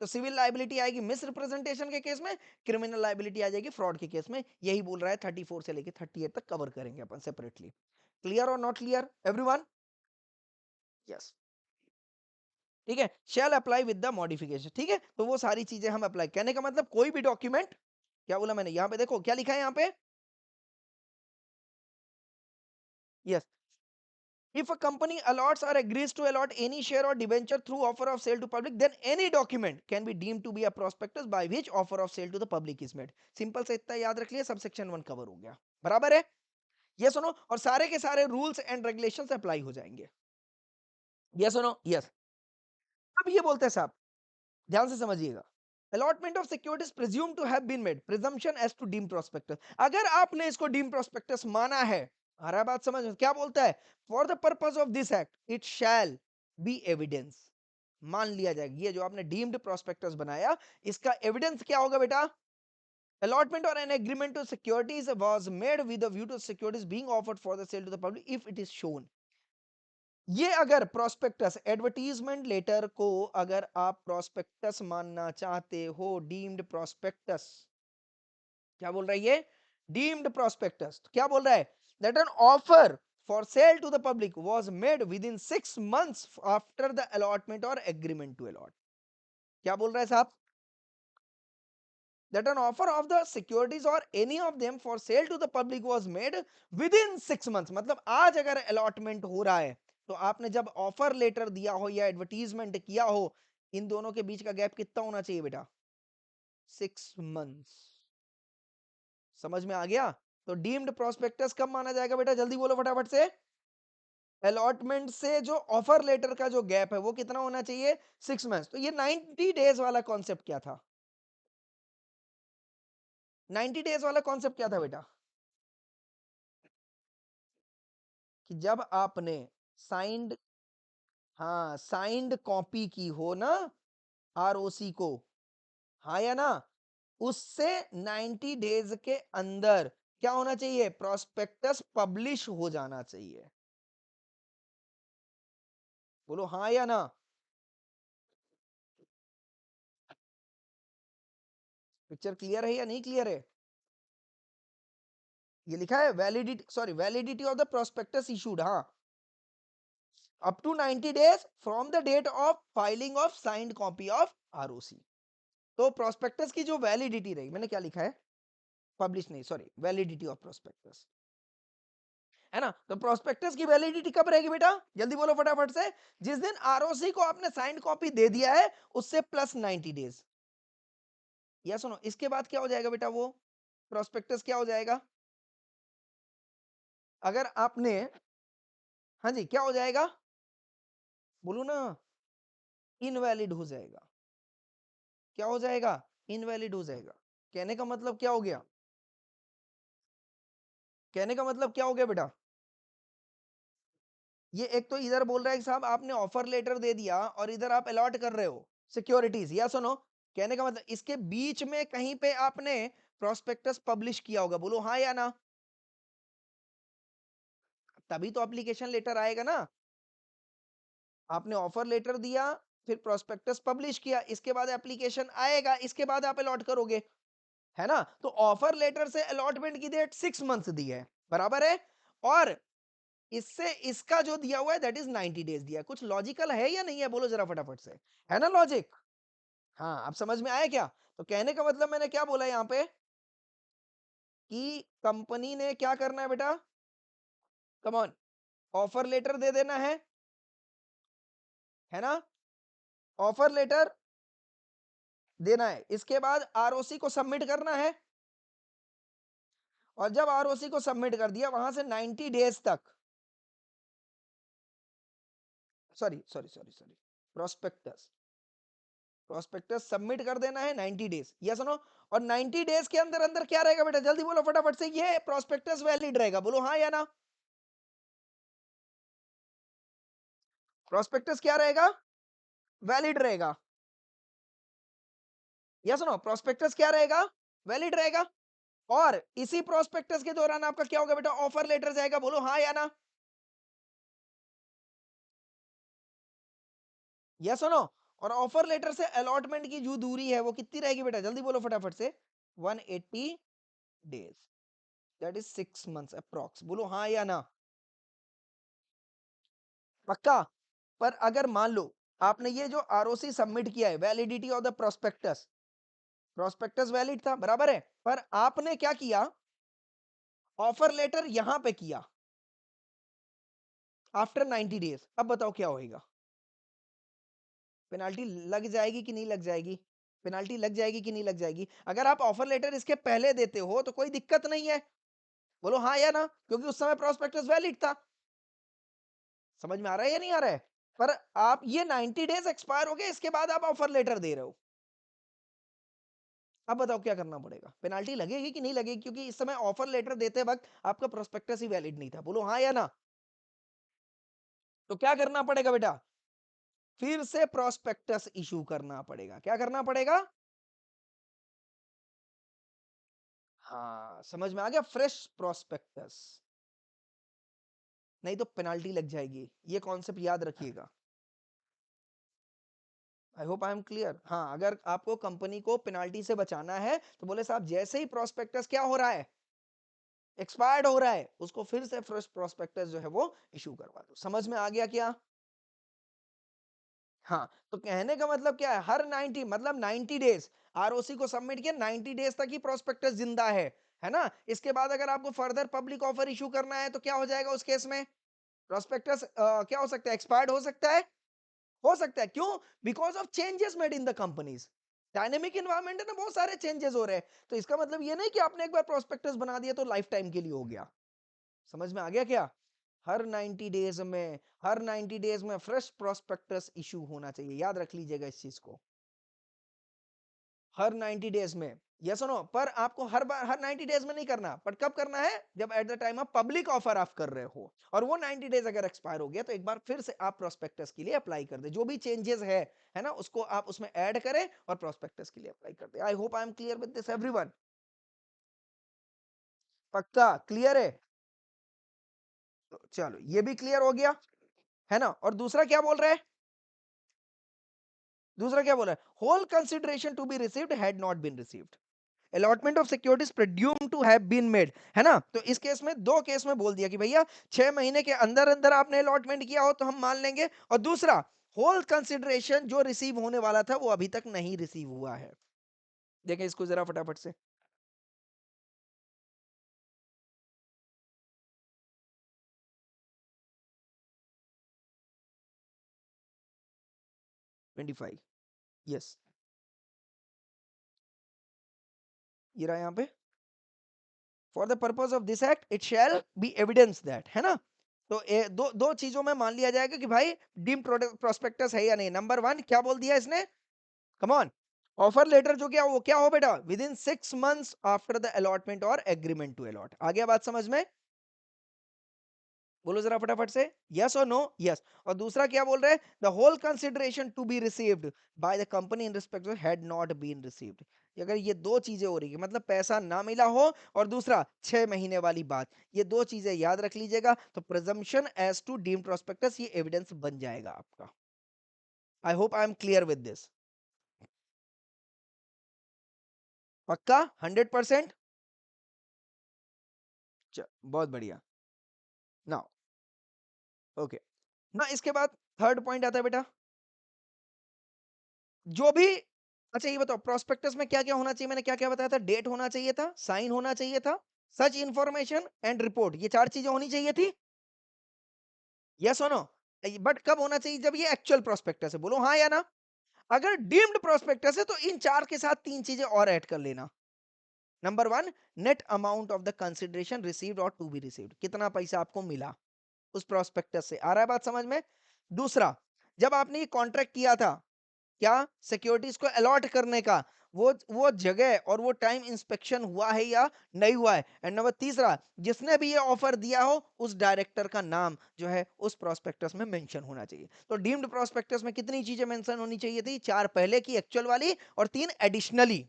तो सिविल लाइबिलिटी आएगी मिस रिप्रेजेंटेशन के केस में, क्रिमिनल लाइबिलिटी आ जाएगी फ्रॉड के केस में। यही बोल रहा है 34 से लेके 38 तक कवर करेंगे अपन सेपरेटली। क्लियर और नॉट क्लियर एवरीवन? यस। ठीक है, shall apply with the modification. ठीक है, तो वो सारी चीजें हम अप्लाई, कहने का मतलब कोई भी डॉक्यूमेंट, क्या बोला मैंने? यहाँ पे देखो क्या लिखा है यहाँ पे। Yes. If a company allots or agrees to allot any share or debenture through offer of sale to public, then any document can be deemed to be a prospectus by which offer of sale to the public is made. Simple से इतना याद रख लिया, सब सेक्शन 1 कवर हो गया। बराबर है? ये सुनो, और सारे के सारे रूल्स एंड रेगुलेशंस अप्लाई हो जाएंगे। ये सुनो, यस। अब ये बोलते हैं साहब, ध्यान से समझिएगा। Allotment of securities presumed to have been made, presumption as to deem prospectus. अगर आपने इसको डीम प्रोस्पेक्टस माना है, आ रहा है बात समझ में? क्या बोलता है? For the purpose of this act it shall B evidence, मान लिया जाएगा ये जो आपने डीम्ड प्रोस्पेक्टस बनाया, इसका एविडेंस क्या होगा बेटा? Allotment or an agreement to securities was made with a view to securities being offered for the sale to the public if it is shown ये अगर प्रोस्पेक्टस एडवर्टीजमेंट लेटर को अगर आप प्रोस्पेक्टस मानना चाहते हो, डीम्ड प्रोस्पेक्टस, क्या बोल रहा है ये? डीम्ड प्रोस्पेक्टस क्या बोल रहा है? That an offer for sale to the public was made within 6 months after the allotment or agreement to allot. क्या बोल रहा है साहब? That an offer of the securities or any of them for sale to the public was made within 6 months। मतलब आज अगर अलॉटमेंट हो रहा है तो आपने जब ऑफर लेटर दिया हो या एडवर्टीजमेंट किया हो, इन दोनों के बीच का गैप कितना होना चाहिए बेटा? 6 months। समझ में आ गया? तो डीम्ड प्रोस्पेक्टस कब माना जाएगा बेटा? जल्दी बोलो फटाफट से। अलॉटमेंट से जो ऑफर लेटर का जो गैप है वो कितना होना चाहिए? 6 months। तो ये 90 डेज वाला कॉन्सेप्ट क्या था? 90 डेज वाला कॉन्सेप्ट क्या था बेटा? कि जब आपने साइंड, हाँ साइंड कॉपी की हो ना आरओसी को, हाँ या ना, उससे 90 डेज के अंदर क्या होना चाहिए? प्रोस्पेक्टस पब्लिश हो जाना चाहिए। बोलो हाँ या ना। पिक्चर क्लियर है या नहीं क्लियर है? ये लिखा है validity, sorry validity of the prospectus issued, हाँ, up to 90 days from the date of filing of signed copy of ROC. तो प्रोस्पेक्टस की जो वैलिडिटी रही, मैंने क्या लिखा है? पब्लिश नहीं, सॉरी, वैलिडिटी ऑफ प्रोस्पेक्टस, है ना? तो प्रोस्पेक्टस की वैलिडिटी कब रहेगी बेटा? जल्दी बोलो फटाफट से। जिस दिन आरओसी को आपने साइंड कॉपी दे दिया है उससे प्लस 90 डेज। या सुनो, इसके बाद क्या हो जाएगा बेटा? वो प्रोस्पेक्टस क्या हो जाएगा? अगर आपने, हाँ जी, क्या हो जाएगा? बोलो ना। इनवैलिड हो जाएगा। क्या हो जाएगा? इनवैलिड हो जाएगा। कहने का मतलब क्या हो गया? कहने का मतलब क्या हो गया बेटा? ये एक तो इधर बोल रहा है कि साहब आपने ऑफर लेटर दे दिया और इधर आप अलॉट कर रहे हो सिक्योरिटीज, या सुनो, कहने का मतलब इसके बीच में कहीं पे आपने प्रोस्पेक्टस पब्लिश किया होगा। बोलो हाँ या ना। तभी तो एप्लीकेशन लेटर आएगा ना। आपने ऑफर लेटर दिया, फिर प्रोस्पेक्टस पब्लिश किया, इसके बाद एप्लीकेशन आएगा, इसके बाद आप अलॉट करोगे, है ना? तो ऑफर लेटर से अलॉटमेंट की डेट 6 मंथ्स दी है, बराबर है, और इससे इसका जो दिया हुआ है दैट इज 90 डेज दिया है। कुछ लॉजिकल है या नहीं है? बोलो जरा फटाफट से। है ना लॉजिक? हाँ, अब समझ में आया क्या? तो कहने का मतलब मैंने क्या बोला यहाँ पे कि कंपनी ने क्या करना है बेटा? कम ऑन, ऑफर लेटर दे देना है ना? ऑफर लेटर देना है, इसके बाद आरओसी को सबमिट करना है, और जब आरओसी को सबमिट कर दिया वहां से 90 डेज तक, sorry sorry sorry sorry, prospectus, prospectus submit कर देना है 90 डेज, यस नो। और 90 डेज के अंदर अंदर क्या रहेगा बेटा? जल्दी बोलो फटाफट से। ये प्रोस्पेक्टस वैलिड रहेगा। बोलो हाँ या ना। प्रोस्पेक्टस क्या रहेगा? वैलिड रहेगा। यस नो, प्रोस्पेक्टस क्या रहेगा? वैलिड रहेगा। और इसी प्रोस्पेक्टस के दौरान आपका क्या होगा बेटा? ऑफर लेटर जाएगा। बोलो हाँ या ना। Yes no. और ऑफर लेटर से अलॉटमेंट की जो दूरी है वो कितनी रहेगी बेटा? जल्दी बोलो फटाफट से। 180 days, that is 6 months approx. बोलो हाँ या ना। पक्का? पर अगर मान लो आपने ये जो आरओसी सबमिट किया है, validity of the prospectus, prospectus valid था, बराबर है, पर आपने क्या किया? ऑफर लेटर यहां पे किया आफ्टर 90 डेज, अब बताओ क्या होएगा? पेनाल्टी लग जाएगी कि नहीं लग जाएगी? पेनाल्टी लग जाएगी कि नहीं लग जाएगी? अगर आप ऑफर लेटर इसके पहले देते हो तो कोई दिक्कत नहीं है। बोलो हाँ या ना, क्योंकि उस समय प्रोस्पेक्टस वैलिड था। समझ में आ रहा है या नहीं आ रहा है? पर आप ये 90 डेज एक्सपायर हो गए, इसके बाद आप ऑफर लेटर दे रहे हो, अब बताओ क्या करना पड़ेगा? पेनाल्टी लगेगी कि नहीं लगेगी? क्योंकि इस समय ऑफर लेटर देते वक्त आपका प्रोस्पेक्टस ही वैलिड नहीं था। बोलो हाँ या ना। तो क्या करना पड़ेगा बेटा? फिर से प्रोस्पेक्टस इशू करना पड़ेगा। क्या करना पड़ेगा? हाँ, समझ में आ गया, फ्रेश प्रोस्पेक्टस। नहीं तो पेनाल्टी लग जाएगी। ये कॉन्सेप्ट याद रखिएगा। आई होप आई एम क्लियर। हाँ, अगर आपको कंपनी को पेनाल्टी से बचाना है तो बोले साहब जैसे ही प्रोस्पेक्टस क्या हो रहा है, एक्सपायर्ड हो रहा है, उसको फिर से फ्रेश प्रोस्पेक्टस जो है वो इशू करवा दो। समझ में आ गया क्या? हाँ, तो कहने का मतलब क्या है, हर 90 मतलब 90 डेज आरओसी को सबमिट किया, 90 डेज तक ही प्रोस्पेक्टस जिंदा है ना? इसके बाद अगर आपको फर्दर पब्लिक ऑफर इशू करना है तो क्या हो जाएगा उस केस में? प्रोस्पेक्टस क्या हो सकता है, एक्सपायर्ड हो सकता है। हो सकता है, क्यों? Because of changes made in the companies. Dynamic environment है ना, बहुत सारे चेंजेस हो रहे हैं। तो इसका मतलब ये नहीं कि आपने एक बार प्रोस्पेक्टस बना दिया तो लाइफ टाइम के लिए हो गया। समझ में आ गया क्या? हर 90 डेज में, हर 90 डेज में फ्रेश प्रोस्पेक्टस इशू होना चाहिए, याद रख लीजिएगा इस चीज को। हर 90 डेज में, यस और नो। पर आपको हर बार हर 90 डेज में नहीं करना, पर कब करना है? जब eight the time of public offer आप कर रहे हो और वो 90 डेज अगर एक्सपायर हो गया तो एक बार फिर से आप प्रोस्पेक्टस के लिए अप्लाई कर दे। जो भी चेंजेस है ना, उसको आप उसमें ऐड करें और प्रोस्पेक्टस के लिए अप्लाई कर दे। I hope I am clear with this everyone. पक्का क्लियर है? तो चलो ये भी क्लियर हो गया, है ना? और दूसरा क्या बोल रहा है? दूसरा क्या बोल रहा है? Whole consideration to be received had not been received, allotment of securities presumed to have been made, है ना? तो इस केस में दो केस में बोल दिया कि भैया 6 महीने के अंदर अंदर आपने अलॉटमेंट किया हो तो हम मान लेंगे, और दूसरा होल कंसिडरेशन जो रिसीव होने वाला था वो अभी तक नहीं रिसीव हुआ है। देखें इसको जरा फटाफट से। 25, यस, ये रहा यहाँ पे। For the purpose of this act it shall B evidence that, है ना? तो दो दो चीजों में मान लिया जाएगा कि भाई डीम प्रोस्पेक्टस है या नहीं। नंबर वन क्या बोल दिया इसने? Come on. ऑफर लेटर जो क्या, वो क्या हो बेटा? With in 6 months after the allotment or agreement to allot. आ गया बात समझ में? बोलो जरा फटाफट से, यस और नो? यस। और दूसरा क्या बोल रहे हैं? The whole consideration to be received by the company in respect had not been received. अगर ये दो चीजें हो रही है मतलब पैसा ना मिला हो और दूसरा 6 महीने वाली बात, ये दो चीजें याद रख लीजिएगा तो presumption as to deemed prospectus ये एविडेंस बन जाएगा आपका। I hope I am clear with this. पक्का 100%? बहुत बढ़िया। नाउ ओके, ना इसके बाद थर्ड पॉइंट आता है बेटा, जो भी, अच्छा ये बताओ प्रोस्पेक्टस में क्या क्या होना चाहिए? मैंने क्या क्या बताया था? डेट होना चाहिए था, साइन होना चाहिए था, सच इंफॉर्मेशन एंड रिपोर्ट, ये चार चीजें होनी चाहिए थी। यस और नो? बट कब होना चाहिए? जब ये एक्चुअल प्रोस्पेक्टस है, बोलो हाँ या ना? अगर डीम्ड प्रोस्पेक्टस है तो इन चार के साथ तीन चीजें और ऐड कर लेना। Number one, net amount of the consideration received और टू बी रिसीव्ड, कितना पैसा आपको मिला उस प्रोस्पेक्टस से। आ रहा है बात समझ में? दूसरा, जब आपने ये कॉन्ट्रैक्ट किया था क्या सिक्योरिटीज को अलॉट करने का, वो जगह और वो टाइम इंस्पेक्शन हुआ है या नहीं हुआ है। एंड नंबर तीसरा, जिसने भी ये ऑफर दिया हो उस डायरेक्टर का नाम जो है उस प्रोस्पेक्टस में मेंशन होना चाहिए। तो डीम्ड प्रोस्पेक्टस में कितनी चीजें मेंशन होनी चाहिए थी? चार पहले की एक्चुअल वाली और तीन एडिशनली।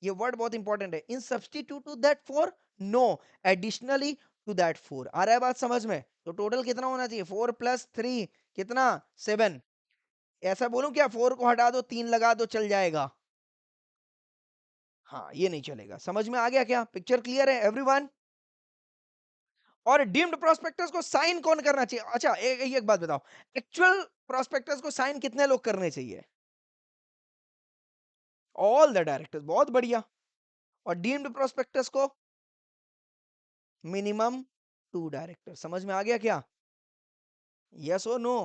ये वर्ड बहुत इंपॉर्टेंट है, in substitute to that four, no, additionally to that four. आ रहा है बात समझ में? तो टोटल कितना होना चाहिए? 4 + 3 कितना? 7। ऐसा बोलूं क्या, 4 को हटा दो 3 लगा दो चल जाएगा? हाँ, ये नहीं चलेगा। समझ में आ गया क्या? पिक्चर क्लियर है एवरीवन? और डीम्ड प्रोस्पेक्टस को साइन कौन करना चाहिए? अच्छा एक बात बताओ, एक्चुअल प्रोस्पेक्टस को साइन कितने लोग करने चाहिए? ऑल द डायरेक्टर्स, बहुत बढ़िया। और डीम्ड प्रोस्पेक्टस को मिनिमम 2 डायरेक्टर। समझ में आ गया क्या? यस और नो?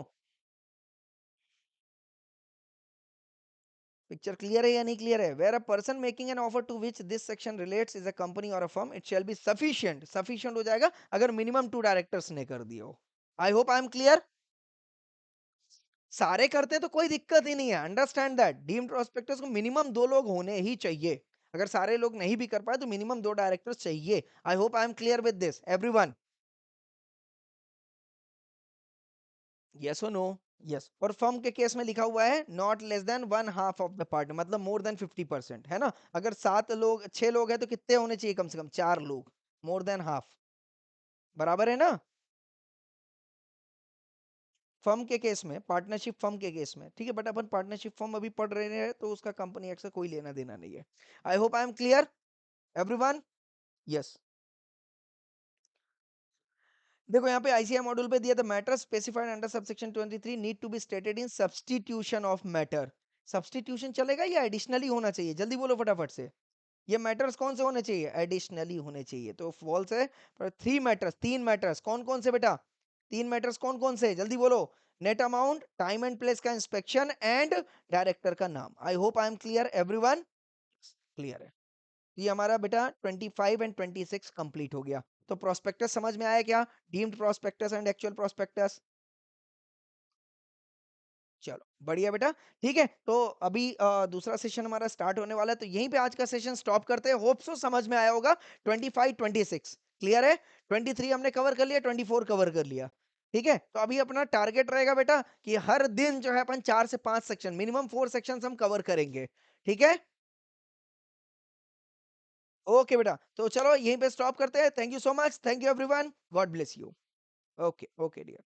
पिक्चर क्लियर है या नहीं क्लियर है? Where a person making an offer to which this section relates is a company और a firm, it shall be sufficient, sufficient हो जाएगा अगर मिनिमम 2 डायरेक्टर्स ने कर दिया हो। आई होप आई एम क्लियर। सारे करते हैं तो कोई दिक्कत ही नहीं है, अंडरस्टैंड दैट। डीम्ड प्रोस्पेक्टस को मिनिमम 2 लोग होने ही चाहिए। अगर सारे लोग नहीं भी कर पाए तो मिनिमम 2 डायरेक्टर्स चाहिए। I hope I am clear with this everyone. Yes और नो? यस। और फर्म के केस में लिखा हुआ है not less than 1/2 of the part, मतलब मोर देन 50%, है ना? अगर 7 लोग 6 लोग हैं तो कितने होने चाहिए? कम से कम 4 लोग, मोर देन हाफ। बराबर है ना? फर्म के केस में, पार्टनरशिप फर्म के केस में, ठीक है, बट अपन पार्टनरशिप फर्म अभी पढ़ रहे हैं तो उसका कंपनी एक्ट से कोई लेना देना नहीं है। I hope I am clear everyone. Yes, देखो यहाँ पे आईसीआई मॉड्यूल पे दिया, the matter specified under subsection 23 need to be stated in substitution of matter. Substitution चलेगा या एडिशनली होना चाहिए? जल्दी बोलो फटाफट से। ये मैटर्स कौन से होने चाहिए? एडिशनली होने चाहिए, तो फॉल्स है। पर थ्री मैटर्स, तीन मैटर्स कौन कौन से बेटा? तीन मैटर्स कौन कौन से? जल्दी बोलो। Net amount, time and place का इंस्पेक्शन एंड डायरेक्टर का नाम। आई hope I am clear everyone. Clear है। ये हमारा बेटा 25 एंड 26 कंप्लीट हो गया। तो प्रोस्पेक्टस समझ में आया क्या? Deemed prospectus and actual prospectus. चलो बढ़िया बेटा। ठीक है, तो अभी दूसरा सेशन हमारा स्टार्ट होने वाला है, तो यहीं पे आज का सेशन स्टॉप करते हैं। होप सो समझ में आया होगा। 25 26 क्लियर है। 23 हमने कवर कर लिया, 24 कवर कर लिया। ठीक है, तो अभी अपना टारगेट रहेगा बेटा कि हर दिन जो है अपन 4 से 5 सेक्शन, मिनिमम 4 सेक्शन हम कवर करेंगे। ठीक है, ओके बेटा, तो चलो यहीं पे स्टॉप करते हैं। Thank you so much, thank you everyone, God bless you. Okay okay dear.